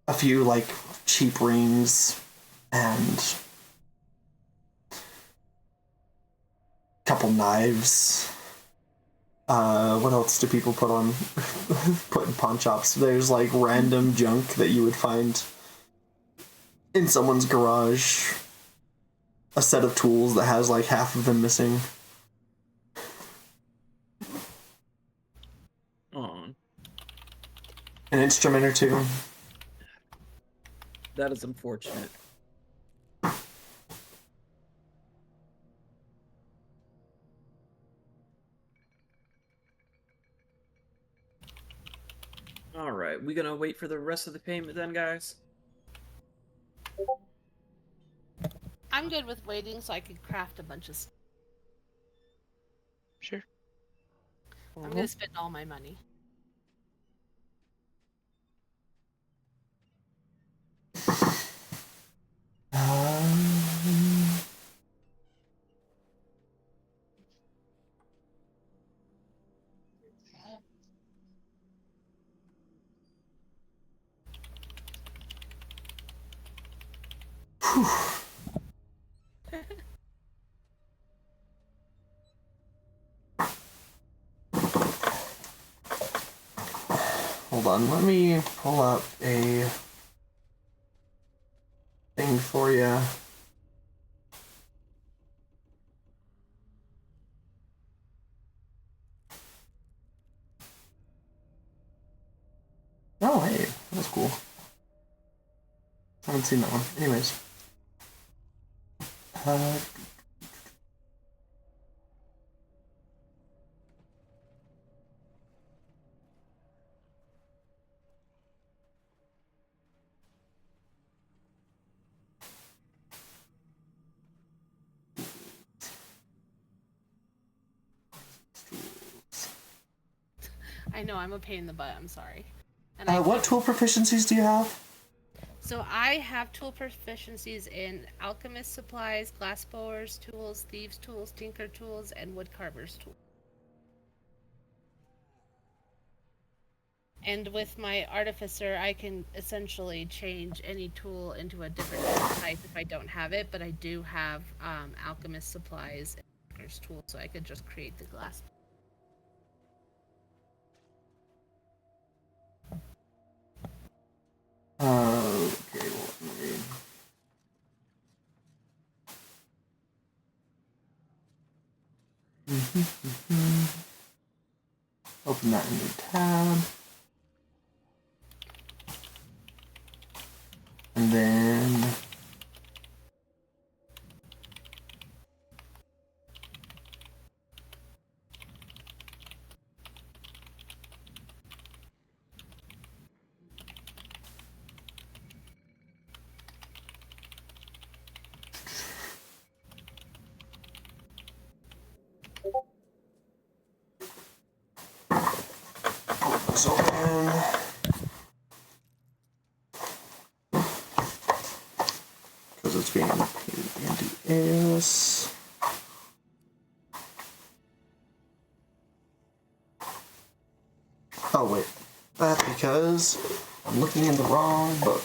a few, like, cheap rings and a couple knives. What else do people put on put in pawn shops? There's, like, random junk that you would find in someone's garage. A set of tools that has, like, half of them missing. Aw, An instrument or two. that is unfortunate. Alright, we gonna wait for the rest of the payment then, guys? I'm good with waiting so I can craft a bunch of stuff. Sure. I'm gonna spend all my money. Hold on, let me pull up a thing for you. Oh, hey, that was cool. Haven't seen that one. Anyways. I know, I'm a pain in the butt, I'm sorry. And What tool proficiencies do you have? So I have tool proficiencies in alchemist supplies, glassblowers tools, thieves tools, tinker tools, and woodcarvers tools. And with my artificer, I can essentially change any tool into a different type if I don't have it, but I do have alchemist supplies and tinker's tools, so I could just create the glass. Okay, well, let me read. Open that in a new tab. And then this open. Because it's being into this. Oh wait, that's because I'm looking in the wrong book.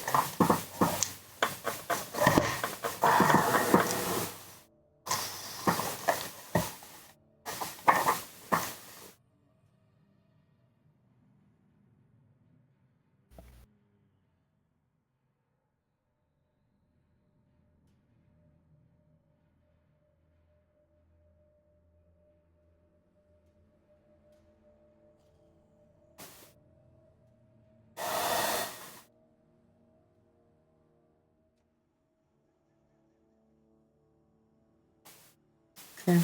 Okay.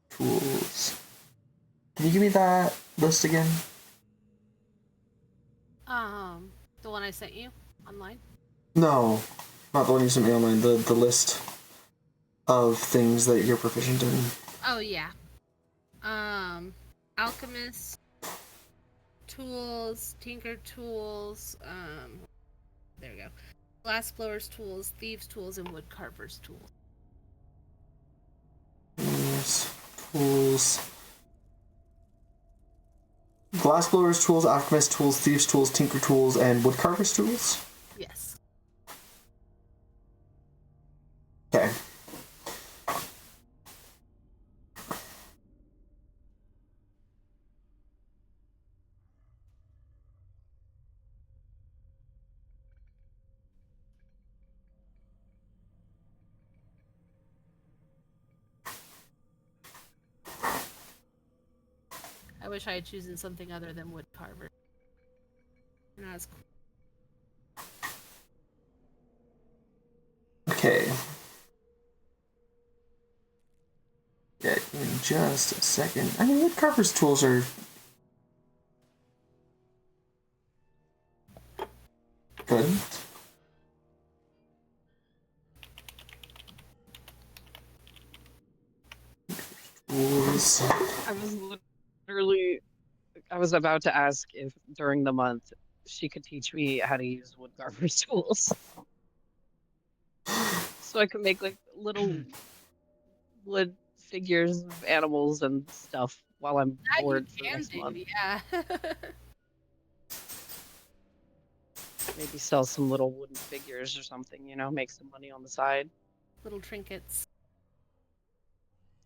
Tools. Can you give me that list again? The one I sent you online? No, not the one you sent me online. The list of things that you're proficient in. Oh yeah. Alchemist tools, tinker tools, there we go. Glassblowers tools, thieves tools, and woodcarvers tools. Tools. Glassblowers tools, alchemist tools, thieves tools, tinker tools, and woodcarvers tools? Yes. Okay. I wish I had chosen something other than woodcarver. Not as cool. Okay. Yeah, in just a second. I mean, woodcarver's tools are good. Tools. I was about to ask if during the month she could teach me how to use woodcarver's tools. So I could make like little wood figures of animals and stuff while I'm That you bored for can next do, month. yeah. Maybe sell some little wooden figures or something, make some money on the side. Little trinkets.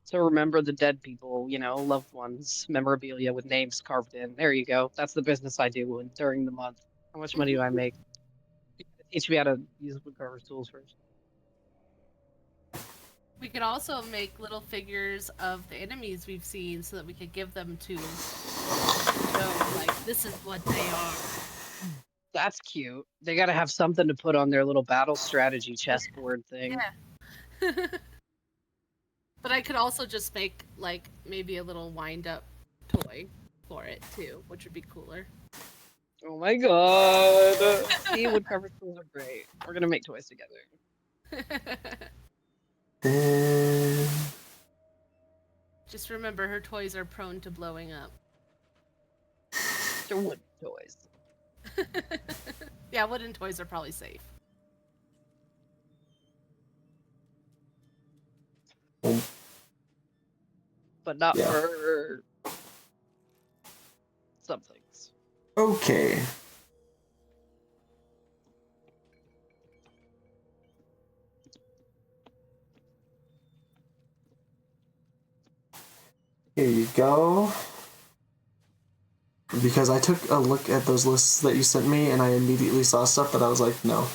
So remember the dead people, loved ones, memorabilia with names carved in. There you go. That's the business I do during the month. How much money do I make? Teach me how to use woodcarver's tools first. We could also make little figures of the enemies we've seen so that we could give them to show, like, this is what they are. That's cute. They gotta have something to put on their little battle strategy chessboard thing. Yeah. But I could also just make like maybe a little wind up toy for it too, which would be cooler. Oh my god. See, woodcarver tools are great. We're gonna make toys together. Then Just remember, her toys are prone to blowing up. They're wood toys. Yeah, wooden toys are probably safe. But not Yeah. for some things. okay. Here you go. Because I took a look at those lists that you sent me and I immediately saw stuff that I was like, no,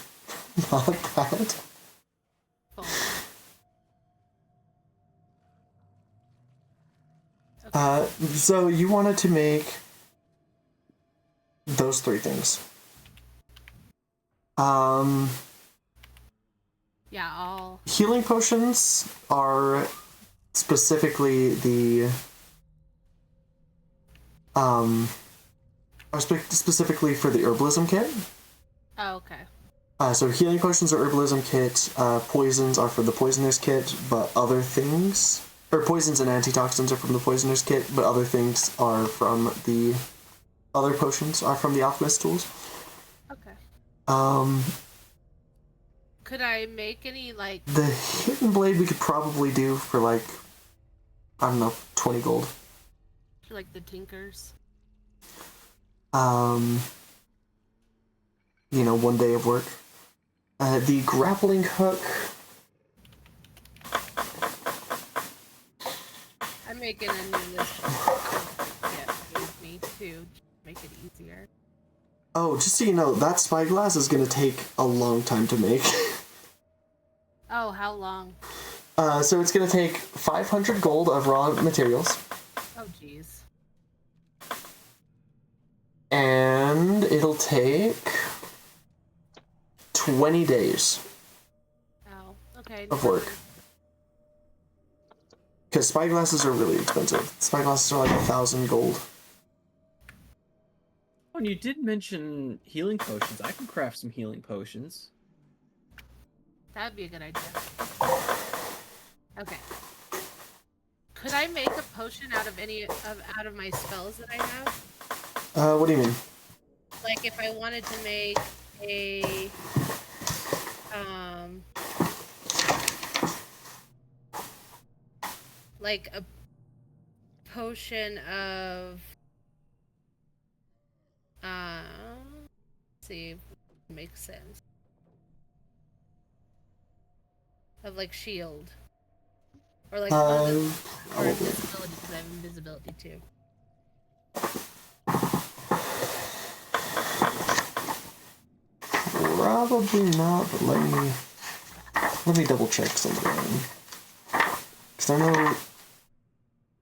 not that. Cool. So you wanted to make those three things. Yeah, all. Healing potions are specifically the specifically for the herbalism kit. Oh, okay. So healing potions are herbalism kit. Poisons are for the poisoner's kit, but other things, or poisons and antitoxins are from the poisoner's kit, but other things are from the other potions are from the alchemist tools. Okay. Um, Could I make any like? the hidden blade we could probably do for like, I don't know, 20 gold. Like the tinkers? You know, 1 day of work. The grappling hook. I'm making a new list with me to make it easier. Oh, just so you know, that spyglass is gonna take a long time to make. Oh, how long? So it's gonna take 500 gold of raw materials. Oh, jeez. And it'll take 20 days Oh, okay. of work. Because spyglasses are really expensive. Spyglasses are like 1,000 gold. Oh, and you did mention healing potions. I can craft some healing potions. That'd be a good idea. Okay. Could I make a potion out of my spells that I have? What do you mean? Like if I wanted to make a like a potion of let's see if it makes sense. Of like shield. Or like or invisibility, because I have invisibility too. Probably not, but let me double check something. Because I know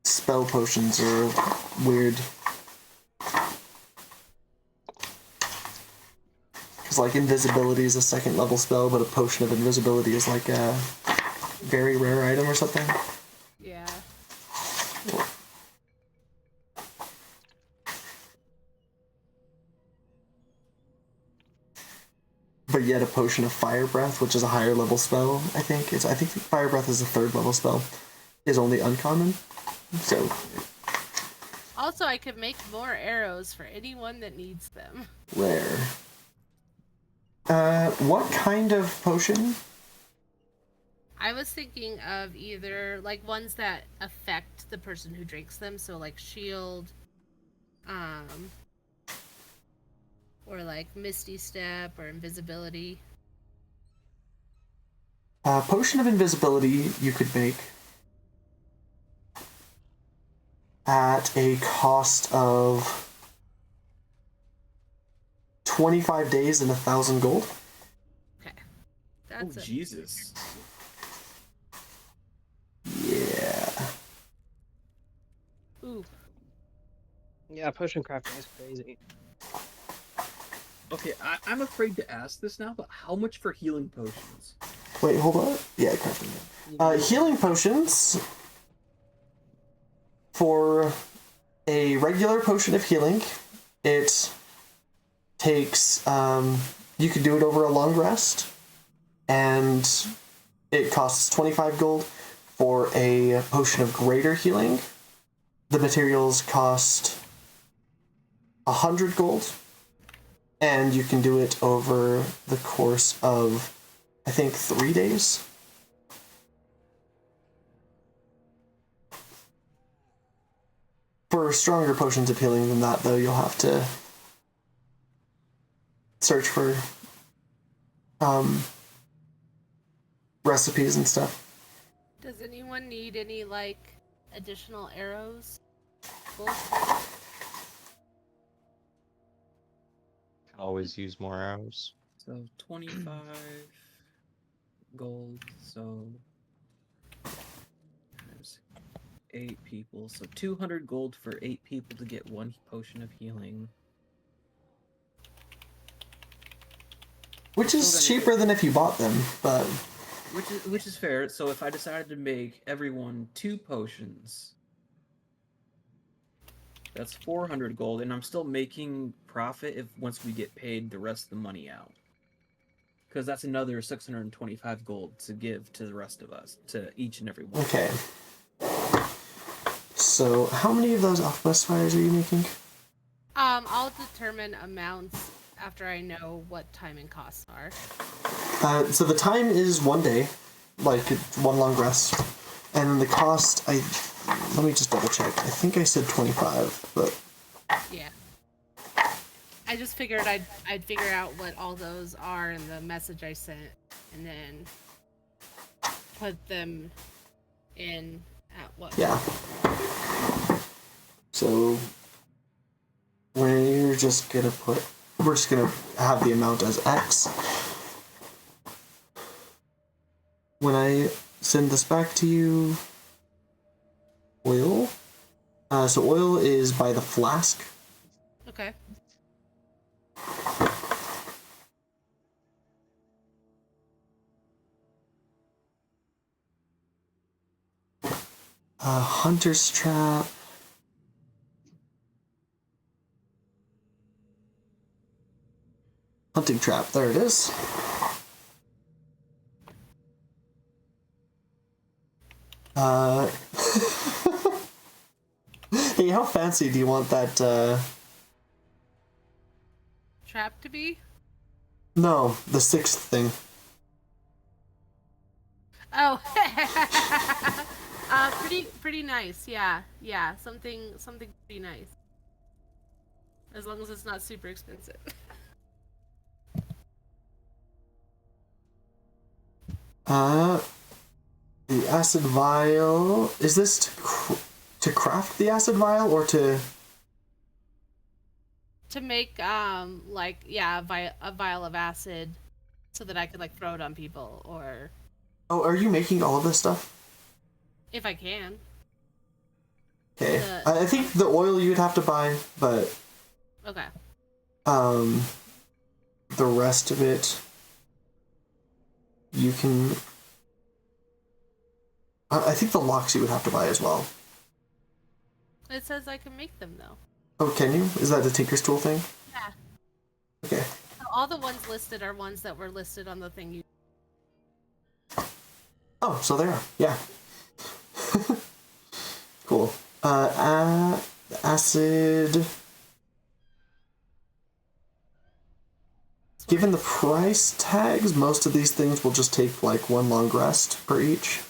spell potions are weird. Because like invisibility is a second level spell, but a potion of invisibility is like a very rare item or something. Yeah. But yet a potion of fire breath, which is a higher level spell, I think fire breath is a 3rd level spell, is only uncommon. So Also, I could make more arrows for anyone that needs them. rare. What kind of potion? I was thinking of either like ones that affect the person who drinks them, so like shield, or like misty step or invisibility. Potion of invisibility you could make at a cost of 25 days and 1,000 gold. Okay. Oh, That's it. Jesus. Yeah. Ooh. Yeah, potion crafting is crazy. Okay, I'm afraid to ask this now, but how much for healing potions? Wait, hold on. Yeah, crafting it. Healing potions for a regular potion of healing, it takes you could do it over a long rest, and it costs 25 gold. For a potion of greater healing, the materials cost 100 gold, and you can do it over the course of, I think, 3 days. For stronger potions of healing than that, though, you'll have to search for recipes and stuff. Does anyone need any, like, additional arrows? Gold? Can always use more arrows. So 25 gold, so times 8 people. So 200 gold for 8 people to get 1 potion of healing. Which is cheaper than if you bought them, but... Which is fair. So if I decided to make everyone 2 potions, that's 400 gold, and I'm still making profit if once we get paid the rest of the money out. Because that's another 625 gold to give to the rest of us, to each and every one. Okay. So, how many of those alchemist fires are you making? I'll determine amounts after I know what time and costs are. So the time is 1 day, like 1 long rest, and the cost, let me just double check. I think I said 25, but... Yeah. I just figured I'd figure out what all those are in the message I sent, and then put them in at what? Yeah. So we're just gonna have the amount as X. When I send this back to you, oil. So oil is by the flask. Okay. Hunter's trap. Hunting trap, there it is. Hey, how fancy do you want that, Trap to be? No, the 6th thing. Oh. Pretty nice. Yeah. Something pretty nice. As long as it's not super expensive. The acid vial. Is this to craft the acid vial or to... To make a vial of acid so that I could like throw it on people, or Oh, are you making all of this stuff? if I can. Okay. I think the oil you'd have to buy, but Okay. the rest of it you can... I think the locks you would have to buy as well. It says I can make them though. Oh, can you? Is that the Tinker's Tool thing? Yeah. Okay. So all the ones listed are ones that were listed on the thing you... Oh, so there are. Yeah. Cool. Acid... Given the price tags, most of these things will just take like 1 long rest per each.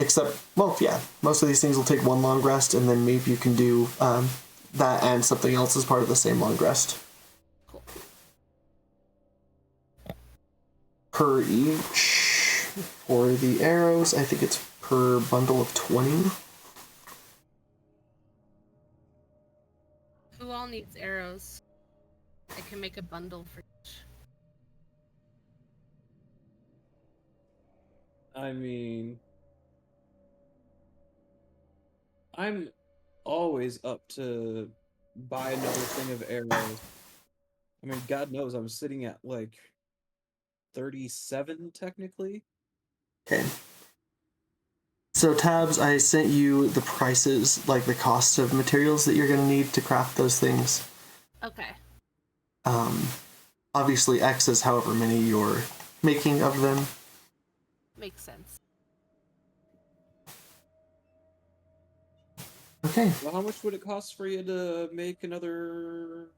Except, well, yeah, most of these things will take 1 long rest, and then maybe you can do that and something else as part of the same long rest. Cool. Per each. For the arrows, I think it's per bundle of 20. Who all needs arrows? I can make a bundle for each. I mean, I'm always up to buy another thing of arrows. I mean, God knows I'm sitting at like 37 technically. Okay. So tabs, I sent you the prices, like the cost of materials that you're gonna need to craft those things. Okay. Obviously X is however many you're making of them. Makes sense. Okay. Well, how much would it cost for you to make another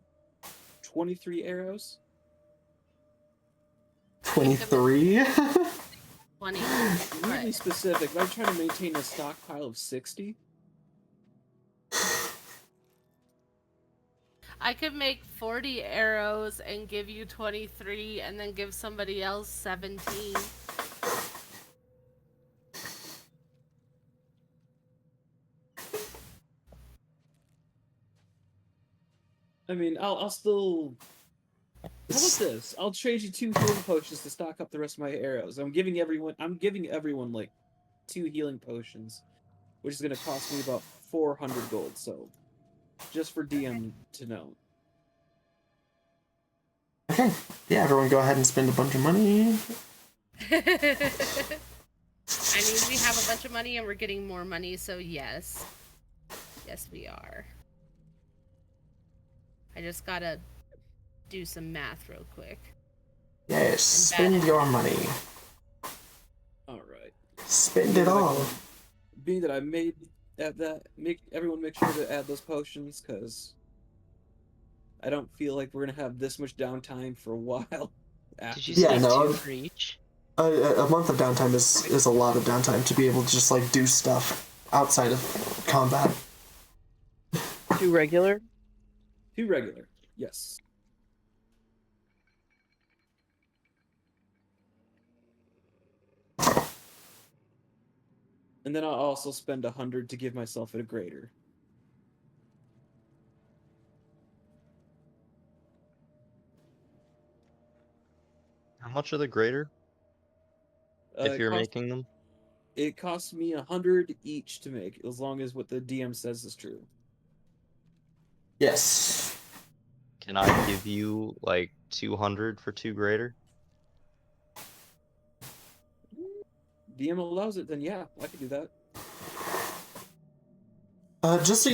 23 arrows? 23? 20. Really But specific. If I'm trying to maintain a stockpile of 60. I could make 40 arrows and give you 23 and then give somebody else 17. I mean, I'll still. How about this? I'll trade you 2 healing potions to stock up the rest of my arrows. I'm giving everyone like 2 healing potions, which is gonna cost me about 400 gold. So, just for DM to know. Okay. Yeah, everyone go ahead and spend a bunch of money. I mean, we have a bunch of money and we're getting more money, so yes. Yes, we are. I just gotta do some math real quick. Yes, spend your money. Alright. Spend it all. Being that I made make sure to add those potions, because I don't feel like we're gonna have this much downtime for a while. Did you Yeah, say no, 2 for each? A month of downtime is a lot of downtime to be able to just like do stuff outside of combat. 2 regular. 2 regular, yes. And then I'll also spend 100 to give myself a greater. How much are the greater? If you're making them? It costs me 100 each to make, as long as what the DM says is true. Yes. Can I give you like 200 for 2 greater? DM allows it, then yeah, I could do that. Just so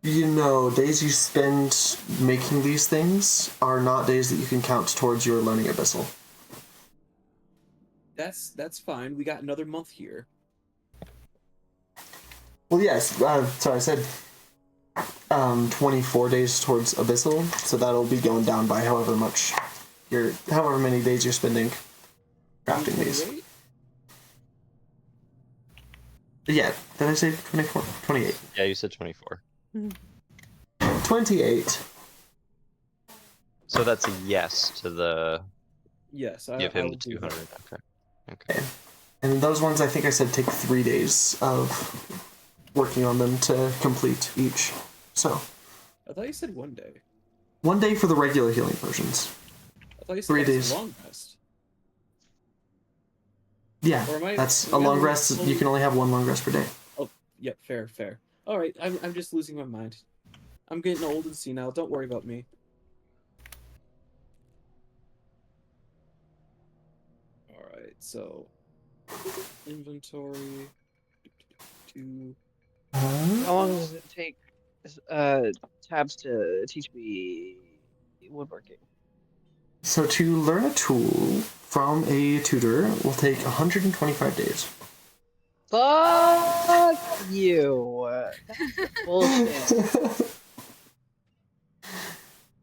you know, days you spend making these things are not days that you can count towards your learning abyssal. That's fine. We got another month here. Well, yes. So I said 24 days towards abyssal, so that'll be going down by however many days you're spending crafting these. 28? Yeah, did I say 24? 28. Yeah, you said 24. 28. So that's a yes to the Yes, give I him will the do that. 200. Okay. And those ones I think I said take 3 days of working on them to complete each. So, I thought you said 1 day. 1 day for the regular healing potions. I thought you said 3 that was days. a long rest. Yeah, Or am I- that's a am I long losing- rest. You can only have 1 long rest per day. Oh, yep, fair. Alright, I'm just losing my mind. I'm getting old and senile, don't worry about me. Alright, so inventory. How long does it take tabs to teach me woodworking? So to learn a tool from a tutor will take 125 days. Fuck you. That's bullshit.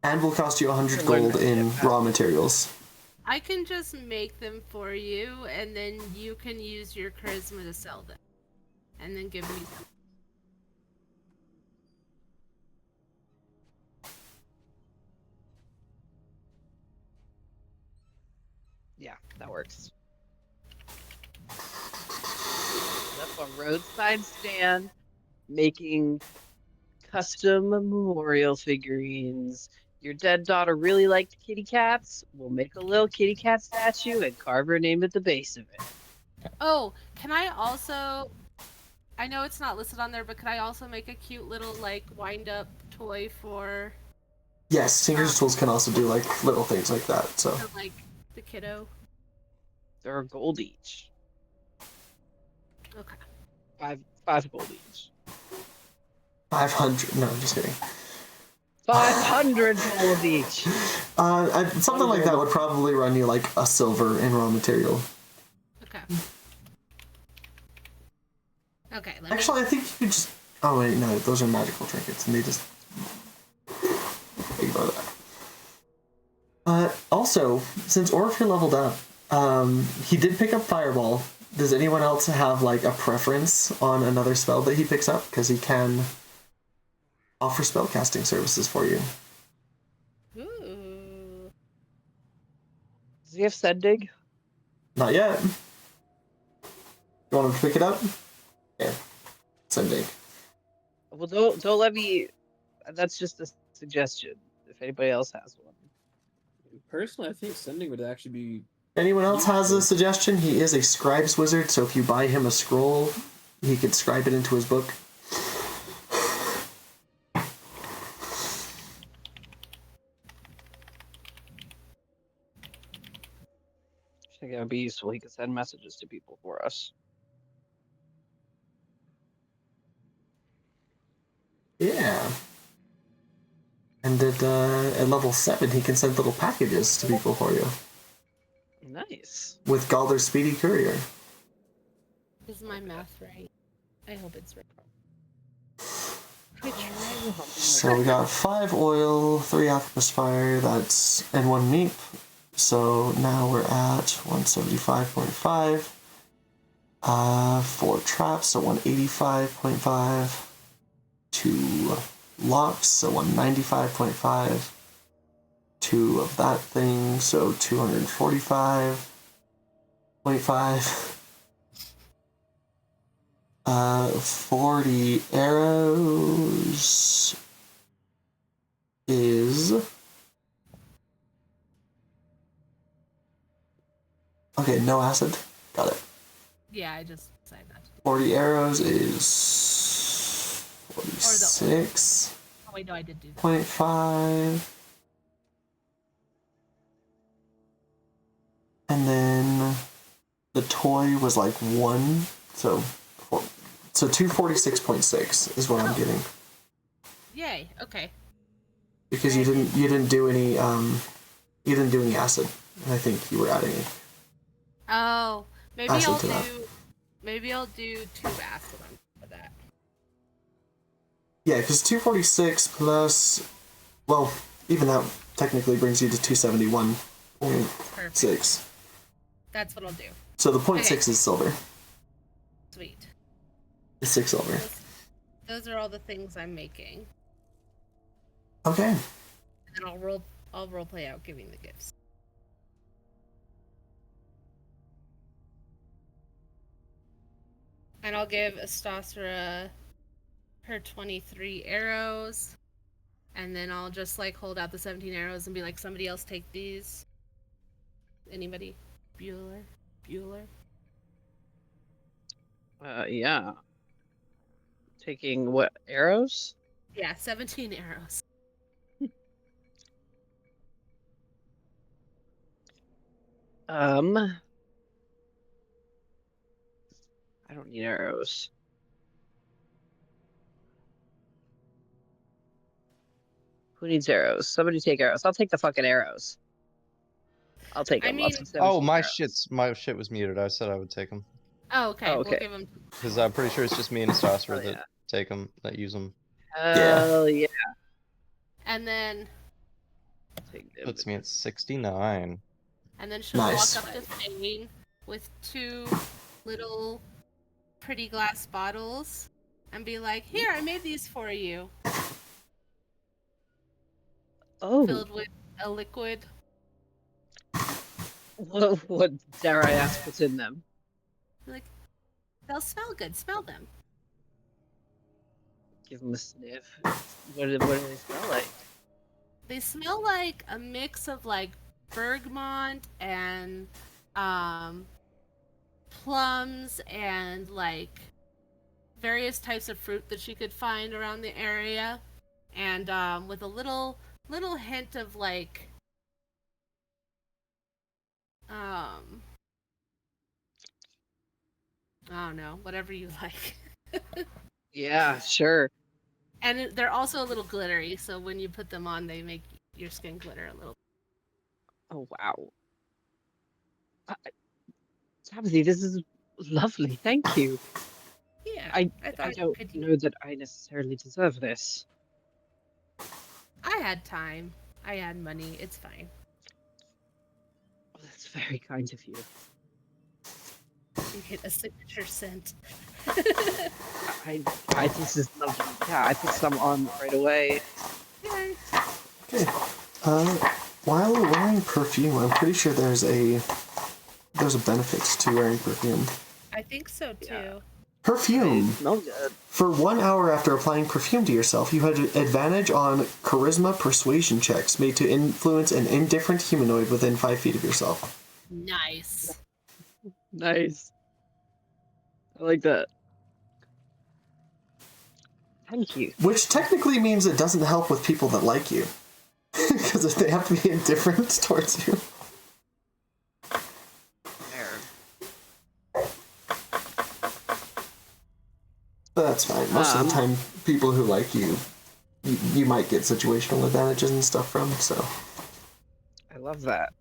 And will cost you 100 Learn gold that in shit raw materials. I can just make them for you, and then you can use your charisma to sell them. And then give me some. Yeah, that works. That's a roadside stand making custom memorial figurines. Your dead daughter really liked kitty cats? We'll make a little kitty cat statue and carve her name at the base of it. Oh, can I also... I know it's not listed on there, but could I also make a cute little, like, wind-up toy for Yes, Tinker's Tools can also do like little things like that. So For, like the kiddo. They're a gold each. Okay. Five gold each. 500. No, I'm just kidding. 500 gold each. Something like that would probably run you like a silver in raw material. Okay. Okay. Let Actually, I think you could just. Oh wait, no, those are magical trinkets, and they just ignore that. Also, since Orpheus leveled up, he did pick up Fireball. Does anyone else have like a preference on another spell that he picks up? Because he can offer spellcasting services for you. Ooh. Does he have Send Dig? Not yet. You want him to pick it up? Yeah. Sending. Well, don't let me. That's just a suggestion. If anybody else has one. Personally, I think sending would actually be. Anyone else has a suggestion? He is a scribe's wizard, so if you buy him a scroll, he could scribe it into his book. I think that would be useful. He could send messages to people for us. Yeah. And at level 7, he can send little packages to people for you. Nice. With Galder's Speedy Courier. Is my math right? I hope it's right. So we got 5 oil, 3 alchemist fire, and 1 meep. So now we're at 175.5. 4 traps, so 185.5. 2 locks, so 195.5. 2 of that thing, so 245.5. 40 arrows is... Okay, no acid. Got it. Yeah, I just decided that. 40 arrows is 46.5. Oh wait, no, I did do that. And then the toy was like 1, so 246.6 is what I'm getting. Yay. Okay. Because you didn't do any acid, and I think you were adding it. Oh, maybe Acid I'll to that. maybe I'll do 2 acid on top of that. Yeah, because 246 plus, well, even that technically brings you to 271.6. That's what I'll do. So the 0.6 Okay. is silver. Sweet. It's 6 silver. Those are all the things I'm making. Okay. And I'll role play out giving the gifts. And I'll give Astasra her 23 arrows. And then I'll just like hold out the 17 arrows and be like, somebody else take these. Anybody? Bueller? Yeah. Taking what, arrows? Yeah, 17 arrows. I don't need arrows. Who needs arrows? Somebody take arrows. I'll take the fucking arrows. I'll take I them. mean- I'll take 17 Oh, my arrows. shit was muted. I said I would take them Oh, okay. Oh, okay. We'll give them. because I'm pretty sure it's just me and Astasra Oh, yeah. that take them, that use them. Hell yeah. And then Take them. Puts me at 69. she'll Nice. walk up to Fane with 2 little pretty glass bottles and be like, "Here, I made these for you." Oh, Filled with a liquid. what dare I ask what's in them? Like, they'll smell good. Smell them. Give them a sniff. What do they smell like? They smell like a mix of like bergamot and plums and like various types of fruit that she could find around the area, and with a little little hint of like I don't know, whatever you like. Yeah, sure. And they're also a little glittery, so when you put them on, they make your skin glitter a little. Oh wow. Tabitha, this is lovely. Thank you. Yeah, I I I thought don't could know that I necessarily deserve this. I had time. I had money. It's fine. Oh, that's very kind of you. You get a signature scent. This is lovely. Yeah, I put some on right away. Yay. Okay. While wearing perfume, I'm pretty sure there's a benefit to wearing perfume. I think so too. Yeah. Perfume. It smells good. For 1 hour after applying perfume to yourself, you had advantage on charisma persuasion checks made to influence an indifferent humanoid within 5 feet of yourself. Nice. Nice. I like that. Thank you. Which technically means it doesn't help with people that like you. Because they have to be indifferent towards you. Fair. But that's fine. Most of the time, people who like you might get situational advantages and stuff from, so. I love that.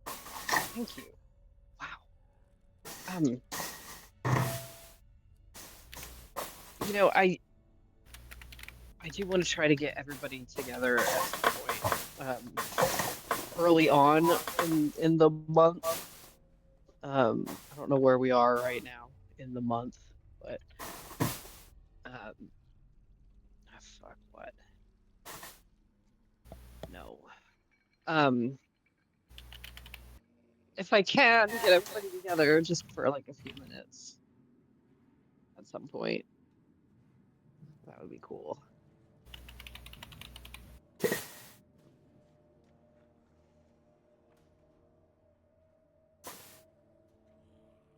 Thank you. Wow. You know, I do want to try to get everybody together at some point. Early on in the month. I don't know where we are right now in the month, but fuck what? No. If I can get everybody together just for like a few minutes at some point, that would be cool.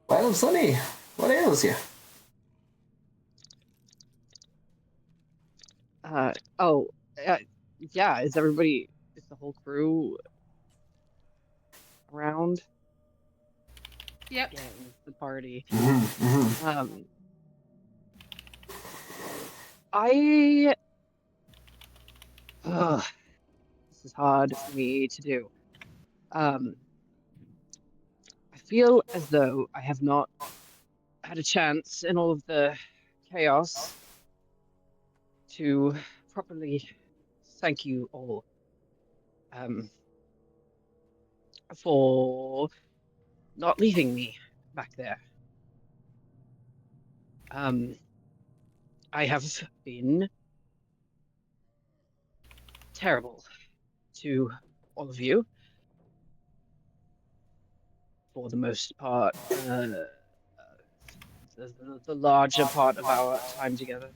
Well, Sonny, what ails you? Yeah, is the whole crew around? Yep. Yeah, the party. Mm-hmm. This is hard for me to do. I feel as though I have not had a chance in all of the chaos to properly thank you all for not leaving me back there. I have been terrible to all of you for the most part, the larger part of our time together.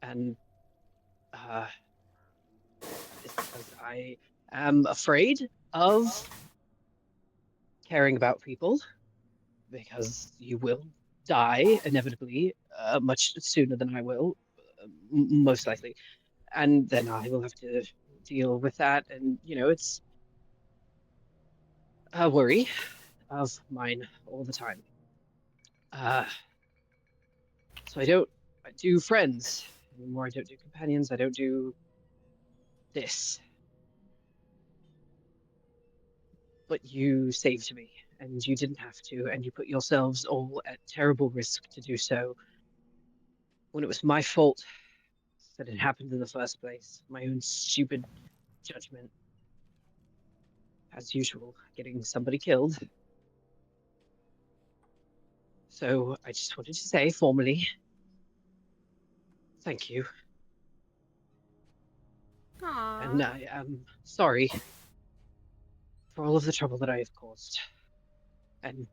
And that is because I am afraid of caring about people, because you will die inevitably much sooner than I will, most likely. And then I will have to deal with that. And, you know, it's a worry of mine all the time. So I do friends anymore. I don't do companions. I don't do this. But you saved me, and you didn't have to, and you put yourselves all at terrible risk to do so when it was my fault that it happened in the first place. My own stupid judgment, as usual, getting somebody killed. So I just wanted to say formally, thank you. Aww. And I am sorry for all of the trouble that I have caused. And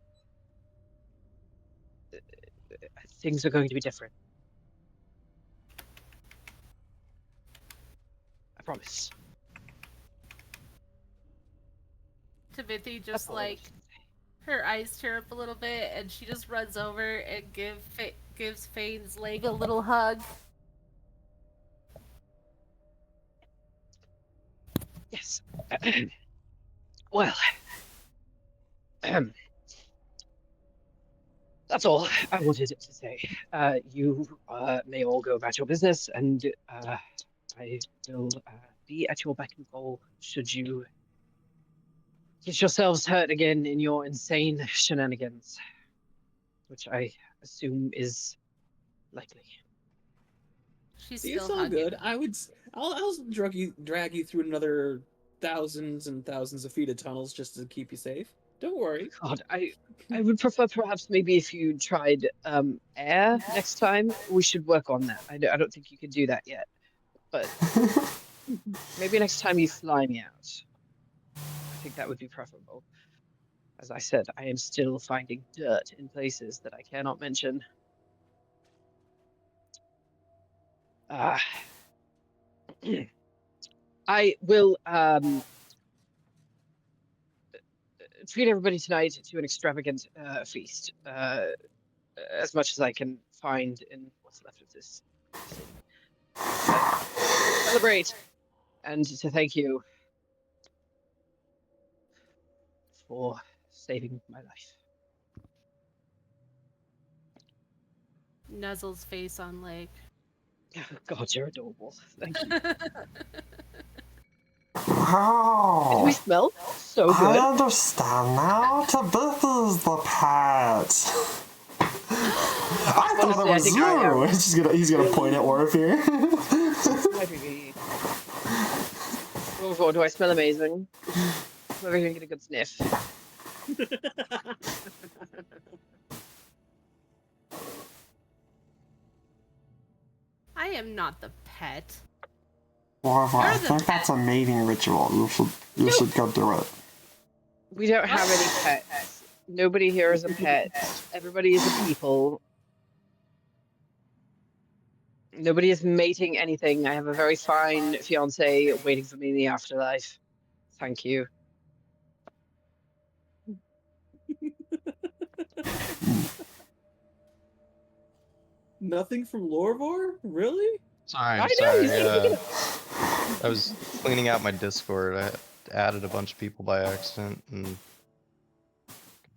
things are going to be different. I promise. Timothy That's just all I like wanted to say. her eyes tear up a little bit, and she just runs over and gives Fane's leg a little hug. Yes. Well, that's all I wanted to say. You may all go about your business, and I will be at your beck and call should you get yourselves hurt again in your insane shenanigans, which I assume is likely. She's See, it's still all hugging. good. I'll drag you through another thousands and thousands of feet of tunnels just to keep you safe. Don't worry. God, I would prefer perhaps maybe if you tried air next time. We should work on that. I don't think you could do that yet, but maybe next time you fly me out. I think that would be preferable. As I said, I am still finding dirt in places that I cannot mention. Uh, I will treat everybody tonight to an extravagant feast. As much as I can find in what's left of this city. Celebrate and to thank you for saving my life. Nuzzle's face on leg. God, you're adorable. Thank you. Wow. Did we smell so I good? understand now. This is the pet. I thought it was you. He's gonna point at Orf here. Hi, baby. Oh, do I smell amazing? Maybe I can get a good sniff. I am not the pet. Orf, I You're the think that's a mating ritual. You should go do it. We don't have any pets. Nobody here is a pet. Everybody is a people. Nobody is mating anything. I have a very fine fiance waiting for me in the afterlife. Thank you. Nothing from Lorvor? Really? Sorry, I know, sorry. he's gonna- I was cleaning out my Discord. I added a bunch of people by accident and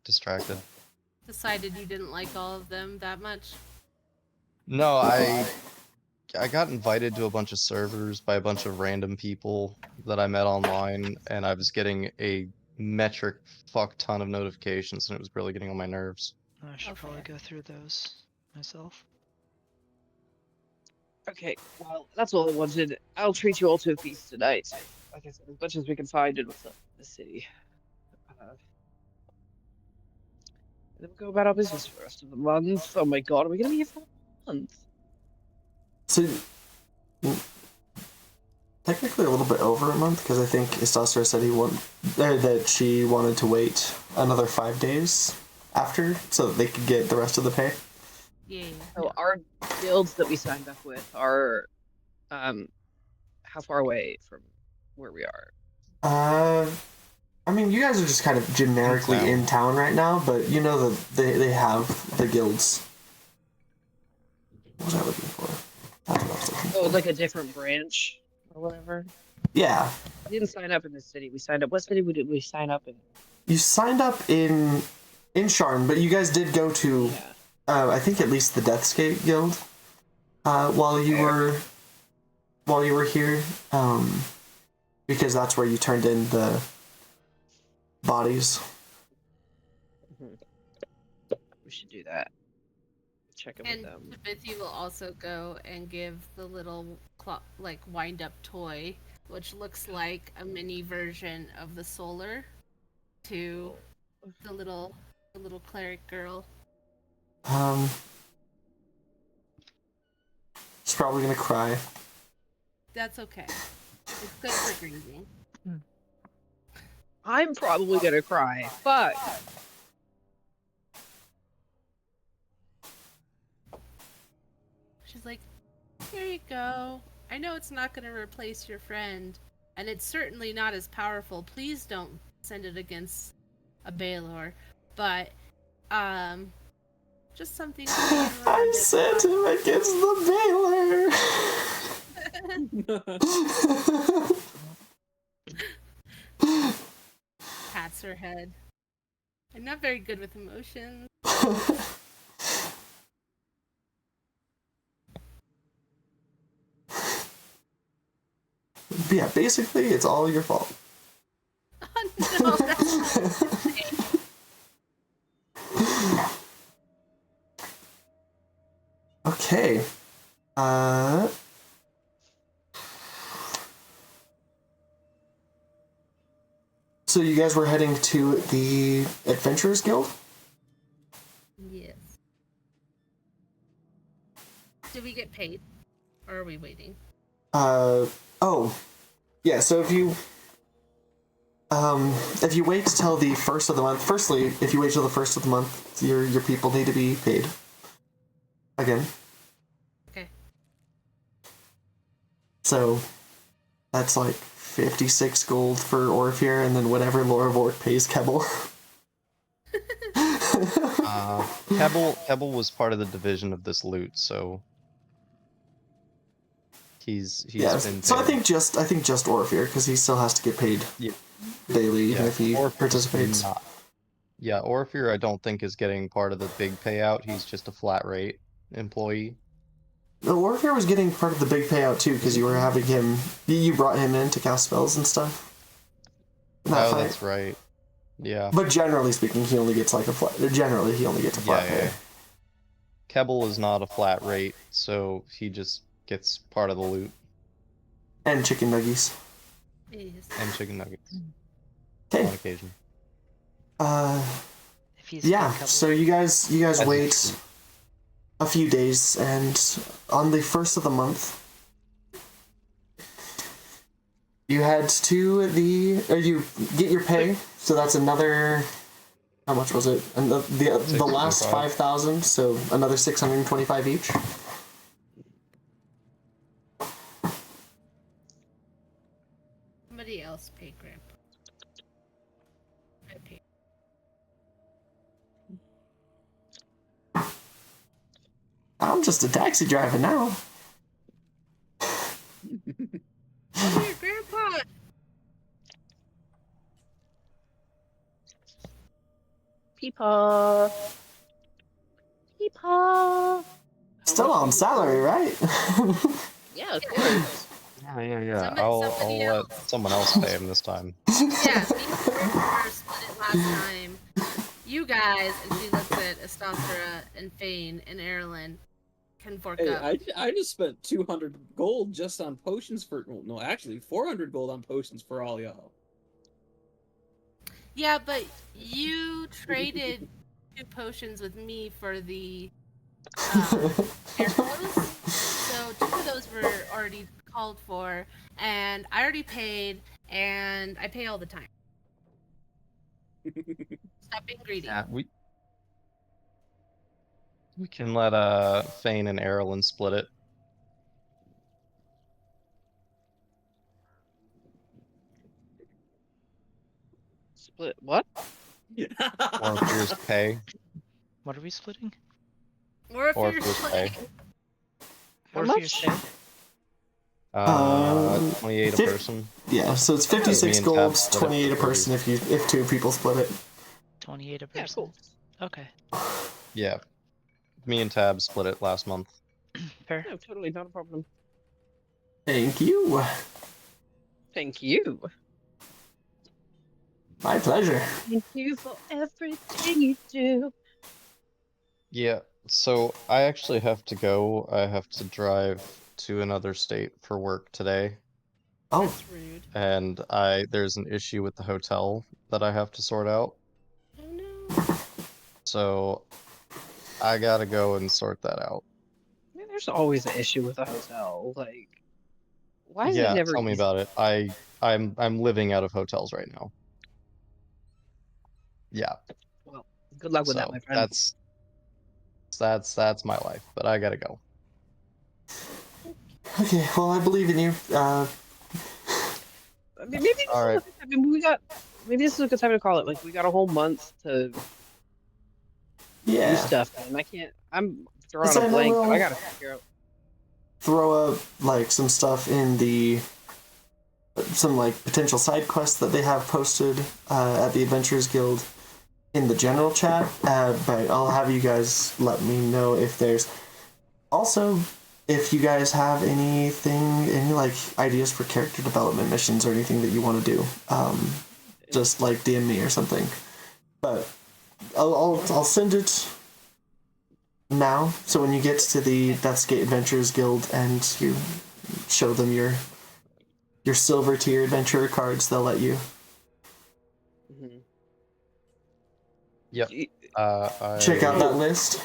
distracted. Decided you didn't like all of them that much. No, I got invited to a bunch of servers by a bunch of random people that I met online, and I was getting a metric fuck ton of notifications, and it was really getting on my nerves. I should probably fair. go through those myself. Okay, well, that's all I wanted. I'll treat you all to a feast tonight. Like I said, as much as we can find in what's left of the city. And then we'll go about our business for the rest of the month. Oh my god, are we gonna be here for a month? So, technically a little bit over a month, because I think Istastra said that she wanted to wait another 5 days after, so that they could get the rest of the pay. Yeah. So our guilds that we signed up with are, how far away from where we are? I mean, you guys are just kind of generically in town right now, but you know that they have the guilds. What was I looking for? That's what I was looking for. Oh, like a different branch or whatever. Yeah. We didn't sign up in the city. We signed up. What city did we sign up in? You signed up in Sharn, but you guys did go to, Yeah. I think at least the Deathscape Guild, while you were here, because that's where you turned in the bodies. We should do that. Check in And with them. Timothy will also go and give the little wind-up toy, which looks like a mini version of the solar, to the little cleric girl. She's probably gonna cry. That's okay. It's good for grieving. I'm probably gonna cry. Fuck. She's like, here you go. I know it's not going to replace your friend, and it's certainly not as powerful. Please don't send it against a Baylor. But, just something to I sent him against the Baylor. her head. I'm not very good with emotions. Yeah, basically, it's all your fault. Oh no, that's not insane. Okay. So you guys were heading to the Adventurers Guild? Yes. Do we get paid? Or are we waiting? Oh. Yeah, so if you wait till the first of the month, firstly, if you wait till the first of the month, your people need to be paid. Again. Okay. So that's like 56 gold for Orpheus, and then whatever Lorivort pays Kebble. Kebble was part of the division of this loot, so he's Yeah, been so I paid. think just Orpheus, because he still has to get paid daily, even if he participates. Yeah, Orpheus I don't think is getting part of the big payout. He's just a flat rate employee. No, Orpheus was getting part of the big payout too, because you were having him. You brought him in to cast spells and stuff. Oh, that's right. Yeah. But generally speaking, he only gets like a flat. Generally, he only gets a flat pay. Kebble is not a flat rate, so he just gets part of the loot. And chicken nuggies. Yes. And chicken nuggets. Okay. On occasion. Yeah. So you guys wait a few days, and on the first of the month, you head to you get your pay. So that's another. How much was it? And the last 5,000, so another 625 each. Somebody else pay Grandpa. I pay. I'm just a taxi driver now. Oh, your Grandpa! Peepaw. Peepaw. Still on salary, right? Yeah, of course. Yeah. I'll let someone else pay him this time. Yeah, me and Grandpa split it last time. You guys, and she looks at Astostra and Fane and Erilyn, can fork Hey, up. I just spent 200 gold just on potions for. Well, no, actually, 400 gold on potions for all y'all. Yeah, but you traded 2 potions with me for the arrows. So 2 of those were already called for, and I already paid, and I pay all the time. Stop being greedy. Yeah, we can let Fane and Erilyn split it. Split what? Orpheus pay. What are we splitting? Or if you're Orpheus pay. splitting. How Orpheus much? pay? 28 a person. Yeah, so it's 56 Me and gold, Tab split it 28 a for person if 2 people split it. 28 a person. Yeah, cool. Okay. Yeah. Me and Tab split it last month. Fair. No, totally not a problem. Thank you. Thank you. My pleasure. Thank you for everything you do. Yeah, so I actually have to go. I have to drive to another state for work today. Oh, That's rude. And there's an issue with the hotel that I have to sort out. Oh no. So I gotta go and sort that out. I mean, there's always an issue with a hotel. Like, why is it Yeah, never tell me easy? about it. I'm living out of hotels right now. Yeah. Well, good luck with that, So my friend. that's my life, but I gotta go. okay. Well, I believe in you. I mean, maybe this All right. is a good time. I mean, maybe this is a good time to call it. Like, we got a whole month to do Yeah. stuff, and I'm drawing So a I blank, but will- I gotta figure out. Throw up like some stuff in the some like potential side quests that they have posted at the Adventurers Guild in the general chat. But I'll have you guys let me know if there's also if you guys have any like ideas for character development missions or anything that you want to do. Just like DM me or something. But I'll send it now. So when you get to the Deathsgate Adventurers Guild and you show them your silver tier adventurer cards, they'll let you. Mhm. Yep. Check out that list.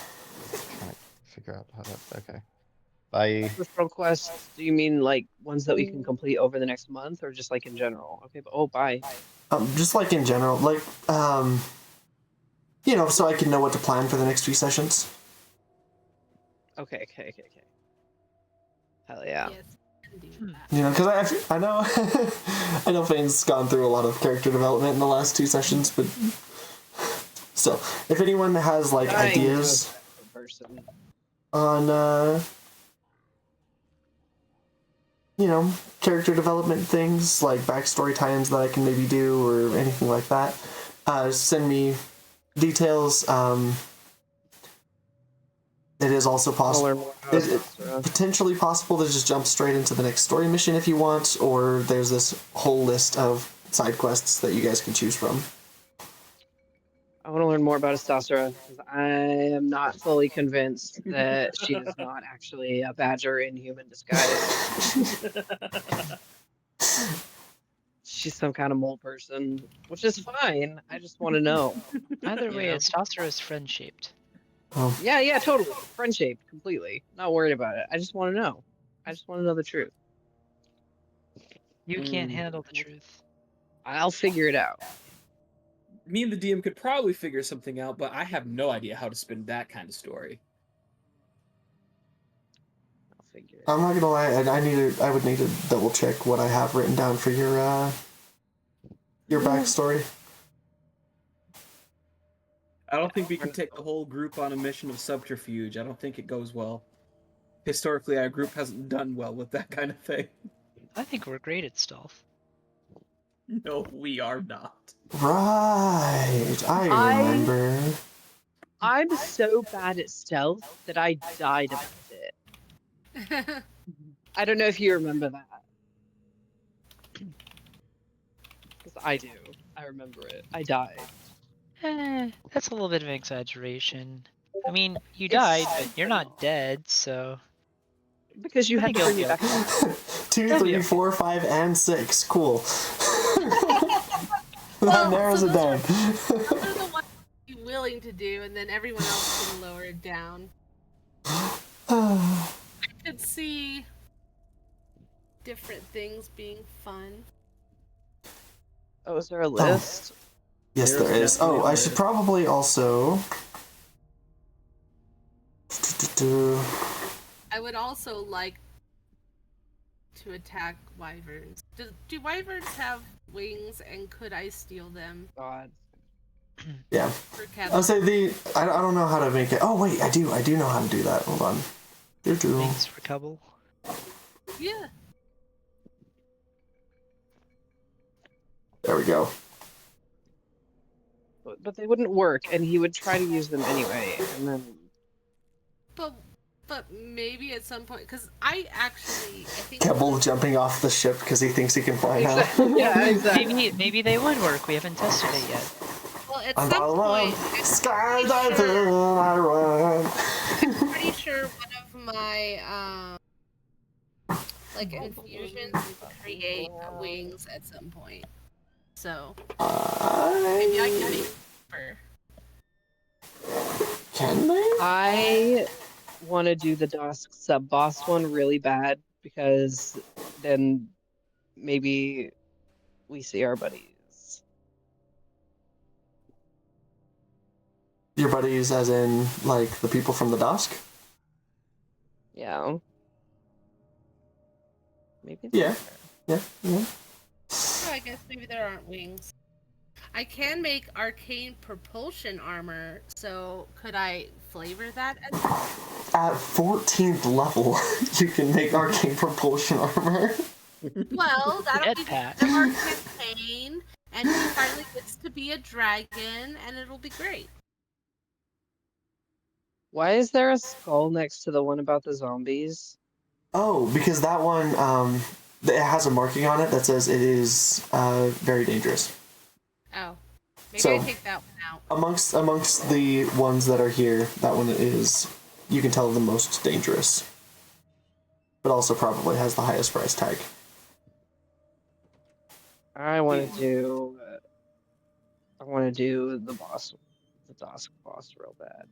Trying to figure out how to. Okay. I Referral quests, do you mean like ones that we can complete over the next month or just like in general? Okay, but bye. Just like in general, like so I can know what to plan for the next few sessions. Okay. Hell yeah. Yes, I can do that. Because I know I know Fane's gone through a lot of character development in the last 2 sessions, but still, if anyone has like Dying ideas to a person. on character development things like backstory tie-ins that I can maybe do or anything like that, send me details. It is also I'll possible. learn more about it. Potentially possible to just jump straight into the next story mission if you want, or there's this whole list of side quests that you guys can choose from. I want to learn more about Astasra because I am not fully convinced that she is not actually a badger in human disguise. She's some kind of mole person, which is fine. I just want to know. Either You way, know? Astasra is friend-shaped. Oh, Yeah, totally. Friend shaped, completely. Not worried about it. I just want to know. I just want to know the truth. You can't handle the truth. I'll figure it out. Me and the DM could probably figure something out, but I have no idea how to spin that kind of story. I'll figure it I'm out. not gonna lie. I would need to double check what I have written down for your backstory. I don't think we can take the whole group on a mission of subterfuge. I don't think it goes well. Historically, our group hasn't done well with that kind of thing. I think we're great at stealth. No, we are not. Right, I remember. I'm so bad at stealth that I died about it. I don't know if you remember that. Because I do. I remember it. I died. That's a little bit of an exaggeration. I mean, you It's- died, but you're not dead, so... Because you I had think to bring me you'll back up. 2, 3, 4, 5, and 6. Cool. That narrows it down. Those are the ones you're willing to do, and then everyone else can lower it down. I could see different things being fun. Oh, is there a list? Yes, There's there is. definitely Oh, a I should list. probably also. I would also like to attack wyverns. Do wyverns have wings, and could I steal them God. Yeah. for cattle? I'll say I don't know how to make it. Oh wait, I do know how to do that. Hold on. Thanks for Cubble. Yeah. There we go. But they wouldn't work, and he would try to use them anyway, and then... But maybe at some point, because I think Keble jumping off the ship because he thinks he can fly now. Yeah, exactly. Maybe they would work. We haven't tested it yet. well at I'm some all alone. point Skydiving, I run. I'm pretty sure one of my like infusions would create wings at some point. So maybe I can make her. Can they? I want to do the Dusk sub-boss one really bad, because then maybe we see our buddies. Your buddies, as in like the people from the Dusk? Yeah. Maybe. Yeah. Yeah. Oh, I guess maybe there aren't wings. I can make arcane propulsion armor, so could I flavor that as At 14th level, you can make arcane propulsion armor. Well, that'll be the Jetpack. end of our campaign, and he finally gets to be a dragon, and it'll be great. Why is there a skull next to the one about the zombies? Oh, because that one, it has a marking on it that says it is very dangerous. Oh, maybe So- I take that one out. Amongst the ones that are here, that one is, you can tell, the most dangerous. But also probably has the highest price tag. I want to do. I want to do the boss real bad.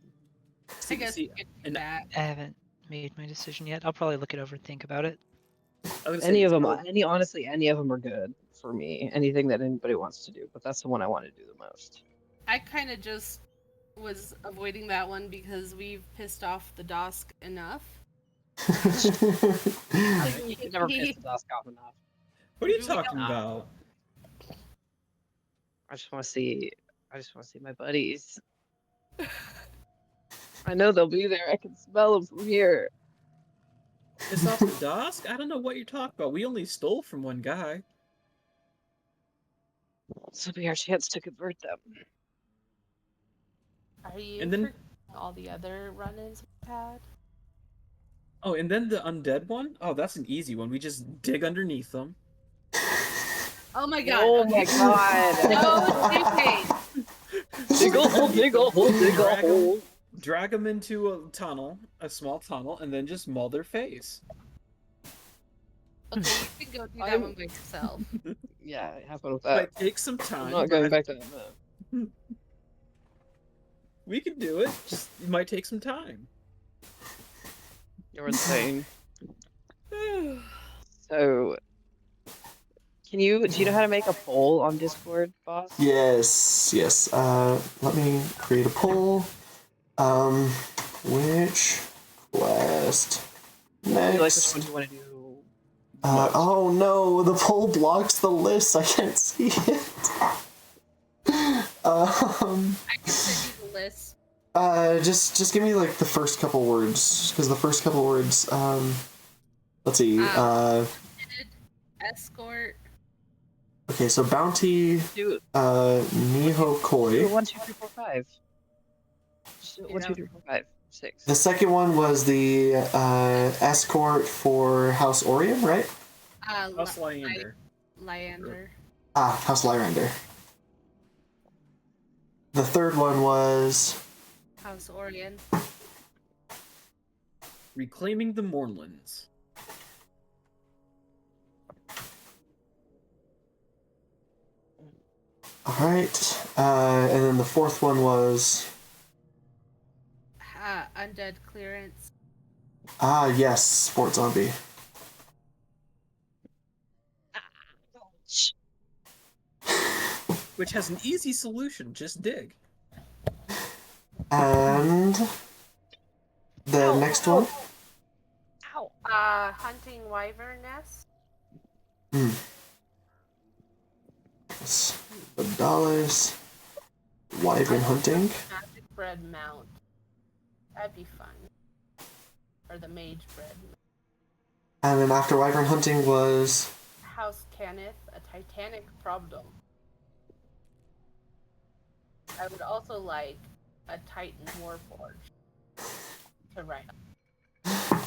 I guess see, we could do and that. I haven't made my decision yet. I'll probably look it over and think about it. I was Any saying, of them, so- honestly, any of them are good for me. Anything that anybody wants to do, but that's the one I want to do the most. I kind of just was avoiding that one because we've pissed off the Dosk enough. You can never piss the Dusk off enough. What are you We talking don't- about? I just want to see. I just want to see my buddies. I know they'll be there. I can smell them from here. It's off the Dusk? I don't know what you're talking about. We only stole from one guy. This will be our chance to convert them. Are you And then- forgetting all the other run-ins we've had? Oh, and then the undead one? Oh, that's an easy one. We just dig underneath them. Oh my god. Oh okay. my god! No escaping. Dig a hole! Dig a hole! Dig a Drag 'em. hole! Drag them into a tunnel, a small tunnel, and then just maul their face. Okay, you can go do that I'm- one by yourself. Yeah, have fun with Might that. take some time. I'm not but going I- back to that. We can do it. Just it might take some time. You're insane. So, do you know how to make a poll on Discord, boss? Yes. Let me create a poll. Which quest Do you like which next? one you want to do? Oh no, the poll blocks the list. I can't see it. I can send you the list. Just give me like the first couple words, because the first couple words. Let's see. Escort. Okay, so bounty. Do Miho do Koi. 1, 2, 3, 4, 5. Just do You 1, 2, know. 3, 4, 5, 6. The second one was the escort for House Orium, right? House Lyander. Lyander. House Lyrander. The third one was House Orion. Reclaiming the Moorlands. alright. And then the fourth one was Undead clearance. yes, Sport Zombie. Which has an easy solution. Just dig. And the next one. Ow! Hunting wyvern nest. The dollars. Wyvern hunting. Magic bread mount. That'd be fun. Or the mage bread. And then after Wyvern hunting was House Tanith, a titanic problem. I would also like a Titan Warforge to write on.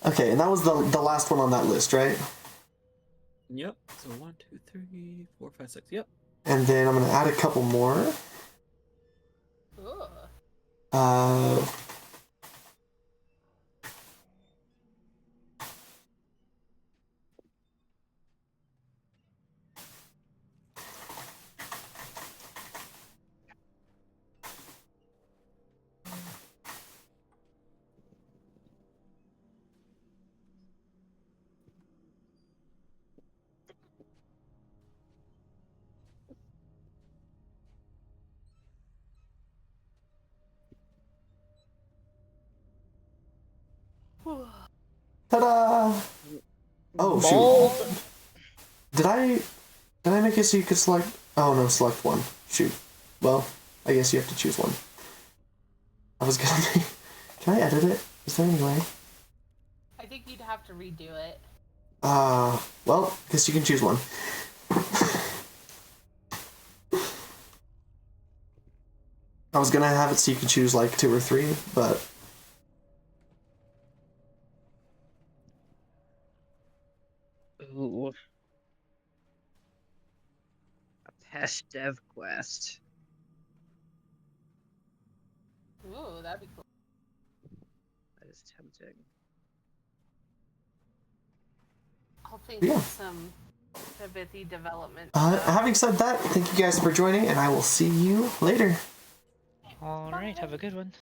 okay, and that was the last one on that list, right? Yep. So 1, 2, 3, 4, 5, 6. Yep. And then I'm gonna add a couple more. Ugh. Ta-da! Oh Bald. shoot! Did I make it so you could select? Oh no, select one. Shoot. Well, I guess you have to choose one. I was gonna make. Can I edit it? Is there any way? I think you'd have to redo it. Well, guess you can choose one. I was gonna have it so you could choose like 2 or 3, but Ooh. A pest dev quest. Ooh, that'd be cool. That is tempting. I'll think Yeah. of some Tibethy development. having said that, thank you guys for joining, and I will see you later. All right, have a good one.